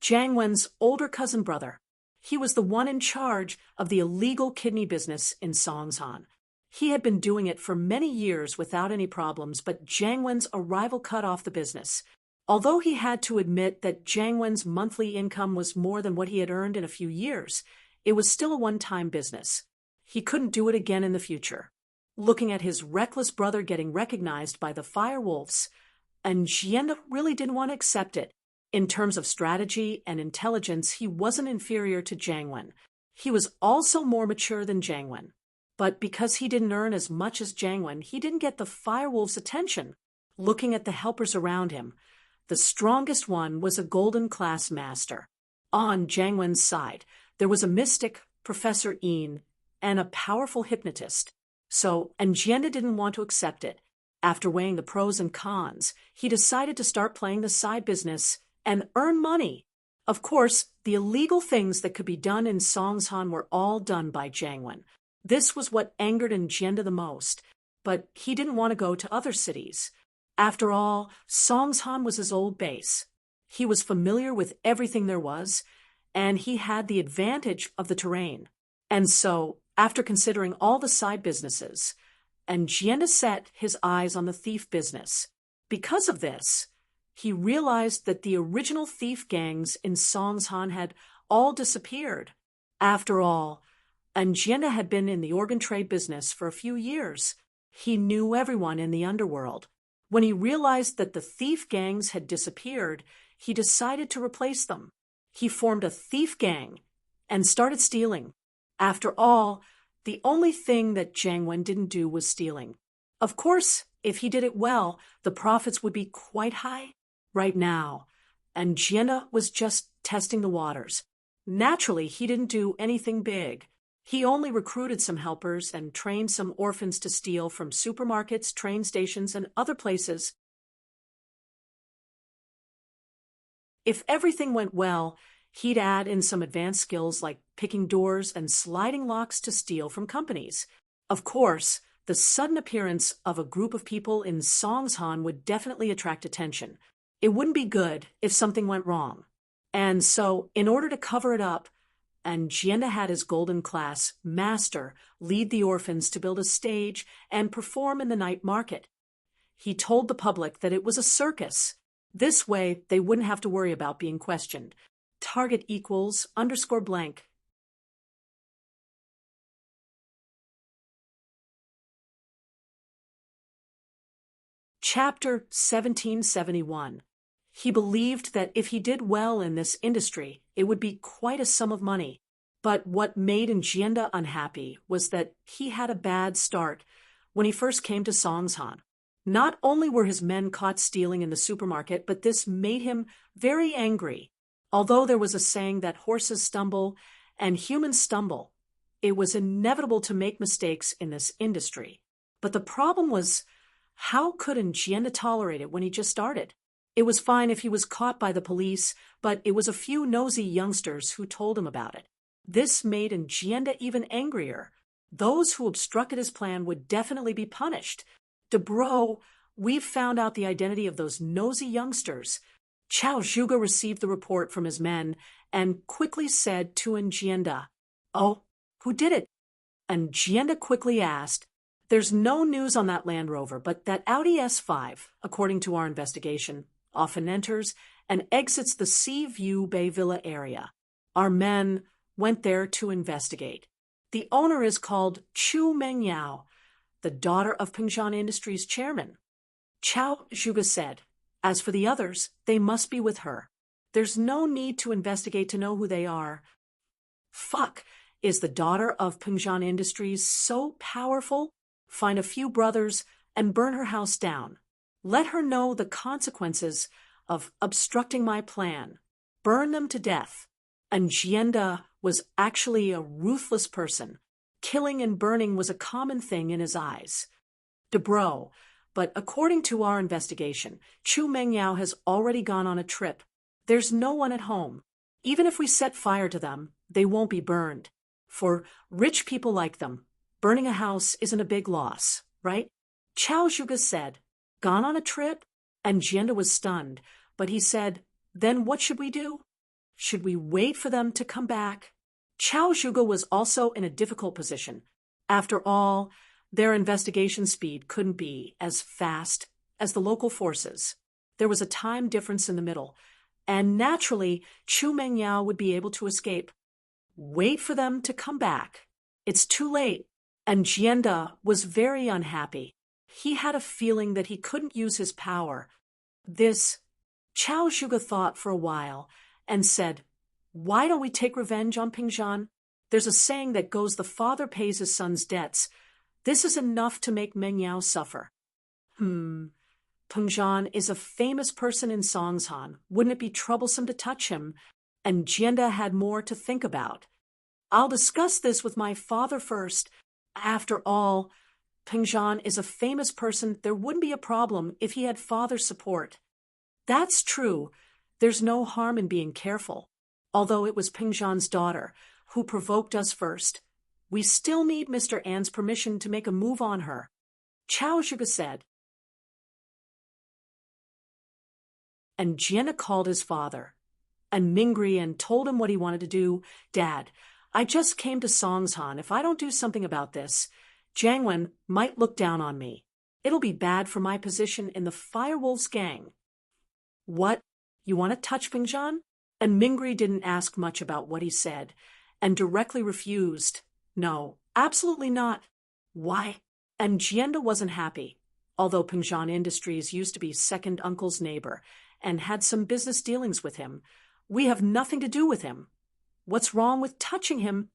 Jiang Wen's older cousin brother. He was the one in charge of the illegal kidney business in Songshan. He had been doing it for many years without any problems, but Jiang Wen's arrival cut off the business. Although he had to admit that Jiang Wen's monthly income was more than what he had earned in a few years, it was still a one-time business. He couldn't do it again in the future. Looking at his reckless brother getting recognized by the Firewolves, and Jianda really didn't want to accept it. In terms of strategy and intelligence, he wasn't inferior to Jiang Wen. He was also more mature than Jiang Wen. But because he didn't earn as much as Jiang Wen, he didn't get the Firewolves' attention. Looking at the helpers around him, the strongest one was a golden class master. On Jiang Wen's side, there was a mystic, Professor Yin, and a powerful hypnotist. And Jianda didn't want to accept it. After weighing the pros and cons, he decided to start playing the side business and earn money. Of course, the illegal things that could be done in Songshan were all done by Jiang Wen. This was what angered Jianda the most, but he didn't want to go to other cities. After all, Songshan was his old base. He was familiar with everything there was, and he had the advantage of the terrain. And so, after considering all the side businesses, Jianda set his eyes on the thief business. Because of this, he realized that the original thief gangs in Songshan had all disappeared. After all, and Jianda had been in the organ trade business for a few years. He knew everyone in the underworld. When he realized that the thief gangs had disappeared, he decided to replace them. He formed a thief gang and started stealing. After all, the only thing that Jiang Wen didn't do was stealing. Of course, if he did it well, the profits would be quite high right now. And Jianda was just testing the waters. Naturally, he didn't do anything big. He only recruited some helpers and trained some orphans to steal from supermarkets, train stations, and other places. If everything went well, he'd add in some advanced skills like picking doors and sliding locks to steal from companies. Of course, the sudden appearance of a group of people in Songshan would definitely attract attention. It wouldn't be good if something went wrong. And so, in order to cover it up, and Jianda had his golden class master lead the orphans to build a stage and perform in the night market. He told the public that it was a circus. This way, they wouldn't have to worry about being questioned. Target equals _blank. Chapter 1771. He believed that if he did well in this industry, it would be quite a sum of money. But what made Jianda unhappy was that he had a bad start when he first came to Songshan. Not only were his men caught stealing in the supermarket, but this made him very angry. Although there was a saying that horses stumble and humans stumble, it was inevitable to make mistakes in this industry. But the problem was, how could Jianda tolerate it when he just started? It was fine if he was caught by the police, but it was a few nosy youngsters who told him about it. This made Jianda even angrier. Those who obstructed his plan would definitely be punished. Bro, we've found out the identity of those nosy youngsters. Chao Zhuge received the report from his men and quickly said to Jianda, "Oh, who did it?" And Jianda quickly asked, "There's no news on that Land Rover, but that Audi S5, according to our investigation, often enters and exits the Sea View Bay Villa area. Our men went there to investigate. The owner is called Chu Mengyao, the daughter of Pingshan Industries chairman." Chao Zhuge said, "As for the others, they must be with her. There's no need to investigate to know who they are." Fuck, is the daughter of Pingshan Industries so powerful? Find a few brothers and burn her house down. Let her know the consequences of obstructing my plan. Burn them to death. And Jianda was actually a ruthless person. Killing and burning was a common thing in his eyes. Bro, but according to our investigation, Chu Mengyao has already gone on a trip. There's no one at home. Even if we set fire to them, they won't be burned. For rich people like them, burning a house isn't a big loss, right? Chao Zhuge said, "Gone on a trip?" And Jianda was stunned, but he said, "Then what should we do? Should we wait for them to come back?" Chao Zhuge was also in a difficult position. After all, their investigation speed couldn't be as fast as the local forces. There was a time difference in the middle, and naturally, Chu Mengyao would be able to escape. Wait for them to come back. It's too late. And Jianda was very unhappy. He had a feeling that he couldn't use his power. Chao Zhuge thought for a while and said, "Why don't we take revenge on Pingshan? There's a saying that goes, the father pays his son's debts. This is enough to make Mengyao suffer." Pingshan is a famous person in Songshan. Wouldn't it be troublesome to touch him? And Jianda had more to think about. "I'll discuss this with my father first. After all, Pingshan is a famous person. There wouldn't be a problem if he had father support." That's true. There's no harm in being careful. Although it was Pingshan's daughter who provoked us first, we still need Mr. An's permission to make a move on her. Chao Zhuge said. And Jianda called his father and Mingri and told him what he wanted to do. "Dad, I just came to Songshan. If I don't do something about this, Jiang Wen might look down on me. It'll be bad for my position in the Firewolves gang." "What? You want to touch Pingshan?" And Mingri didn't ask much about what he said and directly refused. No, absolutely not. Why? And Jienda wasn't happy. Although Pengjan Industries used to be second uncle's neighbor and had some business dealings with him, we have nothing to do with him. What's wrong with touching him?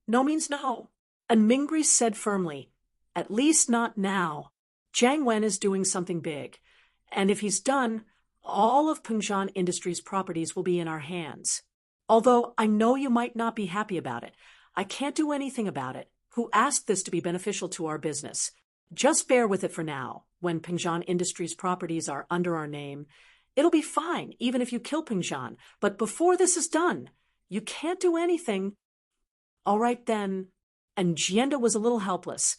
No means no. And Mingri said firmly, at least not now. Jiang Wen is doing something big. And if he's done, all of Pengjan Industries' properties will be in our hands. Although I know you might not be happy about it, I can't do anything about it. Who asked this to be beneficial to our business? Just bear with it for now. When Pengjan Industries' properties are under our name, it'll be fine, even if you kill Pengjan. But before this is done, you can't do anything. All right then. And Jienda was a little helpless.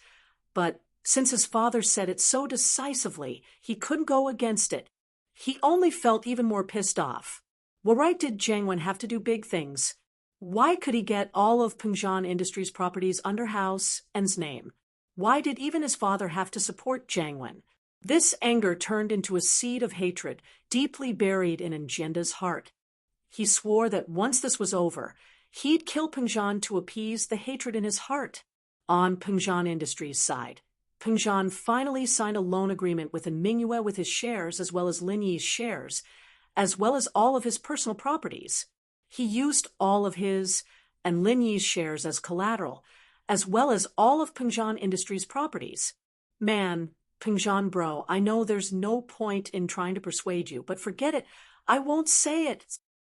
But since his father said it so decisively, he couldn't go against it. He only felt even more pissed off. Why did Jiang Wen have to do big things? Why could he get all of Pengjan Industries' properties under House N's name? Why did even his father have to support Jiang Wen? This anger turned into a seed of hatred, deeply buried in Jienda's heart. He swore that once this was over, he'd kill Pengjan to appease the hatred in his heart. On Pengjan Industries' side, Pengjan finally signed a loan agreement with Mingyue with his shares as well as Lin Yi's shares, as well as all of his personal properties. He used all of his and Lin Yi's shares as collateral, as well as all of Pengjan Industries' properties. Man, Pengjan bro, I know there's no point in trying to persuade you, but forget it. I won't say it.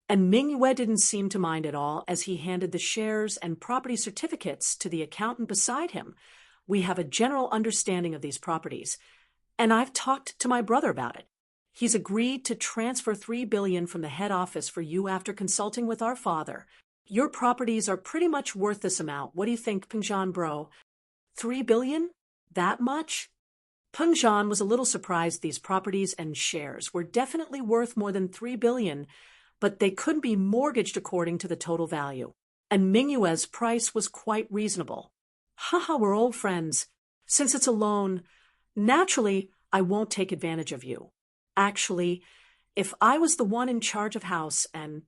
And Mingyue didn't seem to mind at all as he handed the shares and property certificates to the accountant beside him. We have a general understanding of these properties, and I've talked to my brother about it. He's agreed to transfer $3 billion from the head office for you after consulting with our father. Your properties are pretty much worth this amount. What do you think, Pengjan bro? $3 billion? That much? Pengjan was a little surprised these properties and shares were definitely worth more than $3 billion, but they couldn't be mortgaged according to the total value. And Mingyue's price was quite reasonable. Haha, we're old friends. Since it's a loan, naturally, I won't take advantage of you. Actually, if I was the one in charge of House N,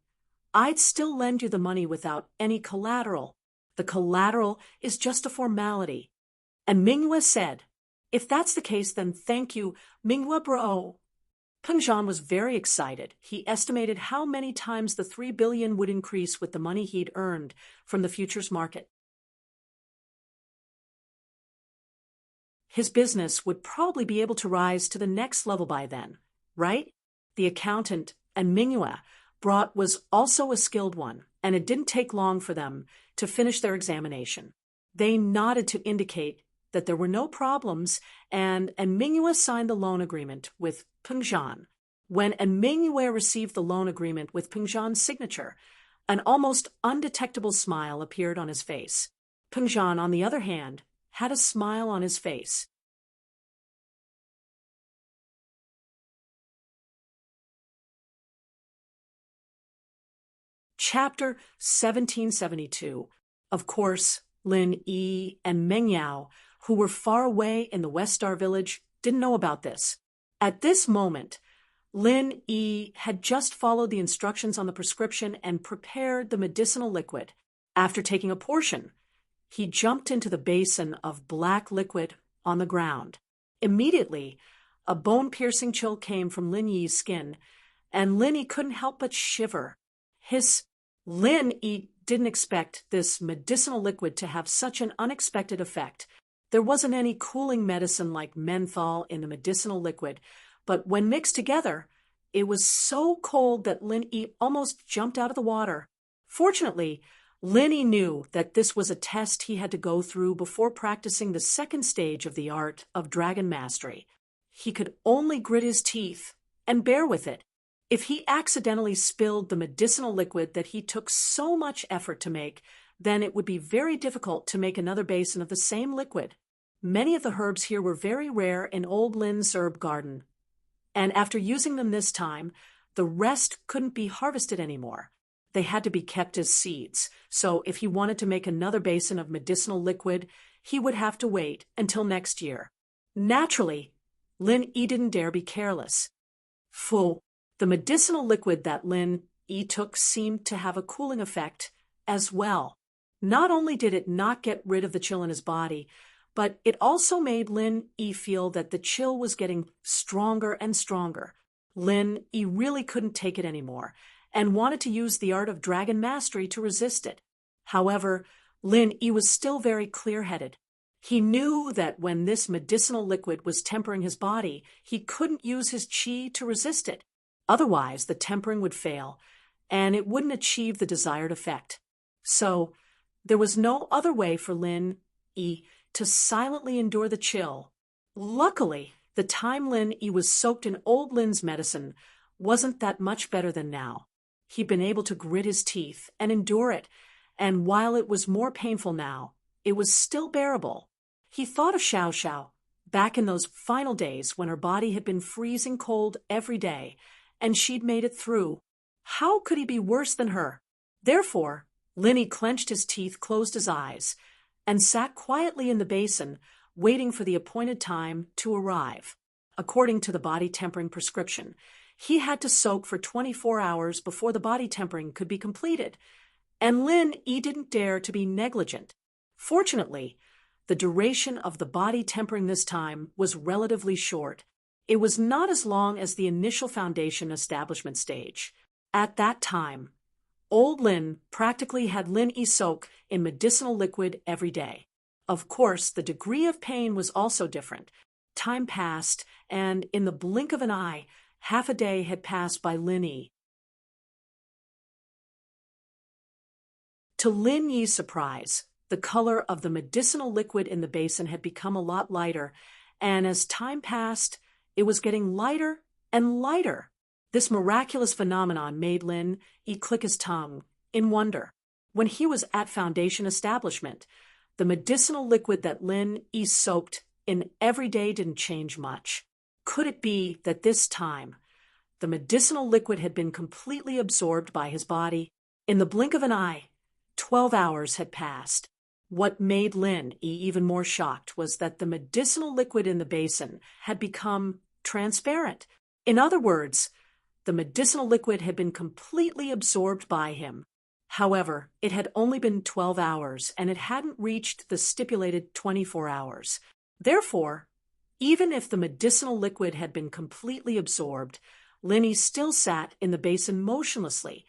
I'd still lend you the money without any collateral. The collateral is just a formality. And Mingyue said, if that's the case, then thank you, Mingyue bro. Pengjan was very excited. He estimated how many times the $3 billion would increase with the money he'd earned from the futures market. His business would probably be able to rise to the next level by then, right? The accountant and Mingyue brought was also a skilled one, and it didn't take long for them to finish their examination. They nodded to indicate that there were no problems, and Mingyue signed the loan agreement with Pengjan. When Mingyue received the loan agreement with Pengjan's signature, an almost undetectable smile appeared on his face. Pengjan, on the other hand, had a smile on his face. Chapter 1772. Of course, Lin Yi and Meng Yao, who were far away in the West Star village, didn't know about this. At this moment, Lin Yi had just followed the instructions on the prescription and prepared the medicinal liquid. After taking a portion, he jumped into the basin of black liquid on the ground. Immediately, a bone-piercing chill came from Lin Yi's skin, and Lin Yi couldn't help but shiver. Lin Yi didn't expect this medicinal liquid to have such an unexpected effect. There wasn't any cooling medicine like menthol in the medicinal liquid, but when mixed together, it was so cold that Lin Yi almost jumped out of the water. Fortunately, Lin Yi knew that this was a test he had to go through before practicing the second stage of the art of dragon mastery. He could only grit his teeth and bear with it. If he accidentally spilled the medicinal liquid that he took so much effort to make, then it would be very difficult to make another basin of the same liquid. Many of the herbs here were very rare in old Lin's herb garden, and after using them this time, the rest couldn't be harvested anymore. They had to be kept as seeds, so if he wanted to make another basin of medicinal liquid, he would have to wait until next year. Naturally, Lin Yi didn't dare be careless. The medicinal liquid that Lin Yi took seemed to have a cooling effect as well. Not only did it not get rid of the chill in his body, but it also made Lin Yi feel that the chill was getting stronger and stronger. Lin Yi really couldn't take it anymore and wanted to use the art of dragon mastery to resist it. However, Lin Yi was still very clear-headed. He knew that when this medicinal liquid was tempering his body, he couldn't use his qi to resist it. Otherwise, the tempering would fail, and it wouldn't achieve the desired effect. So, there was no other way for Lin Yi to silently endure the chill. Luckily, the time Lin Yi was soaked in old Lin's medicine wasn't that much better than now. He'd been able to grit his teeth and endure it, and while it was more painful now, it was still bearable. He thought of Xiao Xiao, back in those final days when her body had been freezing cold every day, and she'd made it through. How could he be worse than her? Therefore, Lin Yi clenched his teeth, closed his eyes, and sat quietly in the basin, waiting for the appointed time to arrive. According to the body tempering prescription, he had to soak for 24 hours before the body tempering could be completed, and Lin Yi didn't dare to be negligent. Fortunately, the duration of the body tempering this time was relatively short. It was not as long as the initial foundation establishment stage. At that time, old Lin practically had Lin Yi soak in medicinal liquid every day. Of course, the degree of pain was also different. Time passed, and in the blink of an eye, half a day had passed by Lin Yi. To Lin Yi's surprise, the color of the medicinal liquid in the basin had become a lot lighter, and as time passed, it was getting lighter and lighter. This miraculous phenomenon made Lin Yi click his tongue in wonder. When he was at foundation establishment, the medicinal liquid that Lin Yi soaked in every day didn't change much. Could it be that this time, the medicinal liquid had been completely absorbed by his body? In the blink of an eye, 12 hours had passed. What made Lin Yi even more shocked was that the medicinal liquid in the basin had become transparent. In other words, the medicinal liquid had been completely absorbed by him. However, it had only been 12 hours, and it hadn't reached the stipulated 24 hours. Therefore, even if the medicinal liquid had been completely absorbed, Lin Yi still sat in the basin motionlessly,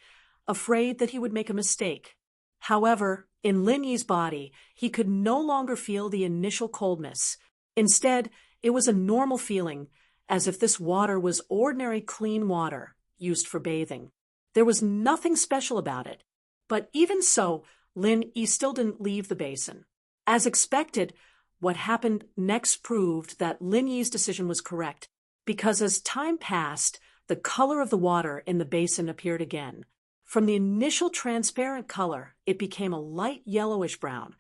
afraid that he would make a mistake. However, in Lin Yi's body, he could no longer feel the initial coldness. Instead, it was a normal feeling, as if this water was ordinary clean water used for bathing. There was nothing special about it. But even so, Lin Yi still didn't leave the basin. As expected, what happened next proved that Lin Yi's decision was correct, because as time passed, the color of the water in the basin appeared again. From the initial transparent color, it became a light yellowish brown,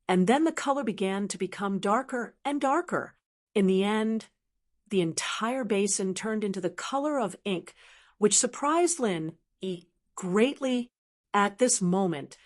and then the color began to become darker and darker. In the end, the entire basin turned into the color of ink, which surprised Lin Yi greatly. At this moment,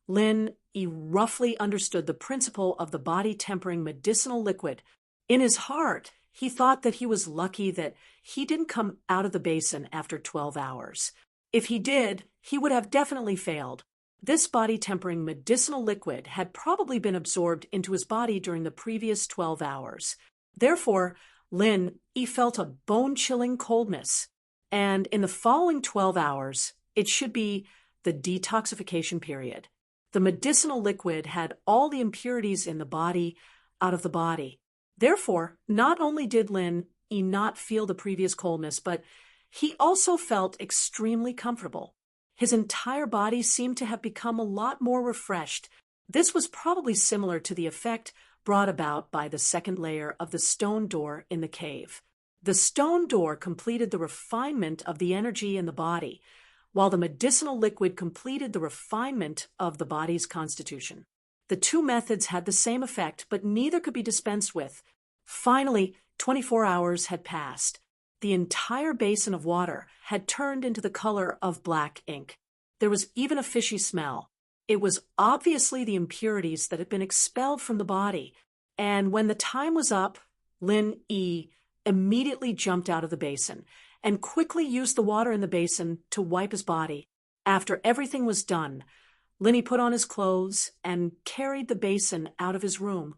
Lin Yi roughly understood the principle of the body-tempering medicinal liquid. In his heart, he thought that he was lucky that he didn't come out of the basin after 12 hours. If he did, he would have definitely failed. This body-tempering medicinal liquid had probably been absorbed into his body during the previous 12 hours. Therefore, Lin Yi felt a bone-chilling coldness. And in the following 12 hours, it should be the detoxification period. The medicinal liquid had all the impurities in the body out of the body. Therefore, not only did Lin Yi not feel the previous coldness, but he also felt extremely comfortable. His entire body seemed to have become a lot more refreshed. This was probably similar to the effect brought about by the second layer of the stone door in the cave. The stone door completed the refinement of the energy in the body, while the medicinal liquid completed the refinement of the body's constitution. The two methods had the same effect, but neither could be dispensed with. Finally, 24 hours had passed. The entire basin of water had turned into the color of black ink. There was even a fishy smell. It was obviously the impurities that had been expelled from the body, and when the time was up, Lin Yi immediately jumped out of the basin and quickly used the water in the basin to wipe his body. After everything was done, Lin Yi put on his clothes and carried the basin out of his room.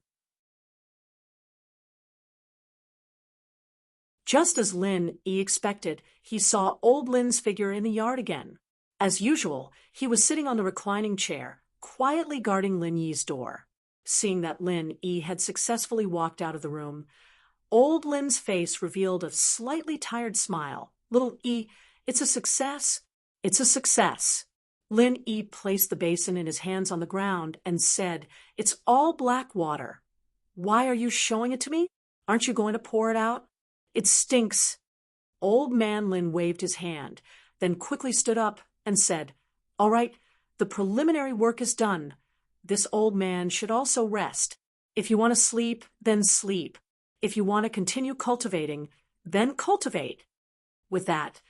Just as Lin Yi expected, he saw old Lin's figure in the yard again. As usual, he was sitting on the reclining chair, quietly guarding Lin Yi's door. Seeing that Lin Yi had successfully walked out of the room, old Lin's face revealed a slightly tired smile. "Little Yi, it's a success." "It's a success." Lin Yi placed the basin in his hands on the ground and said, "It's all black water." "Why are you showing it to me? Aren't you going to pour it out?" "It stinks." Old man Lin waved his hand, then quickly stood up and said, "All right, the preliminary work is done. This old man should also rest. If you want to sleep, then sleep. If you want to continue cultivating, then cultivate." With that,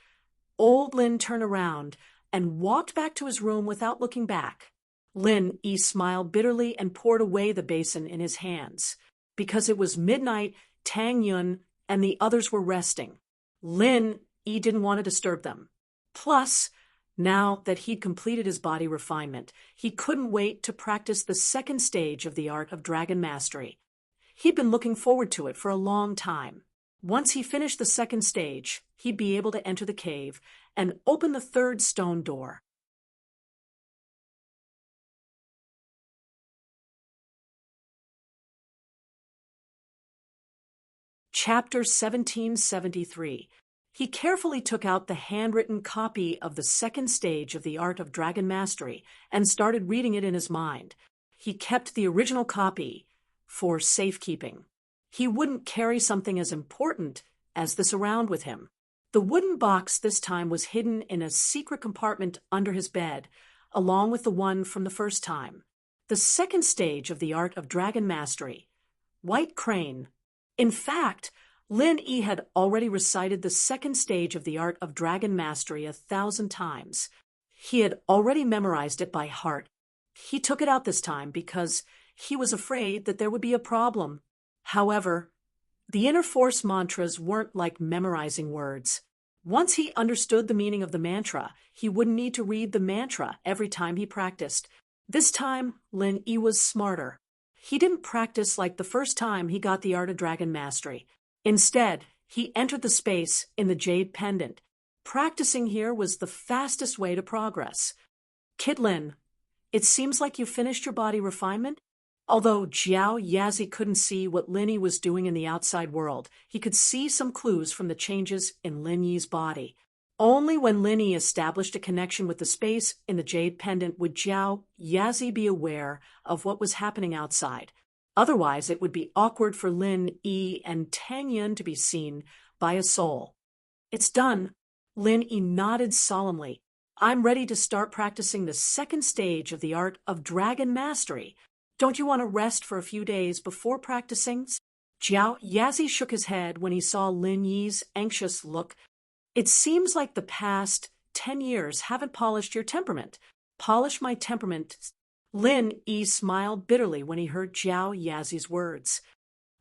old Lin turned around and walked back to his room without looking back. Lin Yi smiled bitterly and poured away the basin in his hands. Because it was midnight, Tang Yun and the others were resting. Lin Yi didn't want to disturb them. Plus, now that he'd completed his body refinement, he couldn't wait to practice the second stage of the art of dragon mastery. He'd been looking forward to it for a long time. Once he finished the second stage, he'd be able to enter the cave and open the third stone door. Chapter 1773. He carefully took out the handwritten copy of the second stage of the art of dragon mastery and started reading it in his mind. He kept the original copy for safekeeping. He wouldn't carry something as important as this around with him. The wooden box this time was hidden in a secret compartment under his bed, along with the one from the first time. The second stage of the art of dragon mastery. White Crane. In fact, Lin Yi had already recited the second stage of the art of dragon mastery 1,000 times. He had already memorized it by heart. He took it out this time because he was afraid that there would be a problem. However, the inner force mantras weren't like memorizing words. Once he understood the meaning of the mantra, he wouldn't need to read the mantra every time he practiced. This time, Lin Yi was smarter. He didn't practice like the first time he got the art of dragon mastery. Instead, he entered the space in the jade pendant. Practicing here was the fastest way to progress. "Kid Lin, it seems like you finished your body refinement?" Although Jiao Yazi couldn't see what Lin Yi was doing in the outside world, he could see some clues from the changes in Lin Yi's body. Only when Lin Yi established a connection with the space in the jade pendant would Jiao Yazi be aware of what was happening outside. Otherwise, it would be awkward for Lin Yi and Tang Yun to be seen by a soul. "It's done." Lin Yi nodded solemnly. "I'm ready to start practicing the second stage of the art of dragon mastery. Don't you want to rest for a few days before practicing?" Jiao Yazi shook his head when he saw Lin Yi's anxious look. "It seems like the past 10 years haven't polished your temperament." "Polish my temperament." Lin Yi smiled bitterly when he heard Jiao Yazi's words.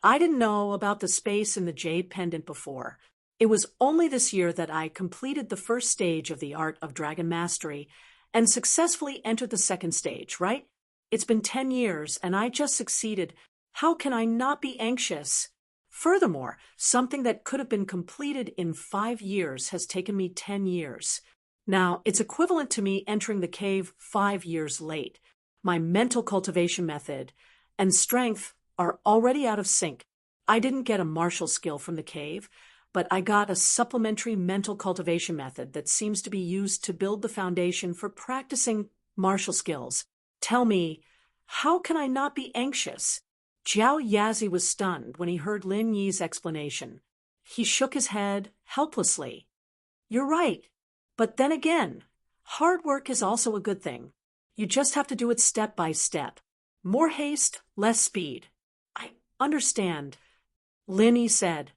"I didn't know about the space in the jade pendant before. It was only this year that I completed the first stage of the art of dragon mastery and successfully entered the second stage, right? It's been 10 years and I just succeeded. How can I not be anxious? Furthermore, something that could have been completed in 5 years has taken me 10 years. Now, it's equivalent to me entering the cave 5 years late. My mental cultivation method and strength are already out of sync. I didn't get a martial skill from the cave, but I got a supplementary mental cultivation method that seems to be used to build the foundation for practicing martial skills. Tell me, how can I not be anxious?" Jiao Yazi was stunned when he heard Lin Yi's explanation. He shook his head helplessly. "You're right. But then again, hard work is also a good thing. You just have to do it step by step. More haste, less speed." "I understand," Lin Yi said.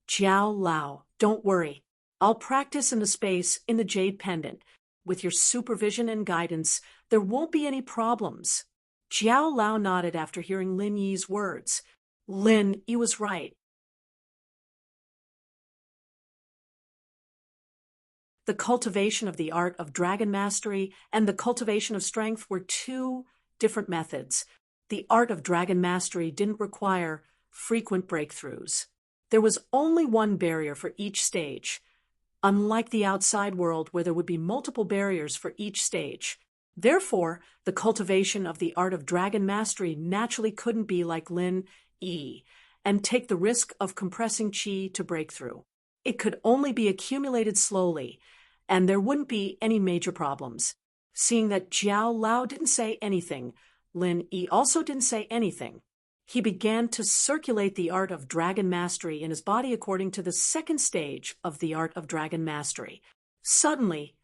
"Jiao Lao, don't worry. I'll practice in the space in the jade pendant. With your supervision and guidance, there won't be any problems." Jiao Lao nodded after hearing Lin Yi's words. Lin Yi was right. The cultivation of the art of dragon mastery and the cultivation of strength were two different methods. The art of dragon mastery didn't require frequent breakthroughs. There was only one barrier for each stage, unlike the outside world where there would be multiple barriers for each stage. Therefore, the cultivation of the art of dragon mastery naturally couldn't be like Lin Yi and take the risk of compressing qi to breakthrough. It could only be accumulated slowly, and there wouldn't be any major problems. Seeing that Jiao Lao didn't say anything, Lin Yi also didn't say anything. He began to circulate the art of dragon mastery in his body according to the second stage of the art of dragon mastery. Suddenly,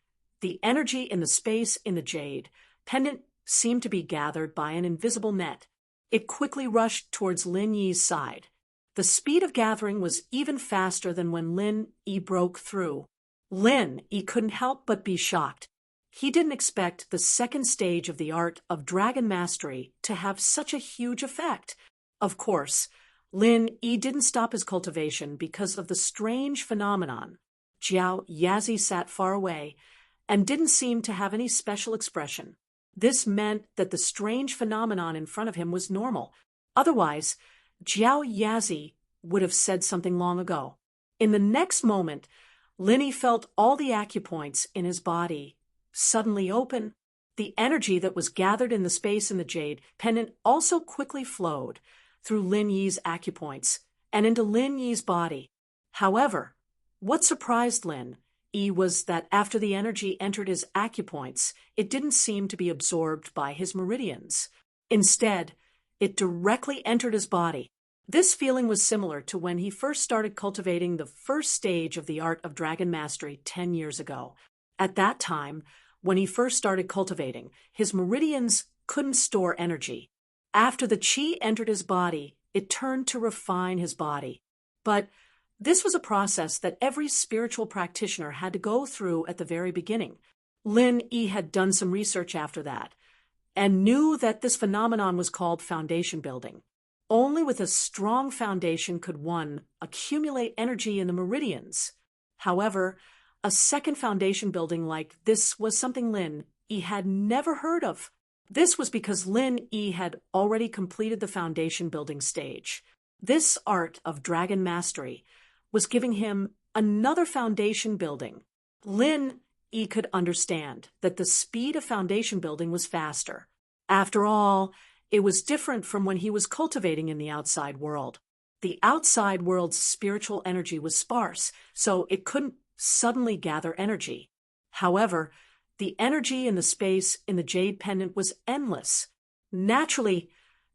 the energy in the space in the jade pendant seemed to be gathered by an invisible net. It quickly rushed towards Lin Yi's side. The speed of gathering was even faster than when Lin Yi broke through. Lin Yi couldn't help but be shocked. He didn't expect the second stage of the art of dragon mastery to have such a huge effect. Of course, Lin Yi didn't stop his cultivation because of the strange phenomenon. Jiao Yazi sat far away and didn't seem to have any special expression. This meant that the strange phenomenon in front of him was normal. Otherwise, Jiao Yazi would have said something long ago. In the next moment, Lin Yi felt all the acupoints in his body suddenly open. The energy that was gathered in the space in the jade pendant also quickly flowed through Lin Yi's acupoints and into Lin Yi's body. However, what surprised Lin Yi was that after the energy entered his acupoints, it didn't seem to be absorbed by his meridians. Instead, it directly entered his body. This feeling was similar to when he first started cultivating the first stage of the art of dragon mastery 10 years ago. At that time, when he first started cultivating, his meridians couldn't store energy. After the qi entered his body, it turned to refine his body. But this was a process that every spiritual practitioner had to go through at the very beginning. Lin Yi had done some research after that and knew that this phenomenon was called foundation building. Only with a strong foundation could one accumulate energy in the meridians. However, a second foundation building like this was something Lin Yi had never heard of. This was because Lin Yi had already completed the foundation building stage. This art of dragon mastery was giving him another foundation building. Lin Yi could understand that the speed of foundation building was faster. After all, it was different from when he was cultivating in the outside world. The outside world's spiritual energy was sparse, so it couldn't suddenly gather energy. However, the energy in the space in the jade pendant was endless. Naturally,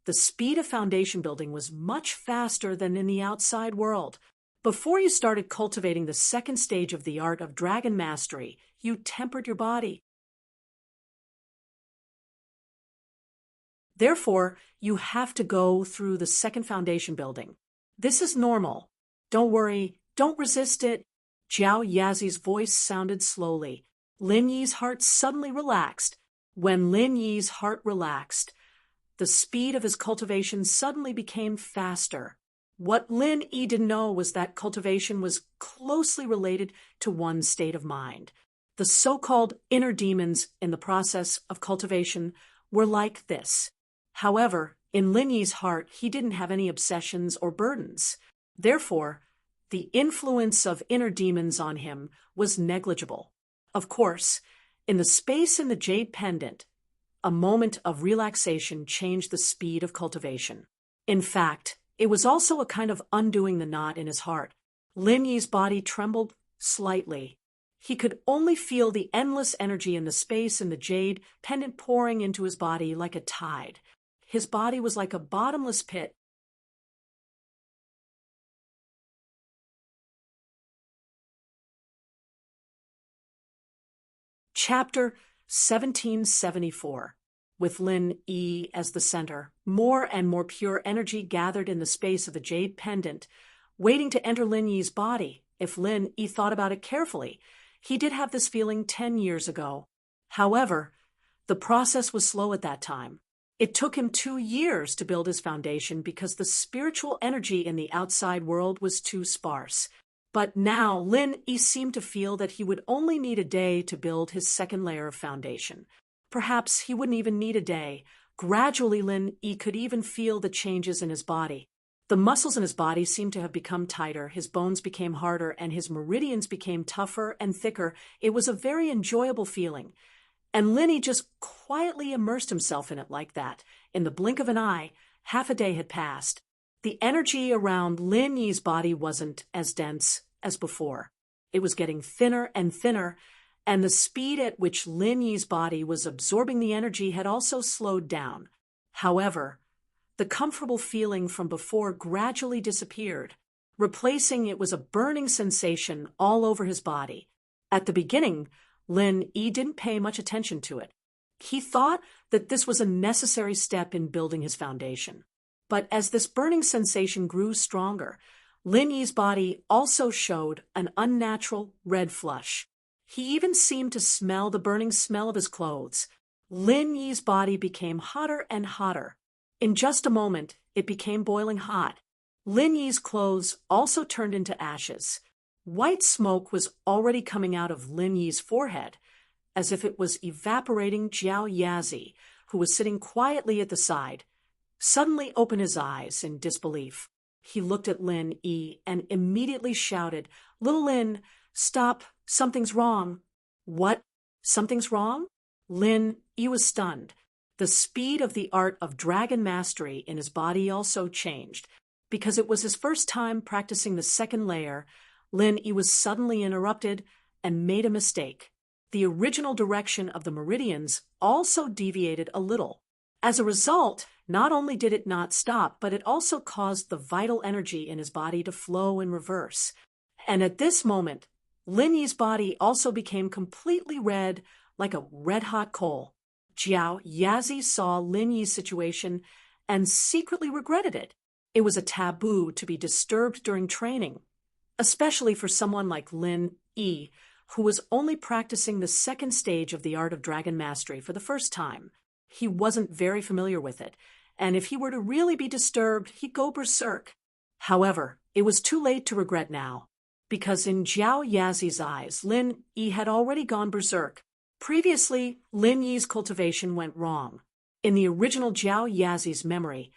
the speed of foundation building was much faster than in the outside world. Before you started cultivating the second stage of the art of dragon mastery, you tempered your body. Therefore, you have to go through the second foundation building. This is normal. Don't worry, don't resist it. Jiao Yazi's voice sounded slowly. Lin Yi's heart suddenly relaxed. When Lin Yi's heart relaxed, the speed of his cultivation suddenly became faster. What Lin Yi didn't know was that cultivation was closely related to one's state of mind. The so-called inner demons in the process of cultivation were like this. However, in Lin Yi's heart, he didn't have any obsessions or burdens. Therefore, the influence of inner demons on him was negligible. Of course, in the space in the jade pendant, a moment of relaxation changed the speed of cultivation. In fact, it was also a kind of undoing the knot in his heart. Lin Yi's body trembled slightly. He could only feel the endless energy in the space in the jade pendant pouring into his body like a tide. His body was like a bottomless pit. Chapter 1774. With Lin Yi as the center, more and more pure energy gathered in the space of the jade pendant, waiting to enter Lin Yi's body. If Lin Yi thought about it carefully, he did have this feeling 10 years ago. However, the process was slow at that time. It took him 2 years to build his foundation because the spiritual energy in the outside world was too sparse. But now Lin Yi seemed to feel that he would only need a day to build his second layer of foundation. Perhaps he wouldn't even need a day. Gradually, Lin Yi could even feel the changes in his body. The muscles in his body seemed to have become tighter, his bones became harder, and his meridians became tougher and thicker. It was a very enjoyable feeling. And Lin Yi just quietly immersed himself in it like that. In the blink of an eye, half a day had passed. The energy around Lin Yi's body wasn't as dense as before. It was getting thinner and thinner, and the speed at which Lin Yi's body was absorbing the energy had also slowed down. However, the comfortable feeling from before gradually disappeared. Replacing it was a burning sensation all over his body. At the beginning, Lin Yi didn't pay much attention to it. He thought that this was a necessary step in building his foundation. But as this burning sensation grew stronger, Lin Yi's body also showed an unnatural red flush. He even seemed to smell the burning smell of his clothes. Lin Yi's body became hotter and hotter. In just a moment, it became boiling hot. Lin Yi's clothes also turned into ashes. White smoke was already coming out of Lin Yi's forehead, as if it was evaporating. Jiao Yazi, who was sitting quietly at the side, suddenly opened his eyes in disbelief. He looked at Lin Yi and immediately shouted, "Little Lin, stop, something's wrong." "What? Something's wrong?" Lin Yi was stunned. The speed of the art of dragon mastery in his body also changed. Because it was his first time practicing the second layer, Lin Yi was suddenly interrupted and made a mistake. The original direction of the meridians also deviated a little. As a result, not only did it not stop, but it also caused the vital energy in his body to flow in reverse. And at this moment, Lin Yi's body also became completely red, like a red-hot coal. Jiao Yazi saw Lin Yi's situation and secretly regretted it. It was a taboo to be disturbed during training, especially for someone like Lin Yi, who was only practicing the second stage of the art of dragon mastery for the first time. He wasn't very familiar with it, and if he were to really be disturbed, he'd go berserk. However, it was too late to regret now, because in Jiao Yazi's eyes, Lin Yi had already gone berserk. Previously, Lin Yi's cultivation went wrong. In the original Jiao Yazi's memory,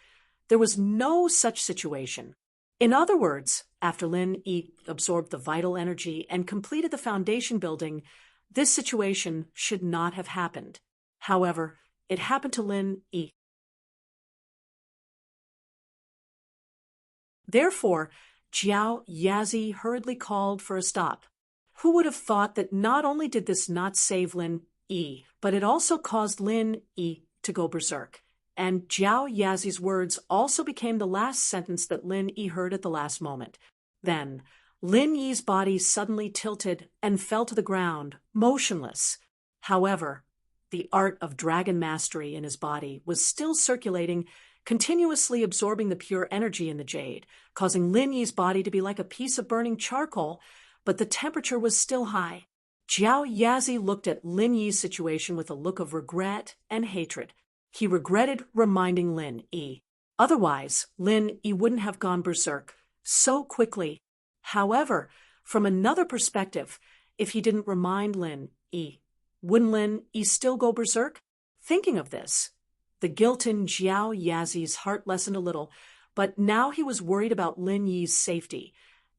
there was no such situation. In other words, after Lin Yi absorbed the vital energy and completed the foundation building, this situation should not have happened. However, it happened to Lin Yi. Therefore, Jiao Yazi hurriedly called for a stop. Who would have thought that not only did this not save Lin Yi, but it also caused Lin Yi to go berserk? And Jiao Yazi's words also became the last sentence that Lin Yi heard at the last moment. Then, Lin Yi's body suddenly tilted and fell to the ground, motionless. However, the art of dragon mastery in his body was still circulating, continuously absorbing the pure energy in the jade, causing Lin Yi's body to be like a piece of burning charcoal, but the temperature was still high. Jiao Yazi looked at Lin Yi's situation with a look of regret and hatred. He regretted reminding Lin Yi. Otherwise, Lin Yi wouldn't have gone berserk so quickly. However, from another perspective, if he didn't remind Lin Yi, wouldn't Lin Yi still go berserk? Thinking of this, the guilt in Jiao Yazi's heart lessened a little, but now he was worried about Lin Yi's safety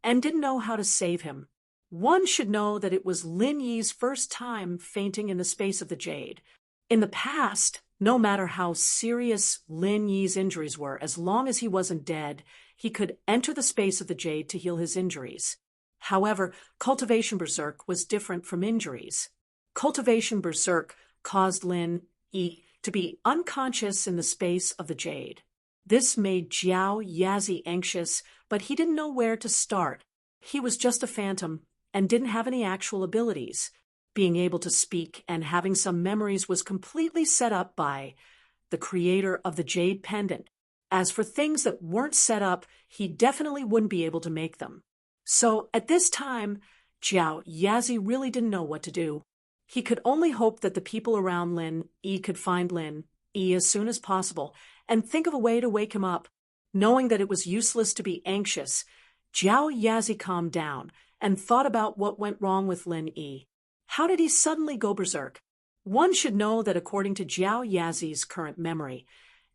and didn't know how to save him. One should know that it was Lin Yi's first time fainting in the space of the jade. In the past, no matter how serious Lin Yi's injuries were, as long as he wasn't dead, he could enter the space of the jade to heal his injuries. However, cultivation berserk was different from injuries. Cultivation berserk caused Lin Yi to be unconscious in the space of the jade. This made Jiao Yazi anxious, but he didn't know where to start. He was just a phantom and didn't have any actual abilities. Being able to speak and having some memories was completely set up by the creator of the jade pendant. As for things that weren't set up, he definitely wouldn't be able to make them. So at this time, Jiao Yazi really didn't know what to do. He could only hope that the people around Lin Yi could find Lin Yi as soon as possible and think of a way to wake him up. Knowing that it was useless to be anxious, Jiao Yazi calmed down and thought about what went wrong with Lin Yi. How did he suddenly go berserk? One should know that according to Jiao Yazi's current memory,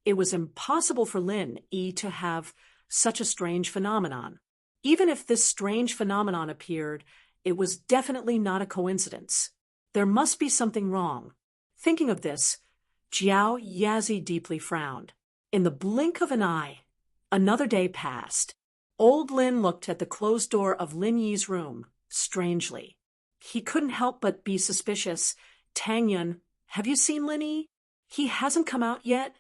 it was impossible for Lin Yi to have such a strange phenomenon. Even if this strange phenomenon appeared, it was definitely not a coincidence. There must be something wrong. Thinking of this, Jiao Yazi deeply frowned. In the blink of an eye, another day passed. Old Lin looked at the closed door of Lin Yi's room, strangely. He couldn't help but be suspicious. Tang Yun, have you seen Lin Yi? He hasn't come out yet?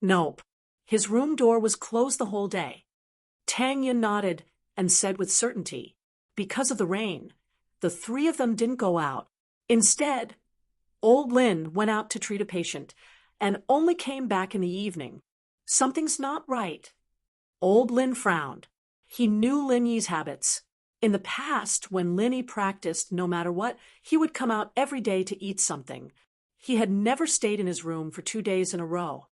Nope. His room door was closed the whole day. Tang Yun nodded and said with certainty, because of the rain, the three of them didn't go out. Instead, old Lin went out to treat a patient and only came back in the evening. Something's not right. Old Lin frowned. He knew Lin Yi's habits. In the past, when Lin Yi practiced, no matter what, he would come out every day to eat something. He had never stayed in his room for 2 days in a row.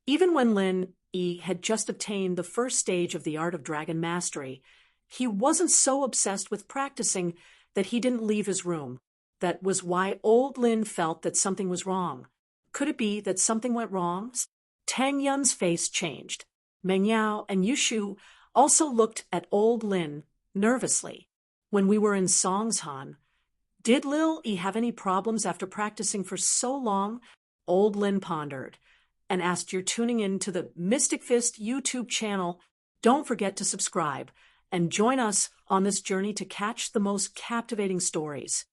Even when Lin Yi had just obtained the first stage of the art of dragon mastery, he wasn't so obsessed with practicing that he didn't leave his room. That was why old Lin felt that something was wrong. Could it be that something went wrong? Tang Yun's face changed. Meng Yao and Yushu also looked at old Lin nervously. When we were in Songshan, did Lil Yi have any problems after practicing for so long? Old Lin pondered and asked, you're tuning in to the Mystic Fist YouTube channel. Don't forget to subscribe and join us on this journey to catch the most captivating stories.